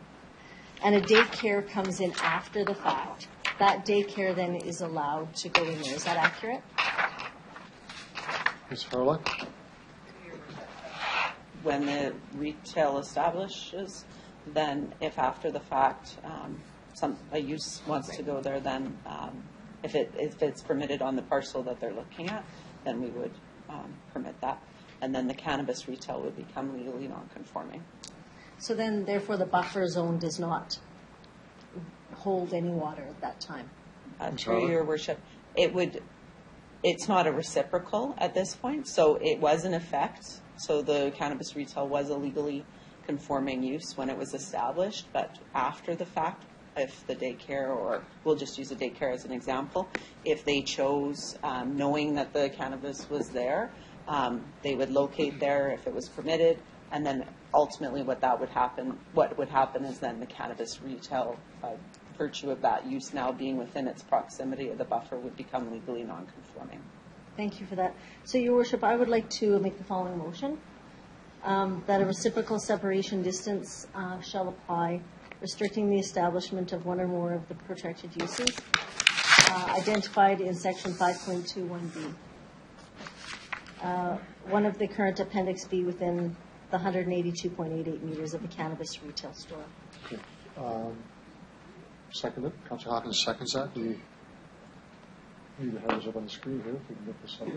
and a daycare comes in after the fact. That daycare then is allowed to go in there. Is that accurate? Ms. Harlock? When the retail establishes, then if after the fact a use wants to go there, then if it's permitted on the parcel that they're looking at, then we would permit that. And then the cannabis retail would become legally non-conforming. So then, therefore, the buffer zone does not hold any water at that time? Through your worship, it's not a reciprocal at this point, so it was in effect. So the cannabis retail was a legally conforming use when it was established, but after the fact, if the daycare, or we'll just use a daycare as an example, if they chose, knowing that the cannabis was there, they would locate there if it was permitted, and then ultimately what would happen is then the cannabis retail, by virtue of that use now being within its proximity of the buffer, would become legally non-conforming. Thank you for that. So, Your Worship, I would like to make the following motion, that a reciprocal separation distance shall apply, restricting the establishment of one or more of the protected uses identified in Section 5.21B. One of the current Appendix B within the 182.88 meters of the cannabis retail store. Okay. Seconded. Councillor Hawkins seconds that. We need to have this up on the screen here if we can get this up.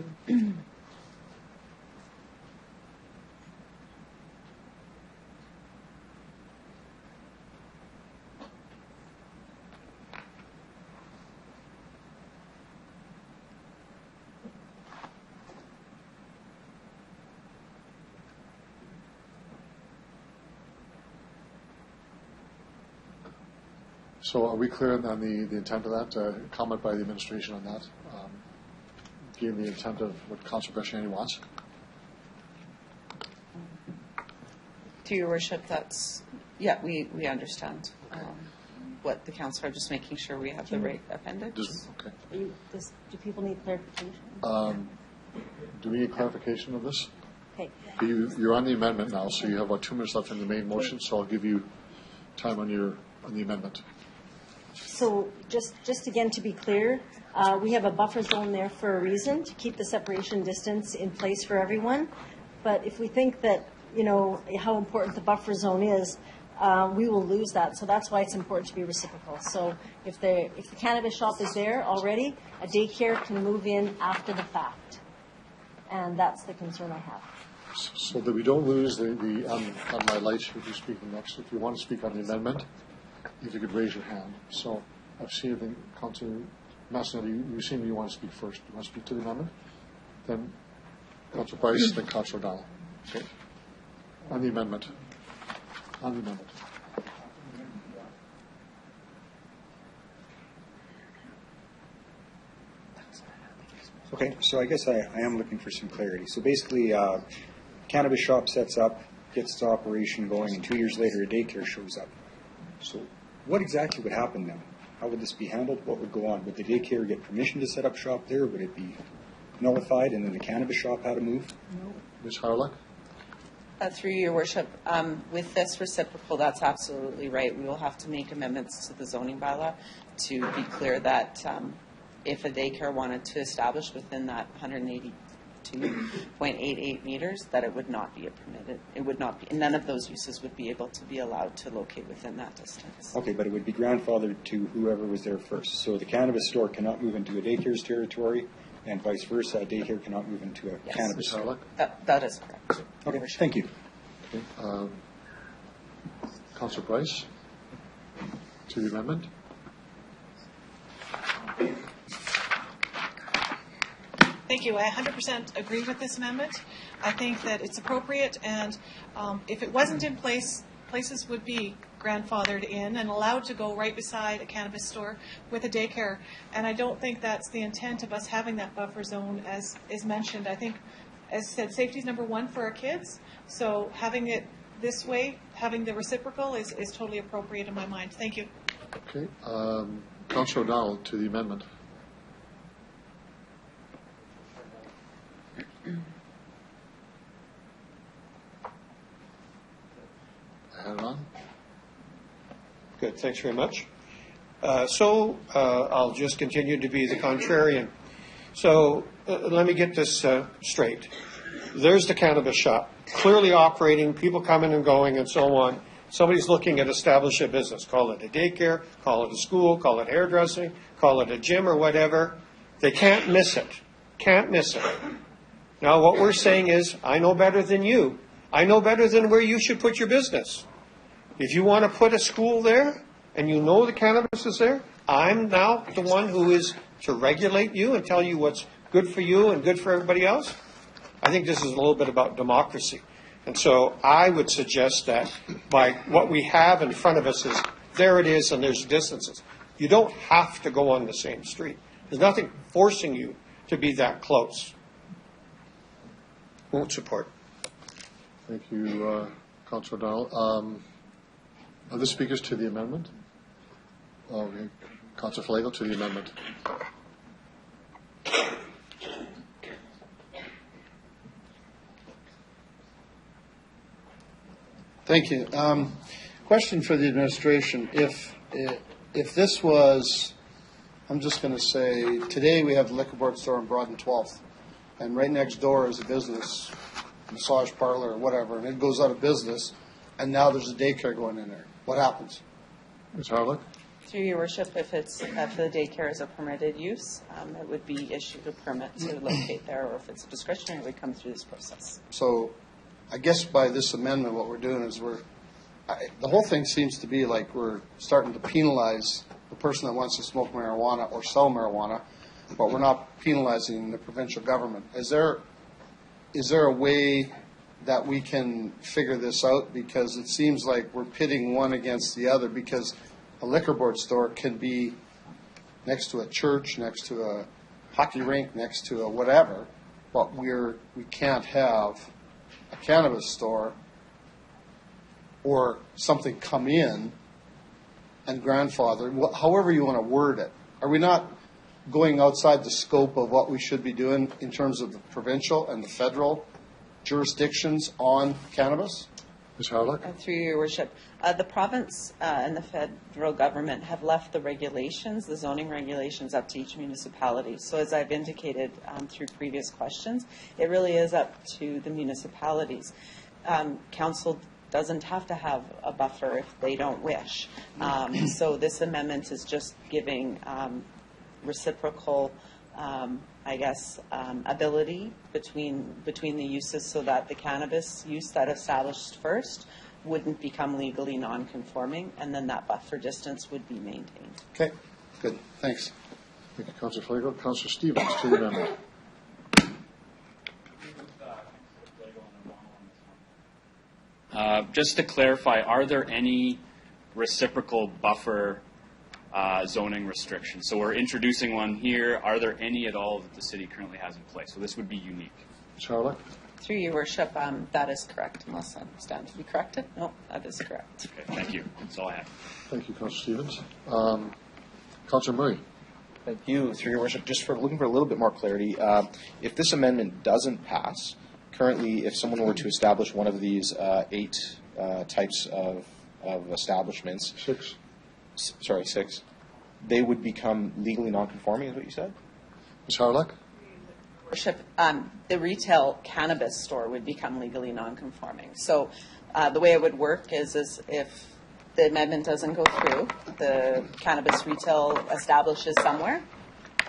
So are we clear on the intent of that? Comment by the administration on that? Given the intent of what Councillor Bresciani wants? To your worship, we understand what the councillor, just making sure we have the right appendix. Okay. Do people need clarification? Do we need clarification of this? Okay. You're on the amendment now, so you have about 2 minutes left in the main motion, so I'll give you time on the amendment. So just again to be clear, we have a buffer zone there for a reason, to keep the separation distance in place for everyone. But if we think that, how important the buffer zone is, we will lose that. So that's why it's important to be reciprocal. So if the cannabis shop is there already, a daycare can move in after the fact. And that's the concern I have. So that we don't lose on my lights, who'll be speaking next. If you want to speak on the amendment, if you could raise your hand. So I've seen, I think, Councillor Massinelli, you seem you want to speak first. You want to speak to the amendment? Then Councillor Price, then Councillor O'Donnell. Okay. On the amendment. On the amendment. Okay, so I guess I am looking for some clarity. So basically, cannabis shop sets up, gets its operation going, and 2 years later a daycare shows up. So what exactly would happen then? How would this be handled? What would go on? Would the daycare get permission to set up shop there? Would it be nullified and then the cannabis shop had to move? No. Ms. Harlock? Through your worship, with this reciprocal, that's absolutely right. We will have to make amendments to the zoning bylaw to be clear that if a daycare wanted to establish within that 182.88 meters, that it would not be permitted. It would not be, none of those uses would be able to be allowed to locate within that distance. Okay, but it would be grandfathered to whoever was there first. So the cannabis store cannot move into a daycare's territory, and vice versa, a daycare cannot move into a cannabis store. That is correct. Okay, thank you. Okay. Councillor Price, to the amendment. Thank you. I 100% agree with this amendment. I think that it's appropriate, and if it wasn't in place, places would be grandfathered in and allowed to go right beside a cannabis store with a daycare. And I don't think that's the intent of us having that buffer zone, as is mentioned. I think, as said, safety is number one for our kids. So having it this way, having the reciprocal is totally appropriate in my mind. Thank you. Okay. Councillor O'Donnell, to the amendment. Good, thanks very much. I'll just continue to be the contrarian. So let me get this straight. There's the cannabis shop, clearly operating, people coming and going and so on. Somebody's looking at establish a business, call it a daycare, call it a school, call it hairdressing, call it a gym or whatever. They can't miss it. Can't miss it. Now what we're saying is, I know better than you. I know better than where you should put your business. If you want to put a school there and you know the cannabis is there, I'm now the one who is to regulate you and tell you what's good for you and good for everybody else. I think this is a little bit about democracy. And so I would suggest that by what we have in front of us is there it is and there's distances. You don't have to go on the same street. There's nothing forcing you to be that close. Won't support. Thank you, Councillor O'Donnell. Other speakers to the amendment? Okay. Councillor Flagel to the amendment. Thank you. Question for the administration. If this was, I'm just going to say, today we have the liquor board store on Broad and 12th, and right next door is a business, massage parlor or whatever, and it goes out of business, and now there's a daycare going in there. What happens? Ms. Harlock? Through your worship, if the daycare is a permitted use, it would be issued a permit to locate there, or if it's discretionary, it would come through this process. So I guess by this amendment, what we're doing is the whole thing seems to be like we're starting to penalize the person that wants to smoke marijuana or sell marijuana, but we're not penalizing the provincial government. Is there a way that we can figure this out? Because it seems like we're pitting one against the other, because a liquor board store can be next to a church, next to a hockey rink, next to a whatever, but we can't have a cannabis store or something come in and grandfather, however you want to word it. Are we not going outside the scope of what we should be doing in terms of the provincial and the federal jurisdictions on cannabis? Ms. Harlock? Through your worship, the province and the federal government have left the regulations, the zoning regulations, up to each municipality. So as I've indicated through previous questions, it really is up to the municipalities. Council doesn't have to have a buffer if they don't wish. So this amendment is just giving reciprocal ability between the uses, so that the cannabis use that established first wouldn't become legally non-conforming, and then that buffer distance would be maintained. Okay, good. Thanks. Thank you, Councillor Flagel. Councillor Stevens to the amendment. Just to clarify, are there any reciprocal buffer zoning restrictions? So we're introducing one here. Are there any at all that the city currently has in place? So this would be unique. Charlotte? Through your worship, that is correct, unless I stand to be corrected. No, that is correct. Okay, thank you. That's all I have. Thank you, Councillor Stevens. Councillor Murray? Thank you. Through your worship, just for looking for a little bit more clarity, if this amendment doesn't pass, currently if someone were to establish one of these 8 types of establishments, 6, they would become legally non-conforming, is what you said? Ms. Harlock? Worship, the retail cannabis store would become legally non-conforming. So the way it would work is if the amendment doesn't go through, the cannabis retail establishes somewhere,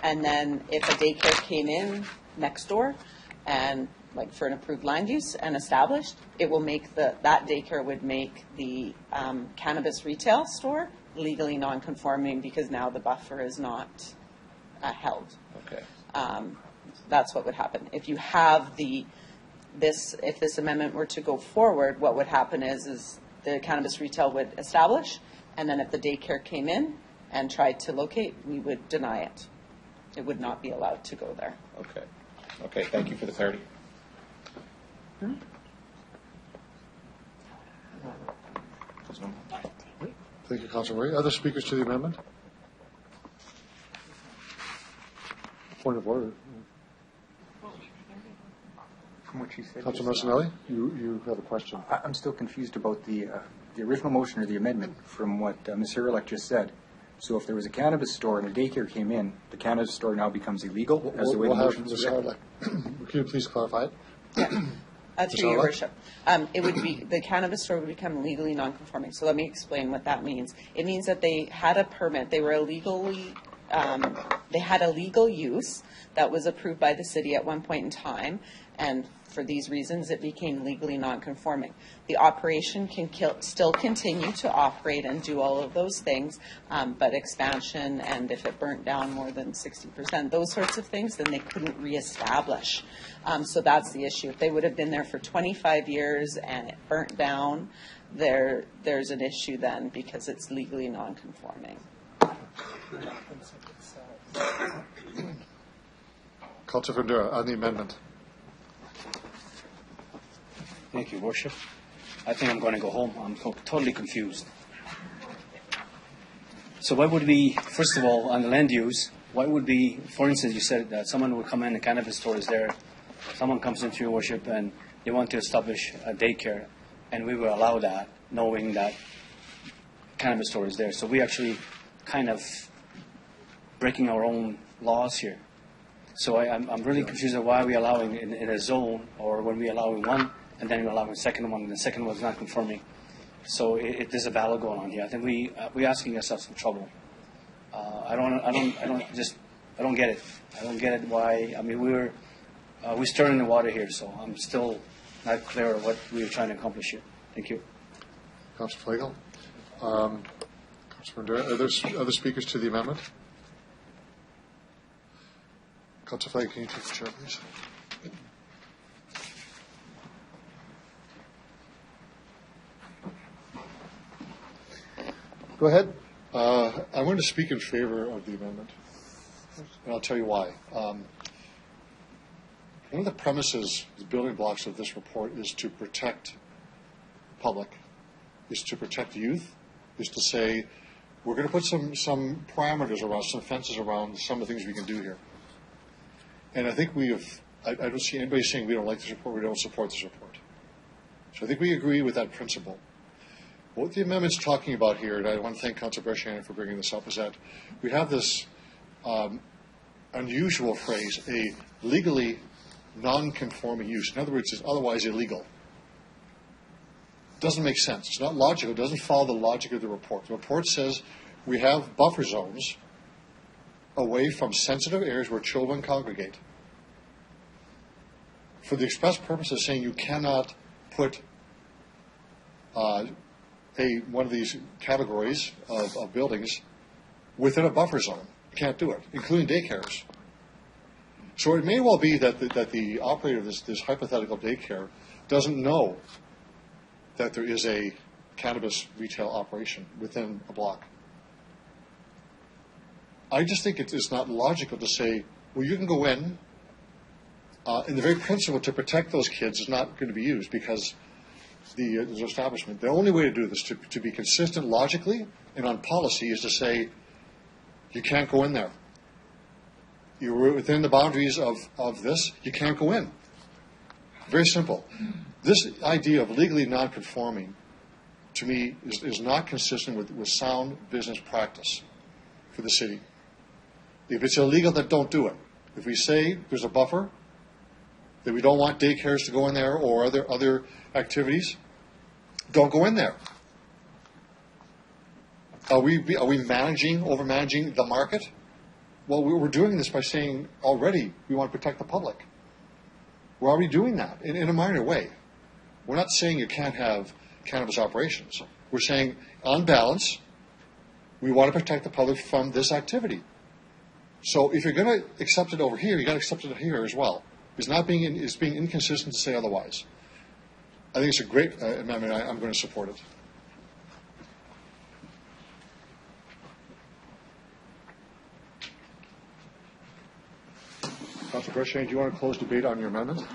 and then if a daycare came in next door and like for an approved land use and established, it will make that daycare would make the cannabis retail store legally non-conforming, because now the buffer is not held. Okay. That's what would happen. If you have if this amendment were to go forward, what would happen is the cannabis retail would establish, and then if the daycare came in and tried to locate, we would deny it. It would not be allowed to go there. Okay. Okay, thank you for the clarity. Thank you, Councillor Murray. Other speakers to the amendment? Point of order. From which what you said. Councilor Marcinelli, you have a question. I'm still confused about the original motion or the amendment from what Ms. Hurlek just said. So if there was a cannabis store and a daycare came in, the cannabis store now becomes illegal as the way the motion is written? Can you please clarify it? Through your worship. It would be, the cannabis store would become legally non-conforming. So let me explain what that means. It means that they had a permit, they were illegally, they had a legal use that was approved by the city at one point in time, and for these reasons, it became legally non-conforming. The operation can still continue to operate and do all of those things, but expansion, and if it burnt down more than 60%, those sorts of things, then they couldn't reestablish. So that's the issue. If they would have been there for 25 years and it burnt down, there's an issue then because it's legally non-conforming. Councilor Fundura, on the amendment. Thank you, Worship. I think I'm going to go home. I'm totally confused. So why would we, first of all, on the land use, why would we, for instance, you said that someone would come in, a cannabis store is there, someone comes into your worship and they want to establish a daycare, and we will allow that, knowing that cannabis store is there. So we actually kind of breaking our own laws here. So I'm really confused at why we're allowing in a zone, or when we're allowing one, and then we're allowing a second one, and the second one is not conforming. So there's a battle going on here. I think we're asking ourselves some trouble. I don't get it. I don't get it why. I mean, we're stirring the water here, so I'm still not clear what we're trying to accomplish here. Thank you. Councilor Flagel. Councilor Fundura, are there other speakers to the amendment? Councilor Flagel, can you take the chair, please? Go ahead. I want to speak in favor of the amendment, and I'll tell you why. One of the premises, the building blocks of this report is to protect the public, is to protect youth, is to say we're going to put some parameters around, some fences around some of the things we can do here. And I think I don't see anybody saying we don't like this report, we don't support this report. So I think we agree with that principle. What the amendment's talking about here, and I want to thank Councilor Bresciani for bringing this up, is that we have this unusual phrase, a legally non-conforming use. In other words, it's otherwise illegal. It doesn't make sense. It's not logical. It doesn't follow the logic of the report. The report says we have buffer zones away from sensitive areas where children congregate for the express purpose of saying you cannot put one of these categories of buildings within a buffer zone. You can't do it, including daycares. So it may well be that the operator of this hypothetical daycare doesn't know that there is a cannabis retail operation within a block. I just think it's not logical to say, well, you can go in, and the very principle to protect those kids is not going to be used because the establishment. The only way to do this, to be consistent logically and on policy, is to say you can't go in there. You're within the boundaries of this, you can't go in. Very simple. This idea of legally non-conforming, to me, is not consistent with sound business practice for the city. If it's illegal, then don't do it. If we say there's a buffer, that we don't want daycares to go in there or other activities, don't go in there. Are we overmanaging the market? Well, we're doing this by saying already we want to protect the public. We're already doing that in a minor way. We're not saying you can't have cannabis operations. We're saying, on balance, we want to protect the public from this activity. So if you're going to accept it over here, you've got to accept it here as well. It's being inconsistent to say otherwise. I think it's a great amendment. I'm going to support it. Councilor Bresciani, do you want to close debate on your amendment?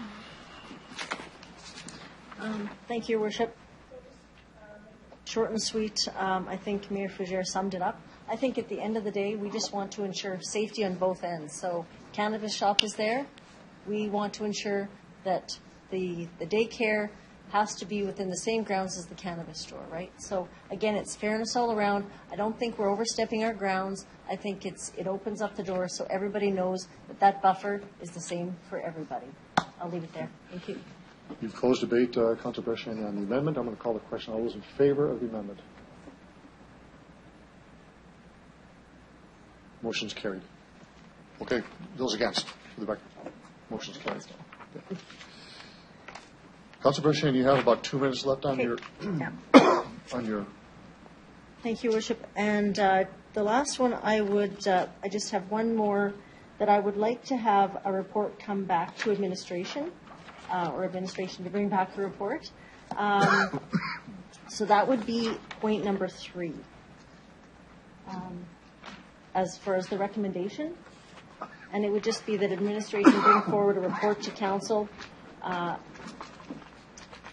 Thank you, Your Worship. Short and sweet. I think Mayor Fougere summed it up. I think at the end of the day, we just want to ensure safety on both ends. So cannabis shop is there. We want to ensure that the daycare has to be within the same grounds as the cannabis store, right? So again, it's fairness all around. I don't think we're overstepping our grounds. I think it opens up the door so everybody knows that that buffer is the same for everybody. I'll leave it there. Thank you. You've closed debate, Councillor Bresciani, on the amendment. I'm going to call the question. All those in favor of the amendment? Motion's carried. Okay, those against, for the record. Motion's carried. Okay. Councillor Bresciani, you have about 2 minutes left on your on your. Thank you, Worship. And the last one, I just have one more, that I would like to have a report come back to administration, or administration to bring back a report. So that would be point number 3. As far as the recommendation, and it would just be that administration bring forward a report to council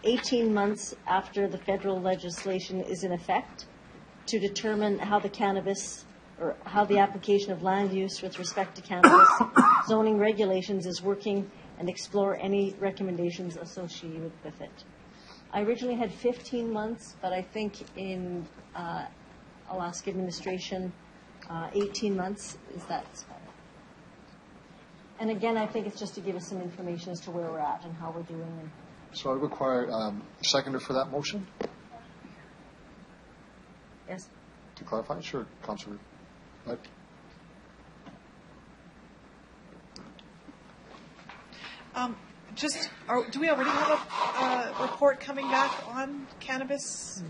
18 months after the federal legislation is in effect to determine how the cannabis, or how the application of land use with respect to cannabis zoning regulations is working, and explore any recommendations associated with it. I originally had 15 months, but I think I'll ask administration 18 months, is that better? And again, I think it's just to give us some information as to where we're at and how we're doing. And so I require a seconder for that motion. Yes. To clarify, sure, Councillor. Right. Do we already have a report coming back on cannabis?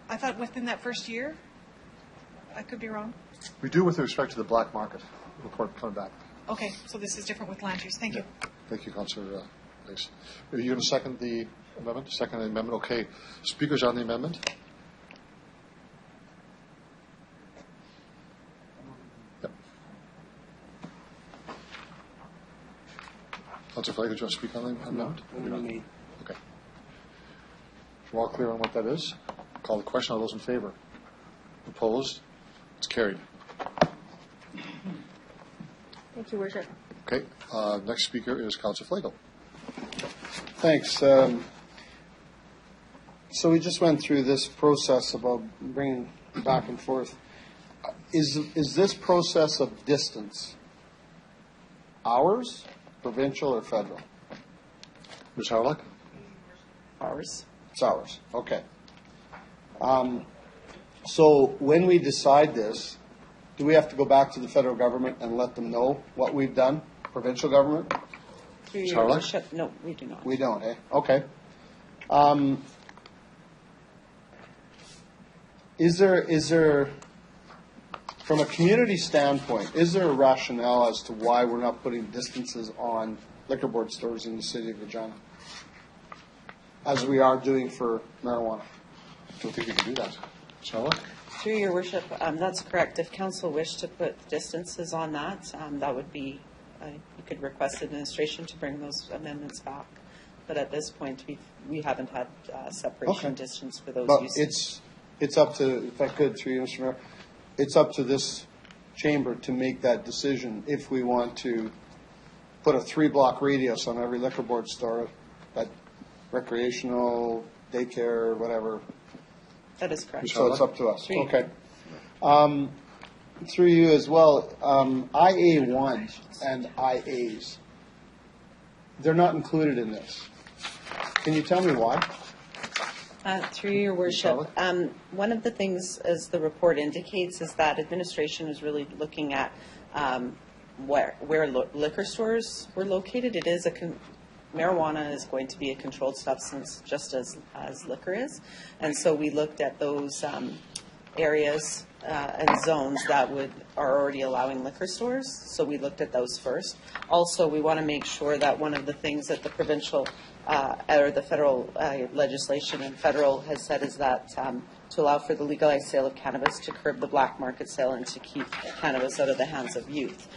I thought within that first year. I could be wrong. We do with respect to the black market report coming back. Okay, so this is different with land use. Thank you. Thank you, Councillor Lace. Are you going to second the amendment? Second the amendment. Okay. Speakers on the amendment? Yep. Councillor Flake, do you want to speak on the amendment? No. Okay. We're all clear on what that is. Call the question. All those in favor? Opposed? It's carried. thank you, Worship. Okay. Next speaker is Councillor Flake. Thanks. So we just went through this process about bringing back and forth. Is this process of distance ours, provincial, or federal? Ms. Harlock? Ours. It's ours. Okay. So when we decide this, do we have to go back to the federal government and let them know what we've done? Provincial government? Through your worship, no, we do not. We don't, eh? Okay. Is there, from a community standpoint, is there a rationale as to why we're not putting distances on liquor board stores in the city of Regina, as we are doing for marijuana? I don't think we can do that. Charlotte? Through your worship, that's correct. If council wished to put distances on that, that would be, you could request administration to bring those amendments back. But at this point, we haven't had separation distance for those uses. It's up to, if I could, through you, Mr. Mayor, it's up to this chamber to make that decision if we want to put a 3-block radius on every liquor board store, that recreational, daycare, whatever. That is correct. So it's up to us. Okay. Through you as well, IA1 and IAs, they're not included in this. Can you tell me why? Through your worship, one of the things, as the report indicates, is that administration is really looking at where liquor stores were located. It is marijuana is going to be a controlled substance just as liquor is. And so we looked at those areas and zones that are already allowing liquor stores. So we looked at those first. Also, we want to make sure that one of the things that the provincial or the federal legislation and federal has said is that to allow for the legalized sale of cannabis, to curb the black market sale, and to keep cannabis out of the hands of youth.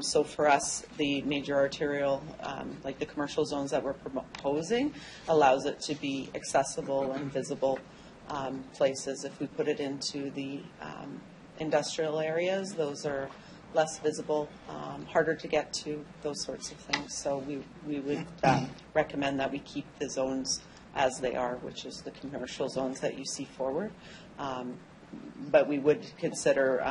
So for us, the major arterial, like the commercial zones that we're proposing, allows it to be accessible and visible places. If we put it into the industrial areas, those are less visible, harder to get to, those sorts of things. So we would recommend that we keep the zones as they are, which is the commercial zones that you see forward. But we would consider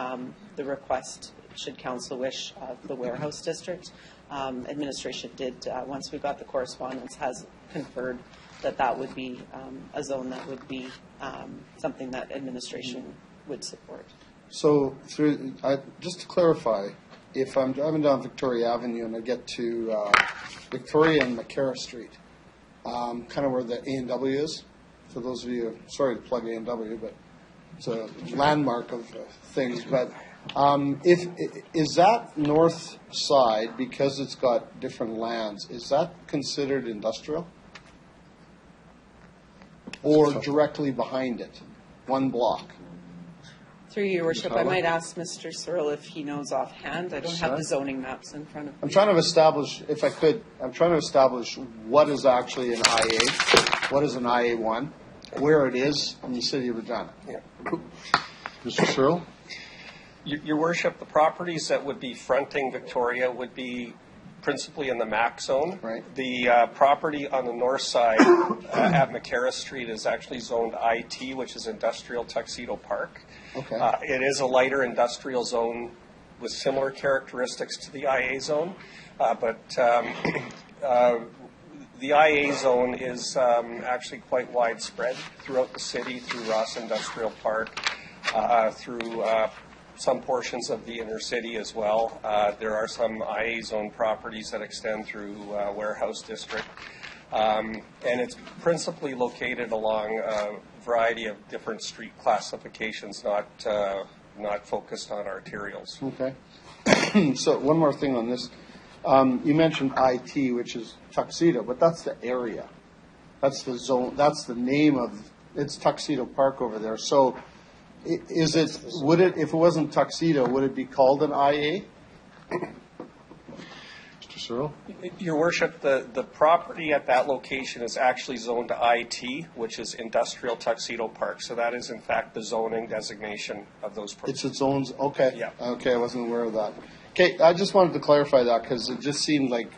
the request, should council wish, of the warehouse district. Administration did, once we got the correspondence, has conferred that that would be a zone that would be something that administration would support. So, just to clarify, if I'm driving down Victoria Avenue and I get to Victoria and McCarra Street, kind of where the A&W is, for those of you, sorry to plug A&W, but it's a landmark of things. But is that north side, because it's got different lands, is that considered industrial? Or directly behind it, one block? Through your worship, I might ask Mr. Searle if he knows offhand. I don't have the zoning maps in front of me. I'm trying to establish, if I could, what is actually an IA, what is an IA1, where it is in the city of Regina. Yeah. Mr. Searle? Your worship, the properties that would be fronting Victoria would be principally in the MAC zone. Right. The property on the north side at McCarra Street is actually zoned IT, which is Industrial Tuxedo Park. Okay. It is a lighter industrial zone with similar characteristics to the IA zone, but the IA zone is actually quite widespread throughout the city, through Ross Industrial Park, through some portions of the inner city as well. There are some IA zone properties that extend through Warehouse District. And it's principally located along a variety of different street classifications, not focused on arterials. Okay. So one more thing on this. You mentioned IT, which is Tuxedo, but that's the area. That's the zone. That's the name of it's Tuxedo Park over there. So is it, would it, if it wasn't Tuxedo, would it be called an IA? Mr. Searle? Your worship, the property at that location is actually zoned to IT, which is Industrial Tuxedo Park. So that is in fact the zoning designation of those properties. It's its own, okay. Yeah. Okay, I wasn't aware of that. Okay, I just wanted to clarify that because it just seemed like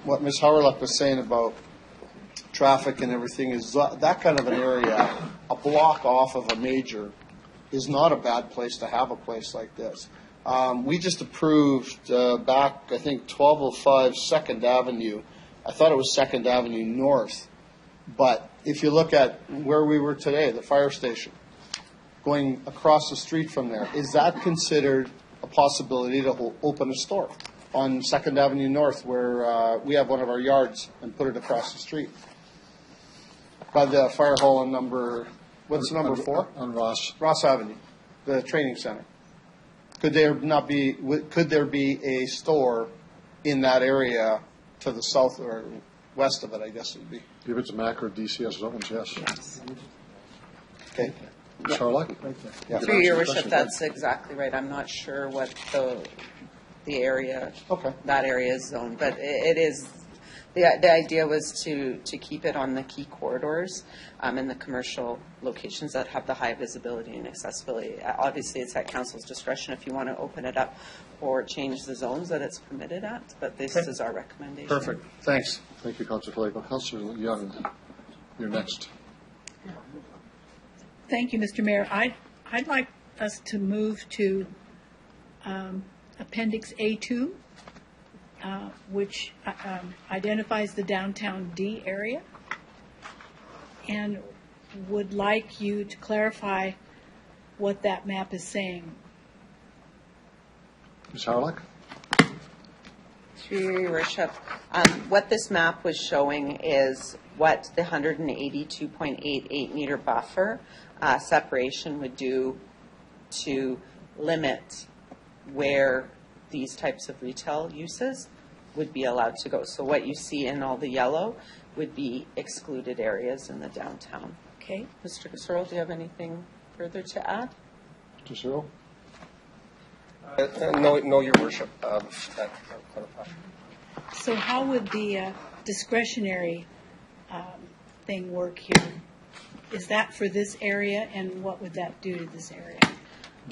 what Ms. Howerluck was saying about traffic and everything is that kind of an area, a block off of a major, is not a bad place to have a place like this. We just approved back, I think, 1205 2nd Avenue. I thought it was 2nd Avenue North. But if you look at where we were today, the fire station, going across the street from there, is that considered a possibility to open a store on 2nd Avenue North where we have one of our yards and put it across the street? By the fire hall on number, what's number 4? On Ross. Ross Avenue, the training center. Could there be a store in that area to the south or west of it, I guess it would be? If it's MAC or DCS zones, yes. Okay. Ms. Howerluck? Yeah. Through your worship, that's exactly right. I'm not sure what the area, that area is zoned, but it is. The idea was to keep it on the key corridors and the commercial locations that have the high visibility and accessibility. Obviously, it's at council's discretion if you want to open it up or change the zones that it's permitted at, but this is our recommendation. Perfect. Thanks. Thank you, Councilor Flaco. Councilor Young, you're next. Thank you, Mr. Mayor. I'd like us to move to Appendix A2. Which identifies the downtown D area, and would like you to clarify what that map is saying. Ms. Howerluck? Through your worship, what this map was showing is what the 182.88 meter buffer separation would do to limit where these types of retail uses would be allowed to go. So what you see in all the yellow would be excluded areas in the downtown. Okay. Mr. Searle, do you have anything further to add? Mr. Searle? No, your worship. So how would the discretionary thing work here? Is that for this area, and what would that do to this area?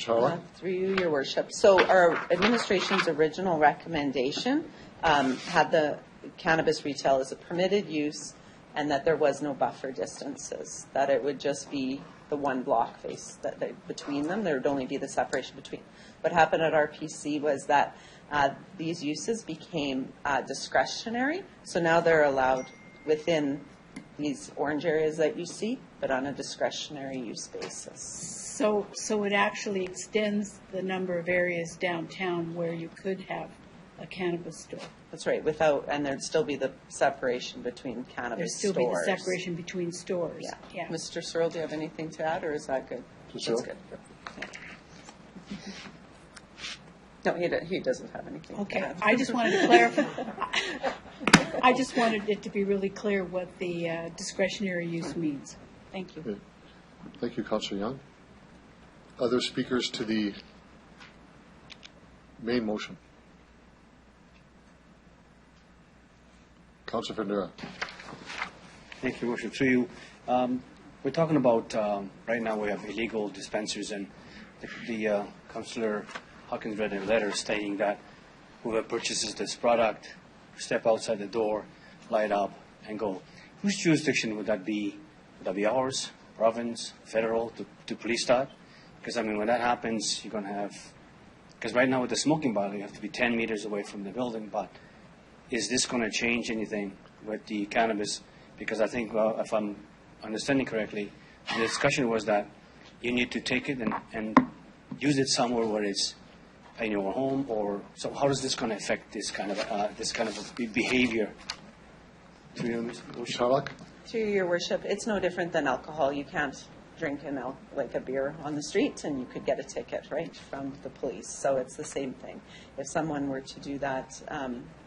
Ms. Harlock? Through you, Your Worship. So our administration's original recommendation had the cannabis retail as a permitted use and that there was no buffer distances, that it would just be the one block face between them. There would only be the separation between. What happened at RPC was that these uses became discretionary, so now they're allowed within these orange areas that you see, but on a discretionary use basis. So it actually extends the number of areas downtown where you could have a cannabis store. That's right, and there'd still be the separation between cannabis stores. There'd still be the separation between stores. Yeah. Mr. Searle, do you have anything to add, or is that good? That's good. No, he doesn't have anything to Okay, add. I just wanted to clarify. I just wanted it to be really clear what the discretionary use means. Thank you. Okay. Thank you, Councillor Young. Other speakers to the main motion? Councillor Vendera. Thank you, Your Worship. Through you, we're talking about right now we have illegal dispensaries, and the Councillor Hawkins read a letter stating that whoever purchases this product, step outside the door, light up, and go. Whose jurisdiction would that be? Would that be ours, province, federal, to police that? Because, I mean, when that happens, you're going to have, because right now with the smoking bylaw, you have to be 10 meters away from the building, but is this going to change anything with the cannabis? Because I think, well, if I'm understanding correctly, the discussion was that you need to take it and use it somewhere where it's in your home, or so. How is this going to affect this kind of behavior? Ms. Harlock? Through Your Worship, it's no different than alcohol. You can't drink like a beer on the street, and you could get a ticket right from the police. So it's the same thing. If someone were to do that,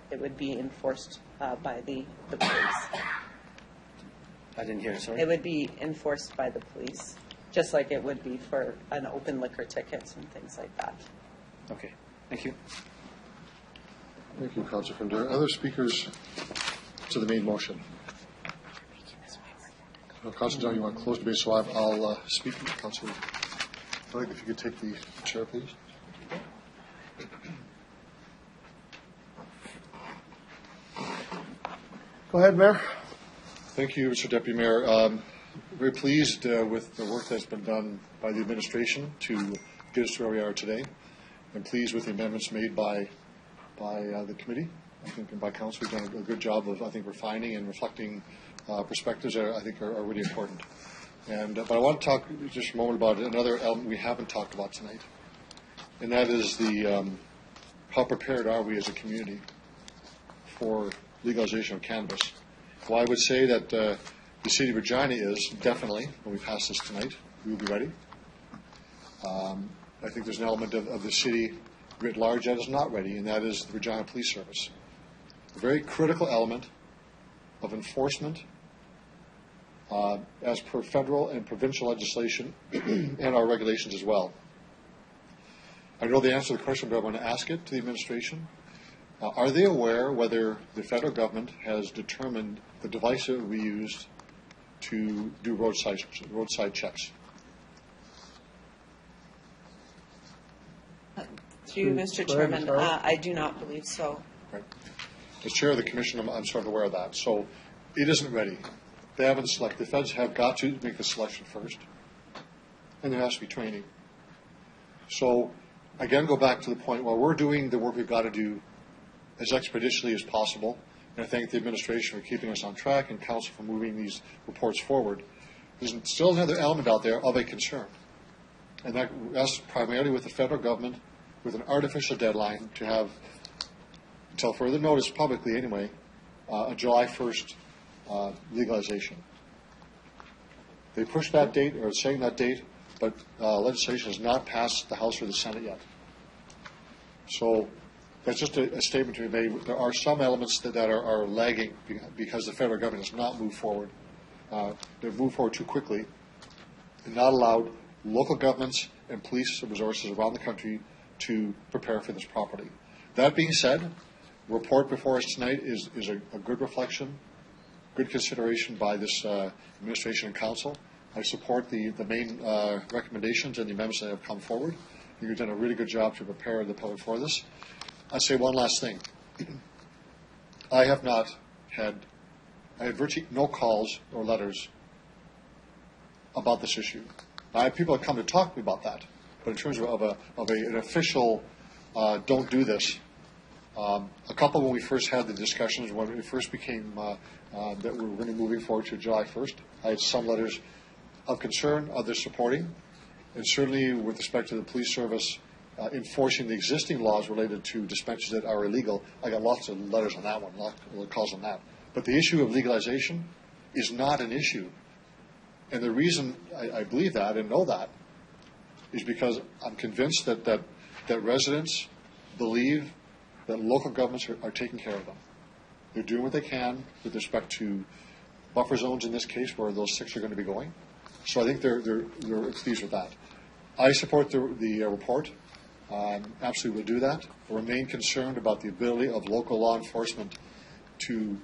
it would be enforced by the police. I didn't hear, sorry. It would be enforced by the police, just like it would be for an open liquor ticket and things like that. Okay, thank you. Thank you, Councillor Vendera. Other speakers to the main motion? Councillor John, you want to close the debate, so I'll speak to Councillor. I'd like if you could take the chair, please. Go ahead, Mayor. Thank you, Mr. Deputy Mayor. Very pleased with the work that's been done by the administration to get us to where we are today. I'm pleased with the amendments made by the committee. I think, and by council, we've done a good job of, I think, refining and reflecting perspectives that I think are really important. But I want to talk just a moment about another element we haven't talked about tonight, and that is the how prepared are we as a community for legalization of cannabis. Well, I would say that the City of Regina is definitely, when we pass this tonight, we will be ready. I think there's an element of the city writ large that is not ready, and that is the Regina Police Service. A very critical element of enforcement as per federal and provincial legislation and our regulations as well. I know the answer to the question, but I want to ask it to the administration. Are they aware whether the federal government has determined the device that we used to do roadside checks? Through you, Mr. Chairman, I do not believe so. Right. As chair of the commission, I'm sort of aware of that. So it isn't ready. They haven't selected. The feds have got to make the selection first, and there has to be training. So again, go back to the point where we're doing the work we've got to do as expeditiously as possible. And I thank the administration for keeping us on track and council for moving these reports forward. There's still another element out there of a concern, and that's primarily with the federal government with an artificial deadline to have, until further notice publicly anyway, a July 1st legalization. They pushed that date, or saying that date, but legislation has not passed the House or the Senate yet. So that's just a statement to be made. There are some elements that are lagging because the federal government has not moved forward. They've moved forward too quickly and not allowed local governments and police resources around the country to prepare for this properly. That being said, the report before us tonight is a good reflection, good consideration by this administration and council. I support the main recommendations and the amendments that have come forward. You've done a really good job to prepare the public for this. I'll say one last thing. I had virtually no calls or letters about this issue. I have people that come to talk to me about that, but in terms of an official don't do this, a couple when we first had the discussions, when it first became that we were going to be moving forward to July 1st, I had some letters of concern, others supporting, and certainly with respect to the police service enforcing the existing laws related to dispensaries that are illegal, I got lots of letters on that one, lots of calls on that. But the issue of legalization is not an issue. And the reason I believe that and know that is because I'm convinced that residents believe that local governments are taking care of them. They're doing what they can with respect to buffer zones in this case, where those 6 are going to be going. So I think they're pleased with that. I support the report. Absolutely will do that. I remain concerned about the ability of local law enforcement to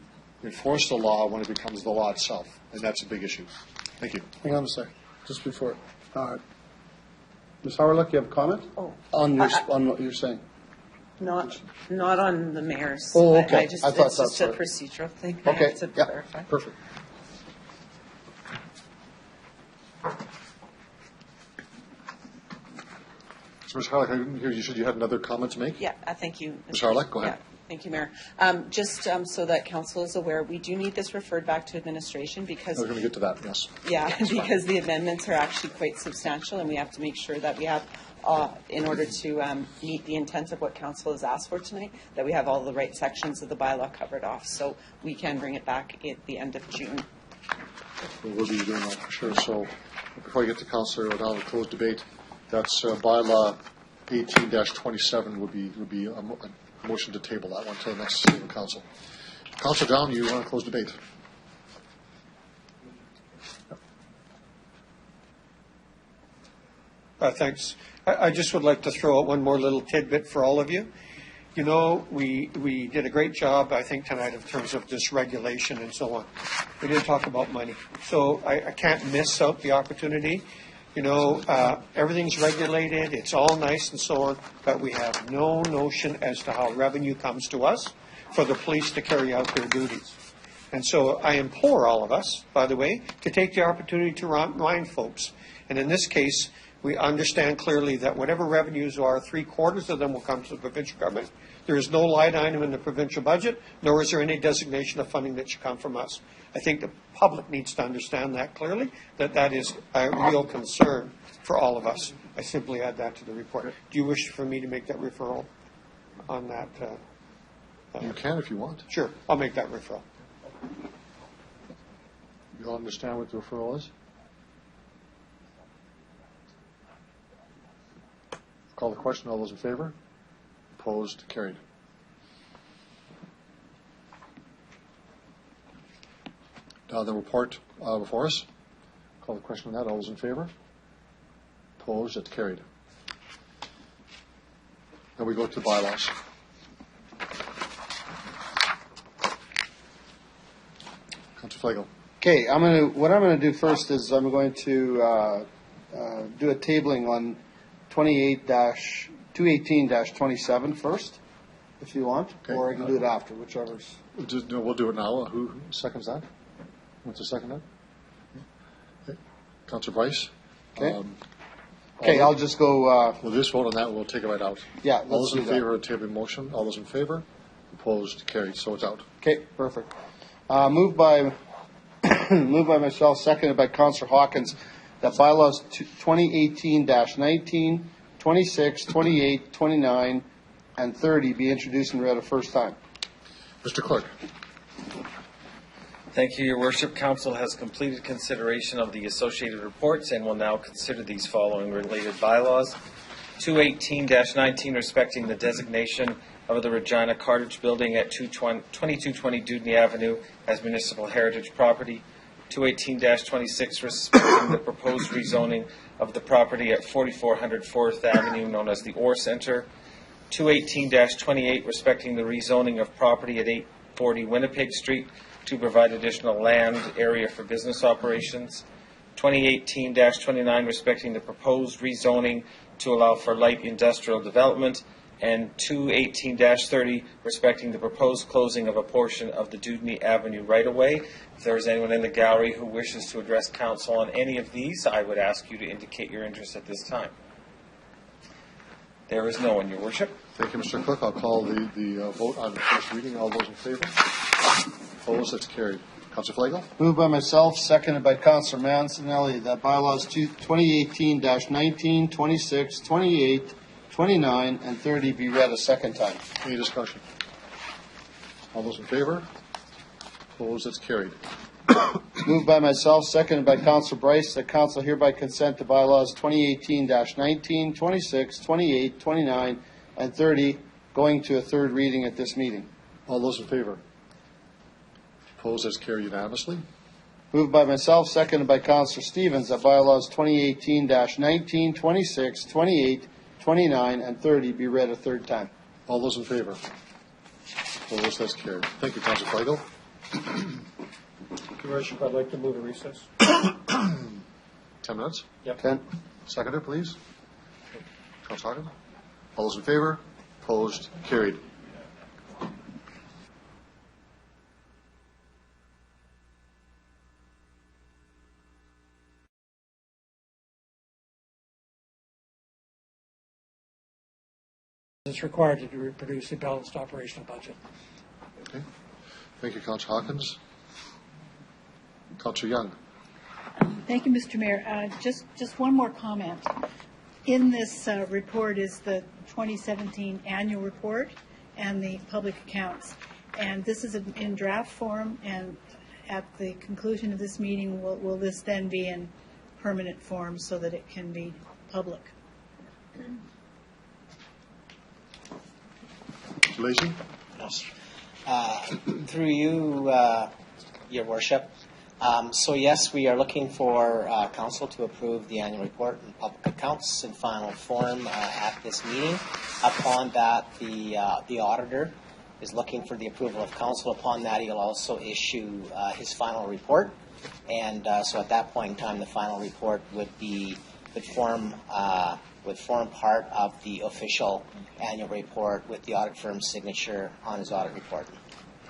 enforce the law when it becomes the law itself, and that's a big issue. Thank you. Hang on a second, just before. Ms. Howard, you have a comment? On what you're saying? Not on the mayor's. Oh, okay. It's just a procedural thing. I Okay, have to clarify. Perfect. So, Ms. Harlech, I didn't hear you said you had another comment to make? Yeah, thank you. Ms. Harlech, go ahead. Yeah, thank you, Mayor. Just so that council is aware, we do need this referred back to administration because. I was going to get to that, yes. Yeah, because the amendments are actually quite substantial, and we have to make sure that we have, in order to meet the intent of what council has asked for tonight, that we have all the right sections of the bylaw covered off. So we can bring it back at the end of June. We'll be doing that for sure. So before I get to Councillor O'Donnell, closed debate, that's bylaw 18-27 would be a motion to table that one to the next City Council. Councillor Down, you want to close debate? Thanks. I just would like to throw out one more little tidbit for all of you. You know, we did a great job, I think, tonight in terms of this regulation and so on. We didn't talk about money. So I can't miss out the opportunity. You know, everything's regulated, it's all nice and so on, but we have no notion as to how revenue comes to us for the police to carry out their duties. And so I implore all of us, by the way, to take the opportunity to remind folks. And in this case, we understand clearly that whatever revenues are, 3/4 of them will come to the provincial government. There is no line item in the provincial budget, nor is there any designation of funding that should come from us. I think the public needs to understand that clearly, that is a real concern for all of us. I simply add that to the report. Do you wish for me to make that referral on that? You can if you want. Sure, I'll make that referral. You all understand what the referral is? Call the question. All those in favor? Opposed? Carried. Now the report before us. Call the question on that. All those in favor? Opposed? It's carried. Then we go to bylaws. Councilor Flagle. Okay, what I'm going to do first is I'm going to do a tabling on 218-27 first, if you want, Okay. or I can do it after, whichever's. We'll do it now. Who seconds that? What's the second that? Okay. Councilor Bryce. Okay. Okay, I'll just go. We'll just vote on that. We'll take it right out. Yeah, all those in do that. favor of tabling motion. All those in favor. Opposed. Carried. So it's out. Okay, perfect. Moved by myself, seconded by Councillor Hawkins, that bylaws 2018-19, 26, 28, 29, and 30 be introduced and read a first time. Mr. Clerk. Thank you, Your Worship. Council has completed consideration of the associated reports and will now consider these following related bylaws. 218-19, respecting the designation of the Regina Cartage Building at 2220 Dudney Avenue as municipal heritage property. 218-26, respecting the proposed rezoning of the property at 4400 4th Avenue, known as the Orr Center. 218-28, respecting the rezoning of property at 840 Winnipeg Street to provide additional land area for business operations. 2018-29, respecting the proposed rezoning to allow for light industrial development, and 218-30 respecting the proposed closing of a portion of the Dudney Avenue right-of-way. If there is anyone in the gallery who wishes to address council on any of these, I would ask you to indicate your interest at this time. There is no one, Your Worship. Thank you, Mr. Cook. I'll call the vote on the first reading. All those in favor? Opposed? That's carried. Councillor Flagel? Moved by myself, seconded by Councillor Mancinelli, that bylaws 2018-19, 26, 28, 29, and 30 be read a second time. Any discussion? All those in favor? Opposed? That's carried. Moved by myself, seconded by Councillor Bryce, that council hereby consent to bylaws 2018-19, 26, 28, 29, and 30 going to a third reading at this meeting. All those in favor? Opposed? That's carried unanimously. Moved by myself, seconded by Councillor Stevens, that bylaws 2018-19, 26, 28, 29, and 30 be read a third time. All those in favor? Opposed? That's carried. Thank you, Councillor Flagel. Your Worship, I'd like to move a recess. 10 minutes? Yep. 10. Seconder, please. Councillor Hawkins? All those in favor? Opposed? Carried. It's required to reproduce a balanced operational budget. Okay. Thank you, Councillor Hawkins. Councillor Young. Thank you, Mr. Mayor. Just one more comment. In this report is the 2017 annual report and the public accounts. And this is in draft form, and at the conclusion of this meeting, will this then be in permanent form so that it can be public? Lacy? Yes. Through you, Your Worship. So yes, we are looking for council to approve the annual report and public accounts in final form at this meeting. Upon that, the auditor is looking for the approval of council. Upon that, he'll also issue his final report. And so at that point in time, the final report would form part of the official annual report with the audit firm's signature on his audit report.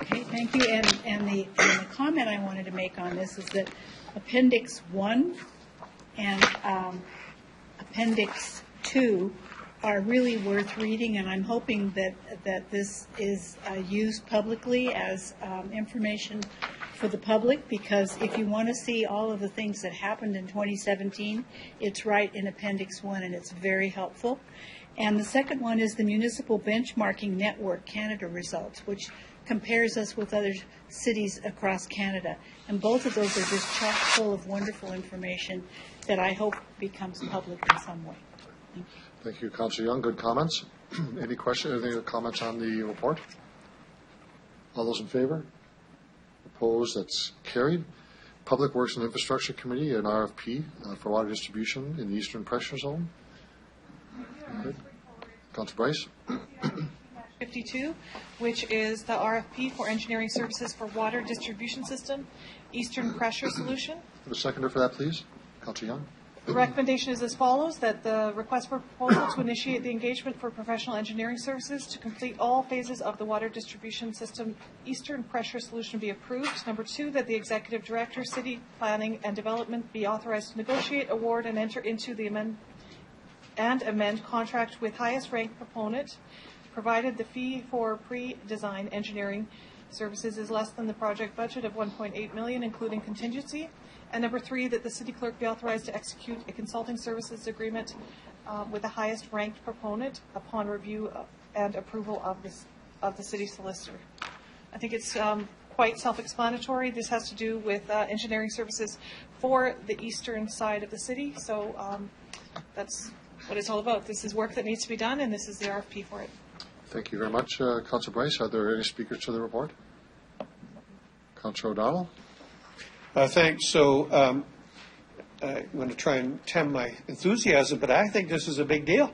Okay, thank you. And the comment I wanted to make on this is that Appendix 1 and Appendix 2 are really worth reading, and I'm hoping that this is used publicly as information for the public, because if you want to see all of the things that happened in 2017, it's right in Appendix 1, and it's very helpful. And the second one is the Municipal Benchmarking Network Canada results, which compares us with other cities across Canada. And both of those are just chock full of wonderful information that I hope becomes public in some way. Thank you. Thank you, Councillor Young. Good comments. Any questions, any comments on the report? All those in favor? Opposed? That's carried. Public Works and Infrastructure Committee, an RFP for water distribution in the Eastern Pressure Zone. Good. Councillor Bryce. 52, which is the RFP for engineering services for water distribution system, Eastern Pressure Solution. The seconder for that, please. Councillor Young. The recommendation is as follows, that the request for proposal to initiate the engagement for professional engineering services to complete all phases of the water distribution system Eastern Pressure Solution be approved. Number 2, that the Executive Director, City Planning and Development be authorized to negotiate, award, and enter into the amend contract with highest ranked proponent, provided the fee for pre-design engineering services is less than the project budget of $1.8 million, including contingency. And number 3, that the city clerk be authorized to execute a consulting services agreement with the highest ranked proponent upon review and approval of the city solicitor. I think it's quite self-explanatory. This has to do with engineering services for the eastern side of the city. So that's what it's all about. This is work that needs to be done, and this is the RFP for it. Thank you very much, Councillor Bryce. Are there any speakers to the report? Councillor O'Donnell. Thanks. So I'm going to try and temper my enthusiasm, but I think this is a big deal.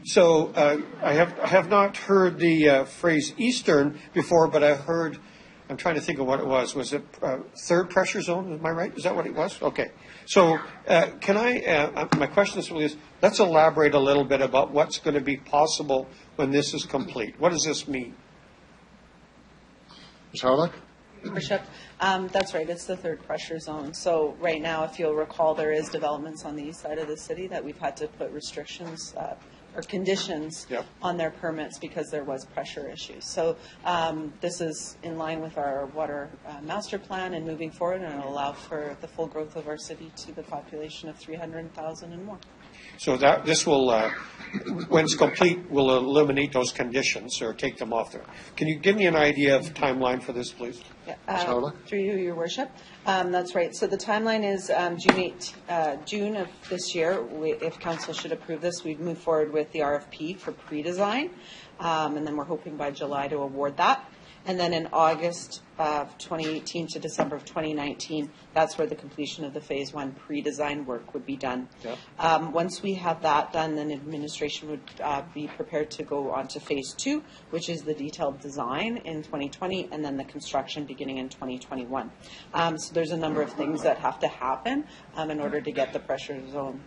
So I have not heard the phrase Eastern before, but I've heard I'm trying to think of what it was. Was it third pressure zone? Am I right? Is that what it was? Okay. So my question is, let's elaborate a little bit about what's going to be possible when this is complete. What does this mean? Ms. Howard? Bishop, that's right. It's the third pressure zone. So right now, if you'll recall, there is developments on the east side of the city that we've had to put restrictions or conditions on their permits because there was pressure issues. So this is in line with our water master plan and moving forward, and it'll allow for the full growth of our city to the population of 300,000 and more. So that this will, when it's complete, will eliminate those conditions or take them off there. Can you give me an idea of timeline for this, please? Yeah, through you, Your Worship. That's right. So the timeline is June of this year. If Council should approve this, we'd move forward with the RFP for pre-design, and then we're hoping by July to award that. And then in August of 2018 to December of 2019, that's where the completion of the Phase 1 pre-design work would be done. Once we have that done, then administration would be prepared to go on to Phase 2, which is the detailed design in 2020, and then the construction beginning in 2021. So there's a number of things that have to happen in order to get the pressure zone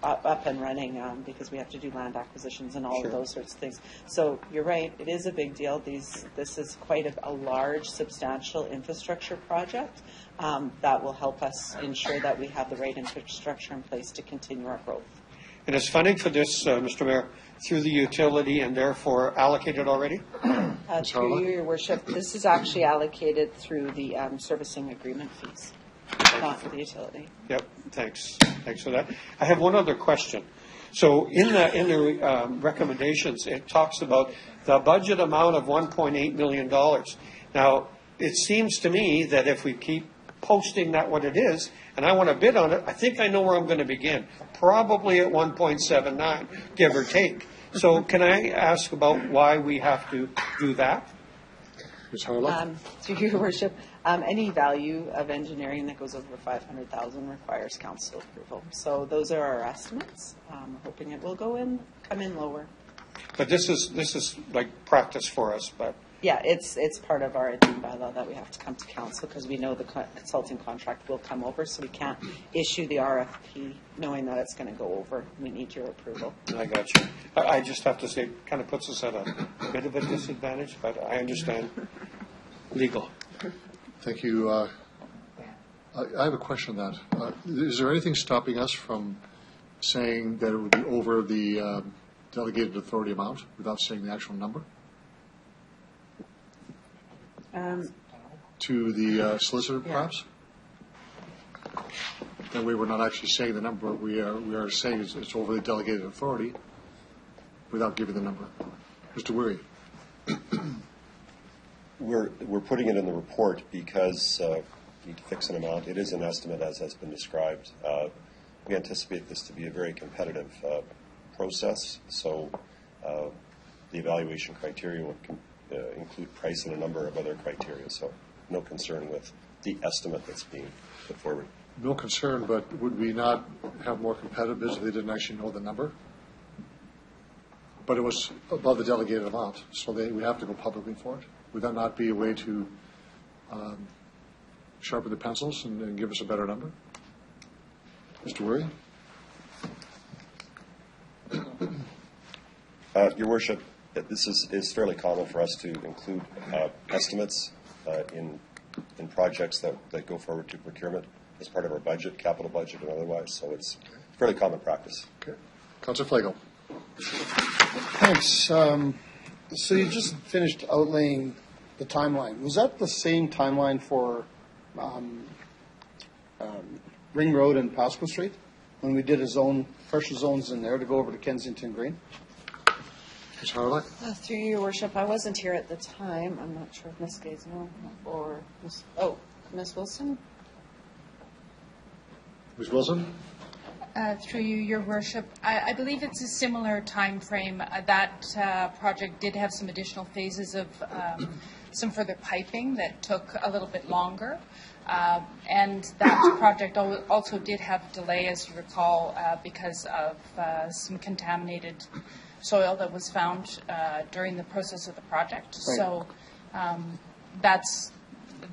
up and running, because we have to do land acquisitions and all of those sorts of things. So you're right, it is a big deal. This is quite a large, substantial infrastructure project that will help us ensure that we have the right infrastructure in place to continue our growth. And is funding for this, Mr. Mayor, through the utility and therefore allocated already? Through you, Your Worship, this is actually allocated through the servicing agreement fees, not for the utility. Yep, thanks. Thanks for that. I have one other question. So in the recommendations, it talks about the budget amount of $1.8 million. Now, it seems to me that if we keep posting that what it is, and I want to bid on it, I think I know where I'm going to begin. Probably at 1.79, give or take. So can I ask about why we have to do that? Ms. Harlow? Through Your Worship, any value of engineering that goes over 500,000 requires council approval. So those are our estimates. Hoping it will come in lower. But this is like practice for us, but. Yeah, it's part of our admin bylaw that we have to come to council because we know the consulting contract will come over, so we can't issue the RFP knowing that it's going to go over. We need your approval. I got you. I just have to say, it kind of puts us at a bit of a disadvantage, but I understand legal. Thank you. I have a question on that. Is there anything stopping us from saying that it would be over the delegated authority amount without saying the actual number? To the solicitor, perhaps? That way we're not actually saying the number. We are saying it's over the delegated authority without giving the number. Mr. Weary. We're putting it in the report because we need to fix an amount. It is an estimate, as has been described. We anticipate this to be a very competitive process, so the evaluation criteria would include price and a number of other criteria, so no concern with the estimate that's being put forward. No concern, but would we not have more competitiveness if they didn't actually know the number? But it was above the delegated amount, so we have to go publicly for it. Would that not be a way to sharpen the pencils and give us a better number? Mr. Weary? Your Worship, this is fairly common for us to include estimates in projects that go forward to procurement as part of our budget, capital budget and otherwise, so it's fairly common practice. Okay. Councillor Flagle. Thanks. So you just finished outlaying the timeline. Was that the same timeline for Ring Road and Pasco Street when we did pressure zones in there to go over to Kensington Green? Ms. Harlock? Through Your Worship, I wasn't here at the time. I'm not sure if Ms. Gaisno or Ms. Wilson. Ms. Wilson? Through you, Your Worship, I believe it's a similar time frame. That project did have some additional phases of some further piping that took a little bit longer. And that project also did have delay, as you recall, because of some contaminated soil that was found during the process of the project. Right. So that's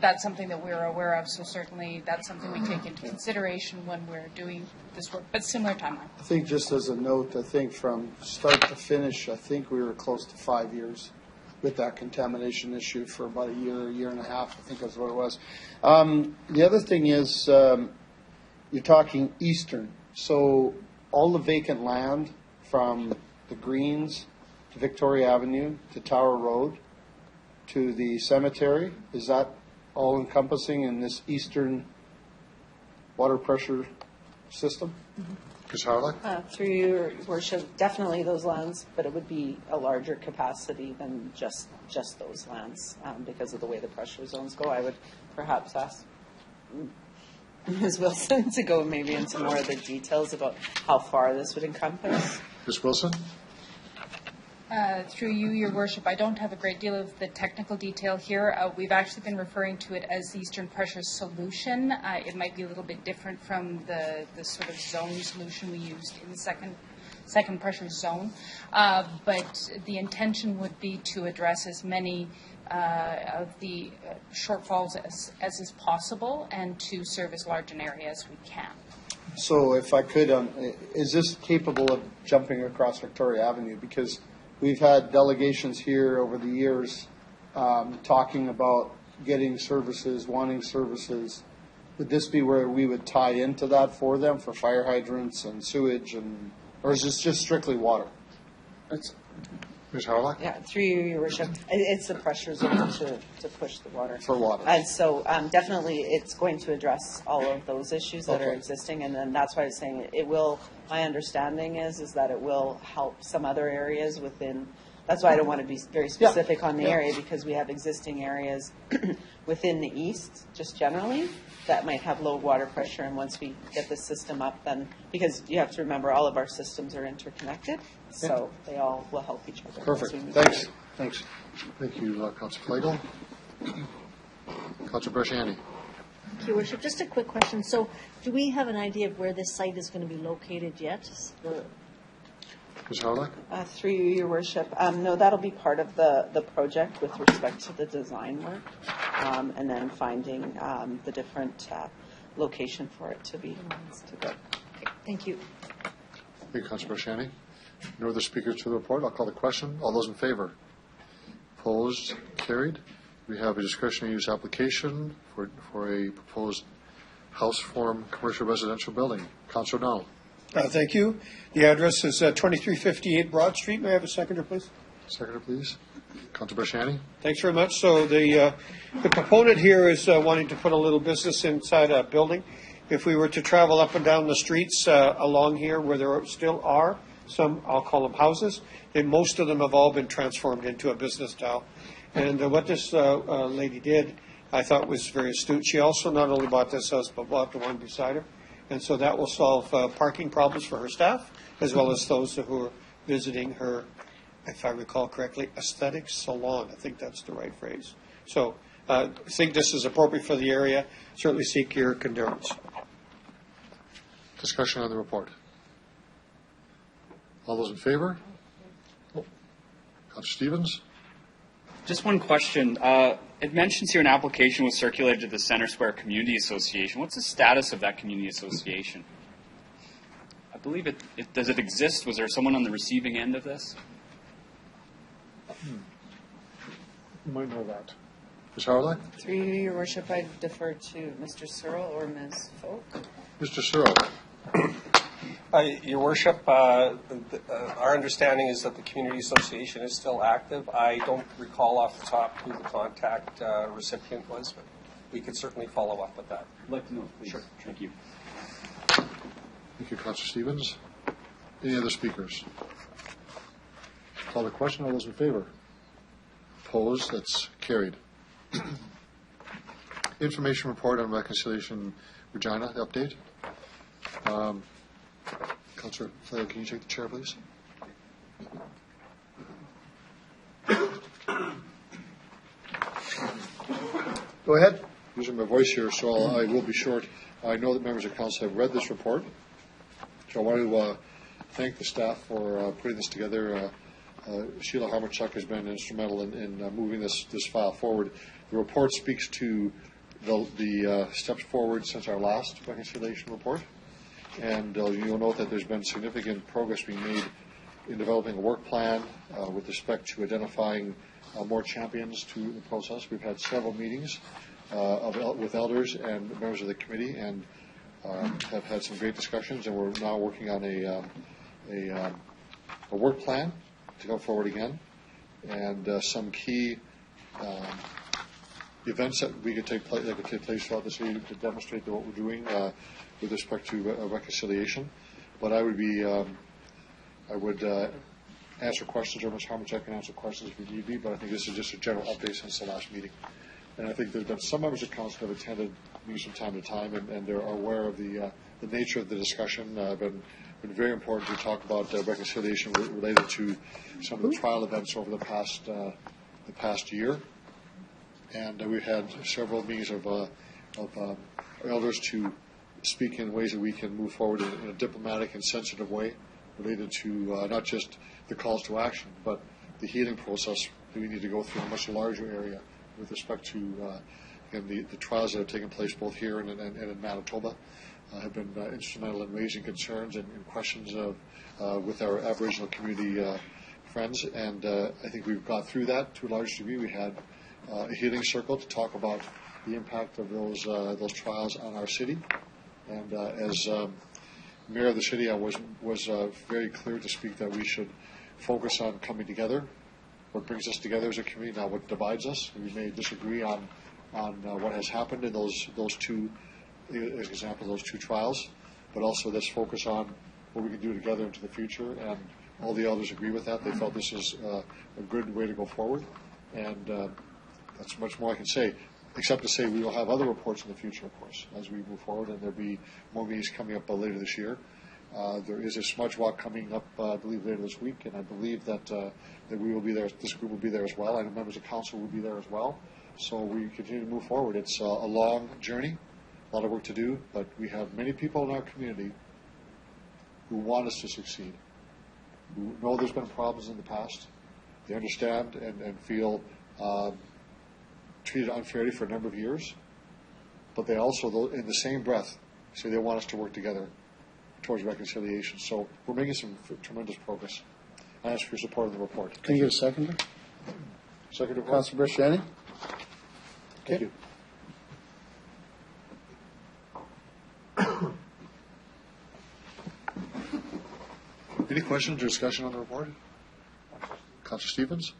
that's something that we're aware of, so certainly that's something we take into consideration when we're doing this work, but similar timeline. I think just as a note, I think from start to finish, I think we were close to 5 years with that contamination issue for about a year and a half, I think that's what it was. The other thing is, you're talking eastern, so all the vacant land from the Greens to Victoria Avenue to Tower Road to the cemetery, is that all encompassing in this eastern water pressure system? Ms. Harlech? Through your worship, definitely those lands, but it would be a larger capacity than just those lands because of the way the pressure zones go. I would perhaps ask Ms. Wilson to go maybe into more of the details about how far this would encompass. Ms. Wilson? Through you, your worship, I don't have a great deal of the technical detail here. We've actually been referring to it as the Eastern Pressure Solution. It might be a little bit different from the sort of zone solution we used in the second pressure zone. But the intention would be to address as many of the shortfalls as is possible and to serve as large an area as we can. So if I could, is this capable of jumping across Victoria Avenue? Because we've had delegations here over the years talking about getting services, wanting services. Would this be where we would tie into that for them, for fire hydrants and sewage, or is this just strictly water? Ms. Harlech? Yeah, through you, your worship. It's the pressure zone to push the water. For water. And so definitely it's going to address all of those issues that are existing. And then that's why I was saying it will, my understanding is that it will help some other areas within. That's why I don't want to be very specific on the area, because we have existing areas within the east, just generally, that might have low water pressure. And once we get the system up, then, because you have to remember all of our systems are interconnected, so they all will help each other. Perfect. Thanks. Thanks. Thank you, Councillor Flagel. Councillor Bershani. Thank you, Worship. Just a quick question. So do we have an idea of where this site is going to be located yet? Ms. Harlech? Through you, your worship. No, that'll be part of the project with respect to the design work, and then finding the different location for it to be. Okay, thank you. Thank you, Councillor Bershani. No other speakers to the report. I'll call the question. All those in favor? Opposed? Carried. We have a discretionary use application for a proposed house form commercial residential building. Councillor O'Donnell. Thank you. The address is 2358 Broad Street. May I have a seconder, please? Seconder, please. Councillor Bershani. Thanks very much. So the proponent here is wanting to put a little business inside a building. If we were to travel up and down the streets along here where there still are some, I'll call them houses, and most of them have all been transformed into a business style. And what this lady did, I thought was very astute. She also not only bought this house, but bought the one beside her. And so that will solve parking problems for her staff, as well as those who are visiting her, if I recall correctly, aesthetic salon. I think that's the right phrase. So I think this is appropriate for the area. Certainly seek your concurrence. Discussion on the report. All those in favor? Councillor Stevens. Just one question. It mentions here an application was circulated to the Centre Square Community Association. What's the status of that community association? I believe it does it exist? Was there someone on the receiving end of this? You might know that. Ms. Harlech? Through you, your worship, I defer to Mr. Searle or Ms. Folk. Mr. Searle. Your worship, our understanding is that the community association is still active. I don't recall off the top who the contact recipient was, but we could certainly follow up with that. I'd like to know, please. Sure. Thank you. Thank you, Councillor Stevens. Any other speakers? Call the question. All those in favor? Opposed? That's carried. Information report on reconciliation Regina, the update. Councillor Flagel, can you take the chair, please? Go ahead. Using my voice here, so I will be short. I know that members of council have read this report, so I want to thank the staff for putting this together. Sheila Harmerchuk has been instrumental in moving this file forward. The report speaks to the steps forward since our last reconciliation report. And you'll note that there's been significant progress being made in developing a work plan with respect to identifying more champions to the process. We've had several meetings with elders and members of the committee, and have had some great discussions, and we're now working on a work plan to go forward again, and some key events that could take place throughout the city to demonstrate what we're doing with respect to reconciliation. But I would answer questions, or Ms. Harmachek can answer questions if need be, but I think this is just a general update since the last meeting. And I think there's been some members of council have attended meetings from time to time, and they're aware of the nature of the discussion. Been very important to talk about reconciliation related to some of the trial events over the past year. And we've had several meetings of elders to speak in ways that we can move forward in a diplomatic and sensitive way related to not just the calls to action, but the healing process that we need to go through in a much larger area with respect to the trials that have taken place both here and in Manitoba. Have been instrumental in raising concerns and questions with our Aboriginal community friends, and I think we've got through that to a large degree. We had a healing circle to talk about the impact of those trials on our city, and as mayor of the city, I was very clear to speak that we should focus on coming together. What brings us together as a community, not what divides us. We may disagree on what has happened in those two. As an example, those two trials, but also let's focus on what we can do together into the future. And all the elders agree with that. They felt this is a good way to go forward, and that's much more I can say, except to say we will have other reports in the future, of course, as we move forward, and there'll be more meetings coming up later this year. There is a smudge walk coming up, I believe, later this week, and I believe that we will be there. This group will be there as well. I know members of council will be there as well. So we continue to move forward. It's a long journey. A lot of work to do, but we have many people in our community who want us to succeed, who know there's been problems in the past. They understand and feel treated unfairly for a number of years, but they also, in the same breath, say they want us to work together towards reconciliation. So we're making some tremendous progress. I ask for your support of the report. Can you get a seconder? Seconder, Councilor Brishani. Thank you. Any questions or discussion on the report? Councilor Stevens?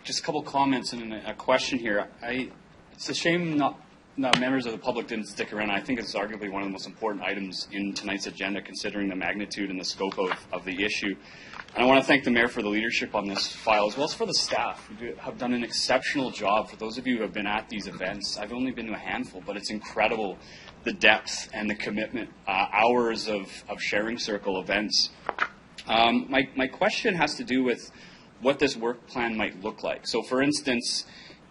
Just a couple comments and a question here. It's a shame not members of the public didn't stick around. I think it's arguably one of the most important items in tonight's agenda, considering the magnitude and the scope of the issue. And I want to thank the mayor for the leadership on this file, as well as for the staff who have done an exceptional job. For those of you who have been at these events, I've only been to a handful, but it's incredible the depth and the commitment, hours of sharing circle events. My question has to do with what this work plan might look like. So, for instance,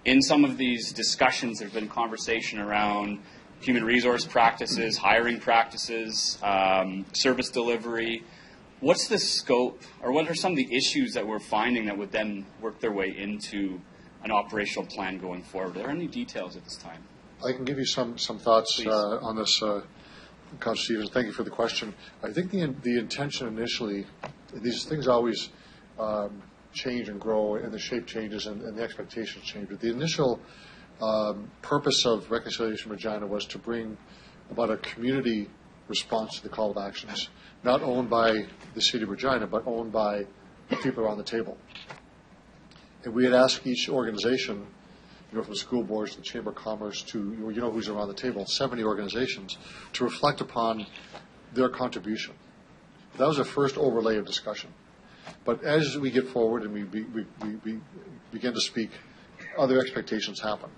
in some of these discussions, there's been conversation around human resource practices, hiring practices, service delivery. What's the scope, or what are some of the issues that we're finding that would then work their way into an operational plan going forward? Are there any details at this time? I can give you some thoughts on this, Councilor Stevens. Thank you for the question. I think the intention initially, these things always change and grow, and the shape changes and the expectations change. But the initial purpose of Reconciliation Regina was to bring about a community response to the call of actions, not owned by the City of Regina, but owned by the people around the table. And we had asked each organization, from the school boards to the Chamber of Commerce to, who's around the table, 70 organizations, to reflect upon their contribution. That was a first overlay of discussion. But as we get forward and we begin to speak, other expectations happen.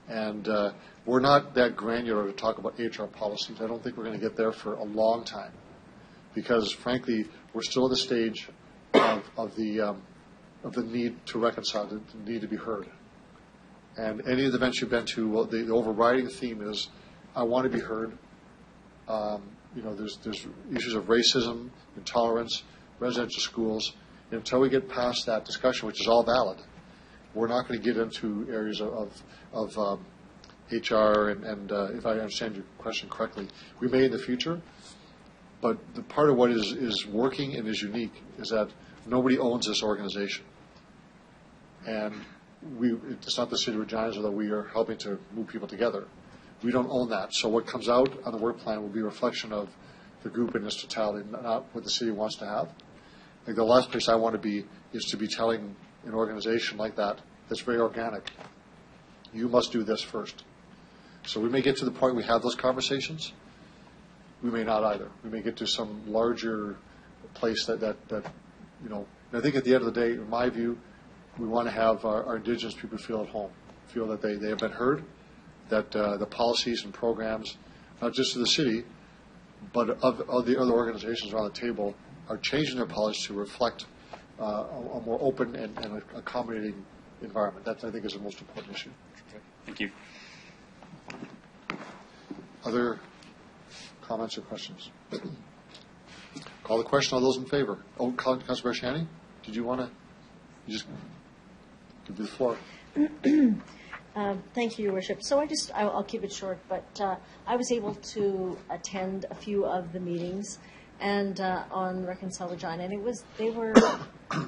And we're not that granular to talk about HR policies. I don't think we're going to get there for a long time, because frankly, we're still at the stage of the need to reconcile, the need to be heard. And any of the events you've been to, well, the overriding theme is, I want to be heard. There's issues of racism, intolerance, residential schools. And until we get past that discussion, which is all valid, We're not going to get into areas of HR and if I understand your question correctly, we may in the future. But the part of what is working and is unique is that nobody owns this organization. And it's not the City of Regina, although we are helping to move people together. We don't own that. So what comes out on the work plan will be a reflection of the group in its totality, not what the city wants to have. Like the last place I want to be is to be telling an organization like that that's very organic, you must do this first. So we may get to the point we have those conversations. We may not either. We may get to some larger place that you know. And I think at the end of the day, in my view, we want to have our Indigenous people feel at home, feel that they have been heard, that the policies and programs, not just of the city, but of the other organizations around the table, are changing their policies to reflect a more open and accommodating environment. That, I think, is the most important issue. Thank you. Other comments or questions? Call the question. All those in favor? Oh, Councilor Barshani, did you want to just give you the floor? Thank you, Your Worship. So I'll keep it short, but I was able to attend a few of the meetings and on Reconcile Regina, and they were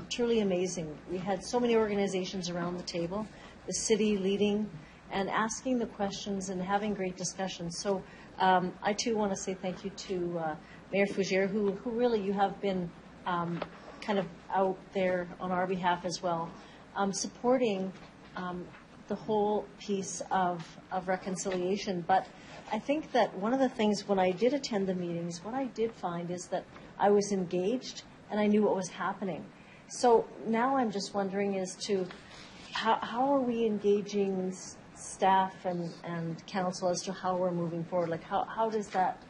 truly amazing. We had so many organizations around the table, the city leading and asking the questions and having great discussions. So I too want to say thank you to Mayor Fougere, who really you have been kind of out there on our behalf as well, supporting the whole piece of reconciliation. But I think that one of the things when I did attend the meetings, what I did find is that I was engaged and I knew what was happening. So now I'm just wondering as to how are we engaging staff and council as to how we're moving forward? Like how does that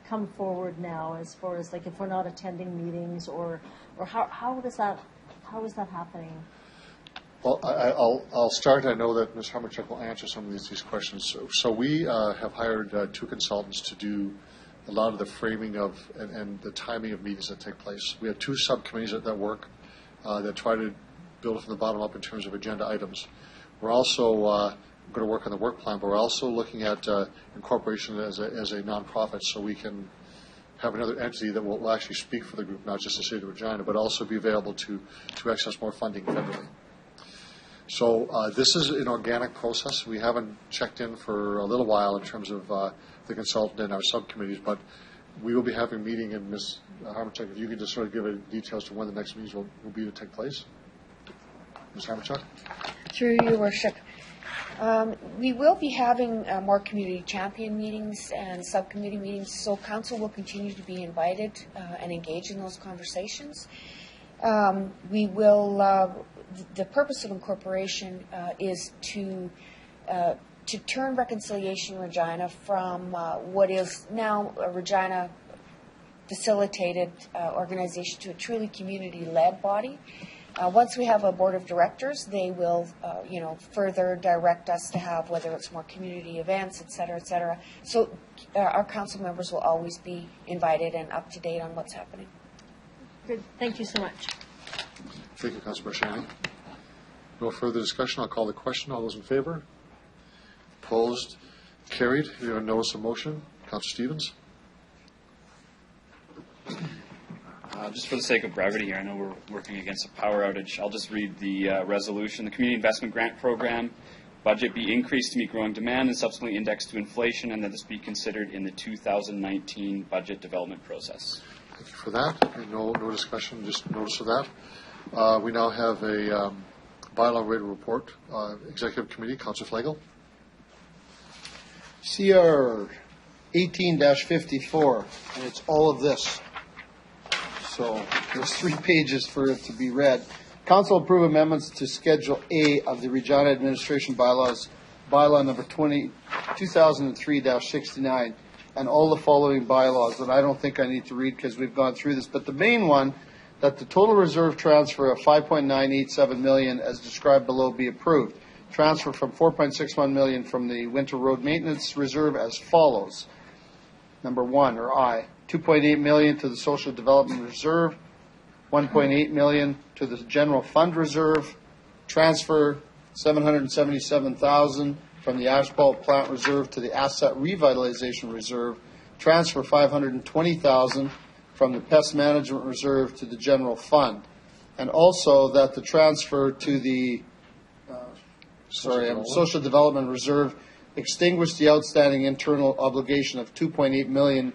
come forward now as far as like if we're not attending meetings or how is that happening? Well, I'll start. I know that Ms. Harmachuk will answer some of these questions. So we have hired two consultants to do a lot of the framing of and the timing of meetings that take place. We have two subcommittees that work that try to build it from the bottom up in terms of agenda items. We're also going to work on the work plan, but we're also looking at incorporation as a nonprofit, so we can have another entity that will actually speak for the group, not just the City of Regina, but also be available to access more funding federally. So this is an organic process. We haven't checked in for a little while in terms of the consultant and our subcommittees, but we will be having a meeting, and Ms. Harmachuk, if you could just sort of give a details to when the next meetings will be to take place. Ms. Harmachuk? Through your worship. We will be having more community champion meetings and subcommittee meetings, so council will continue to be invited and engage in those conversations. We will. The purpose of incorporation is to turn Reconciliation Regina from what is now a Regina facilitated organization to a truly community-led body. Once we have a board of directors, they will, further direct us to have whether it's more community events, et cetera, et cetera. So our council members will always be invited and up to date on what's happening. Good. Thank you so much. Thank you, Councilor Barshani. No further discussion. I'll call the question. All those in favor? Opposed? Carried. We have a notice of motion. Councilor Stevens. Just for the sake of brevity here, I know we're working against a power outage. I'll just read the resolution. The Community Investment Grant Program budget be increased to meet growing demand and subsequently indexed to inflation, and that this be considered in the 2019 budget development process. Thank you for that. No discussion, just notice of that. We now have a bylaw related report. Executive Committee, Councilor Flagel. CR 18-54, and it's all of this. So there's 3 pages for it to be read. Council approve amendments to Schedule A of the Regina Administration Bylaws, bylaw number 2003-69, and all the following bylaws that I don't think I need to read because we've gone through this. But the main one, that the total reserve transfer of $5.987 million as described below be approved. Transfer from $4.61 million from the Winter Road Maintenance Reserve as follows. Number 1, or I, $2.8 million to the Social Development Reserve, $1.8 million to the General Fund Reserve, transfer $777,000 from the asphalt plant reserve to the asset revitalization reserve, transfer $520,000 from the pest management reserve to the general fund, and also that the transfer to the social development reserve extinguish the outstanding internal obligation of $2.8 million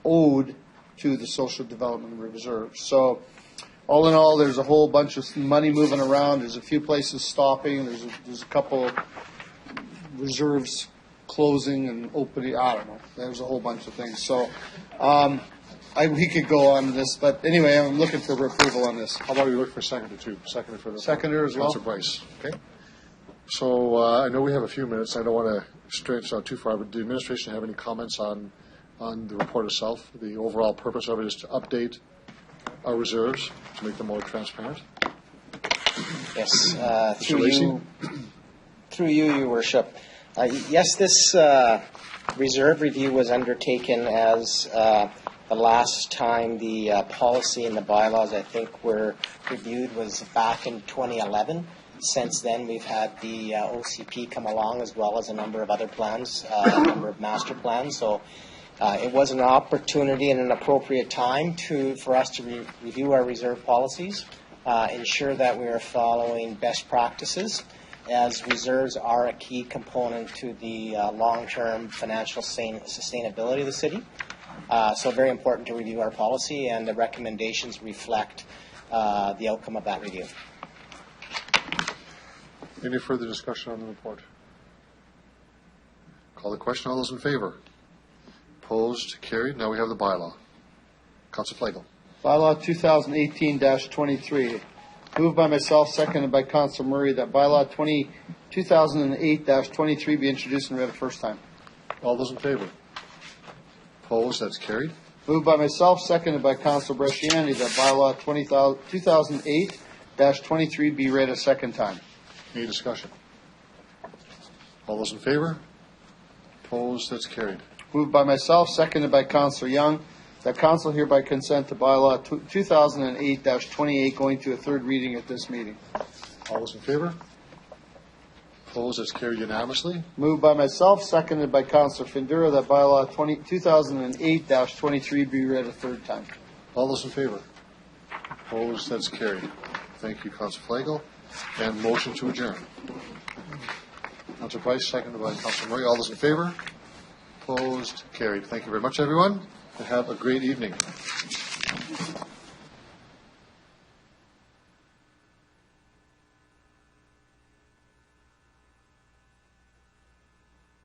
owed to the social development reserve. So, all in all, there's a whole bunch of money moving around. There's a few places stopping. There's a couple reserves closing and opening. I don't know. There's a whole bunch of things. So, we could go on this, but anyway, I'm looking for approval on this. How about we look for seconder too? Seconder for the Seconder as well. Councilor Bryce. Okay. So I know we have a few minutes. I don't want to stretch out too far, but do the administration have any comments on the report itself? The overall purpose of it is to update our reserves to make them more transparent. Yes, Mr. through you, Your Worship. Yes, this reserve review was undertaken as the last time the policy and the bylaws, I think, were reviewed was back in 2011. Since then, we've had the OCP come along, as well as a number of other plans, a number of master plans. So it was an opportunity and an appropriate time for us to review our reserve policies, ensure that we are following best practices, as reserves are a key component to the long-term financial sustainability of the city. So very important to review our policy, and the recommendations reflect the outcome of that review. Any further discussion on the report? Call the question. All those in favor? Opposed? Carried. Now we have the bylaw. Councilor Flagel. Bylaw 2018-23. Moved by myself, seconded by Councilor Murray, that bylaw 2008-23 be introduced and read the first time. All those in favor? Opposed? That's carried. Moved by myself, seconded by Councilor Bresciani, that bylaw 2008-23 be read a second time. Any discussion? All those in favor? Opposed? That's carried. Moved by myself, seconded by Councilor Young, that Council hereby consent to bylaw 2008-28 going to a third reading at this meeting. All those in favor? Opposed? That's carried unanimously. Moved by myself, seconded by Councilor Findura, that bylaw 2008-23 be read a third time. All those in favor? Opposed? That's carried. Thank you, Councilor Flagel. And motion to adjourn. Councilor Price, seconded by Councilor Murray. All those in favor? Opposed? Carried. Thank you very much, everyone, and have a great evening.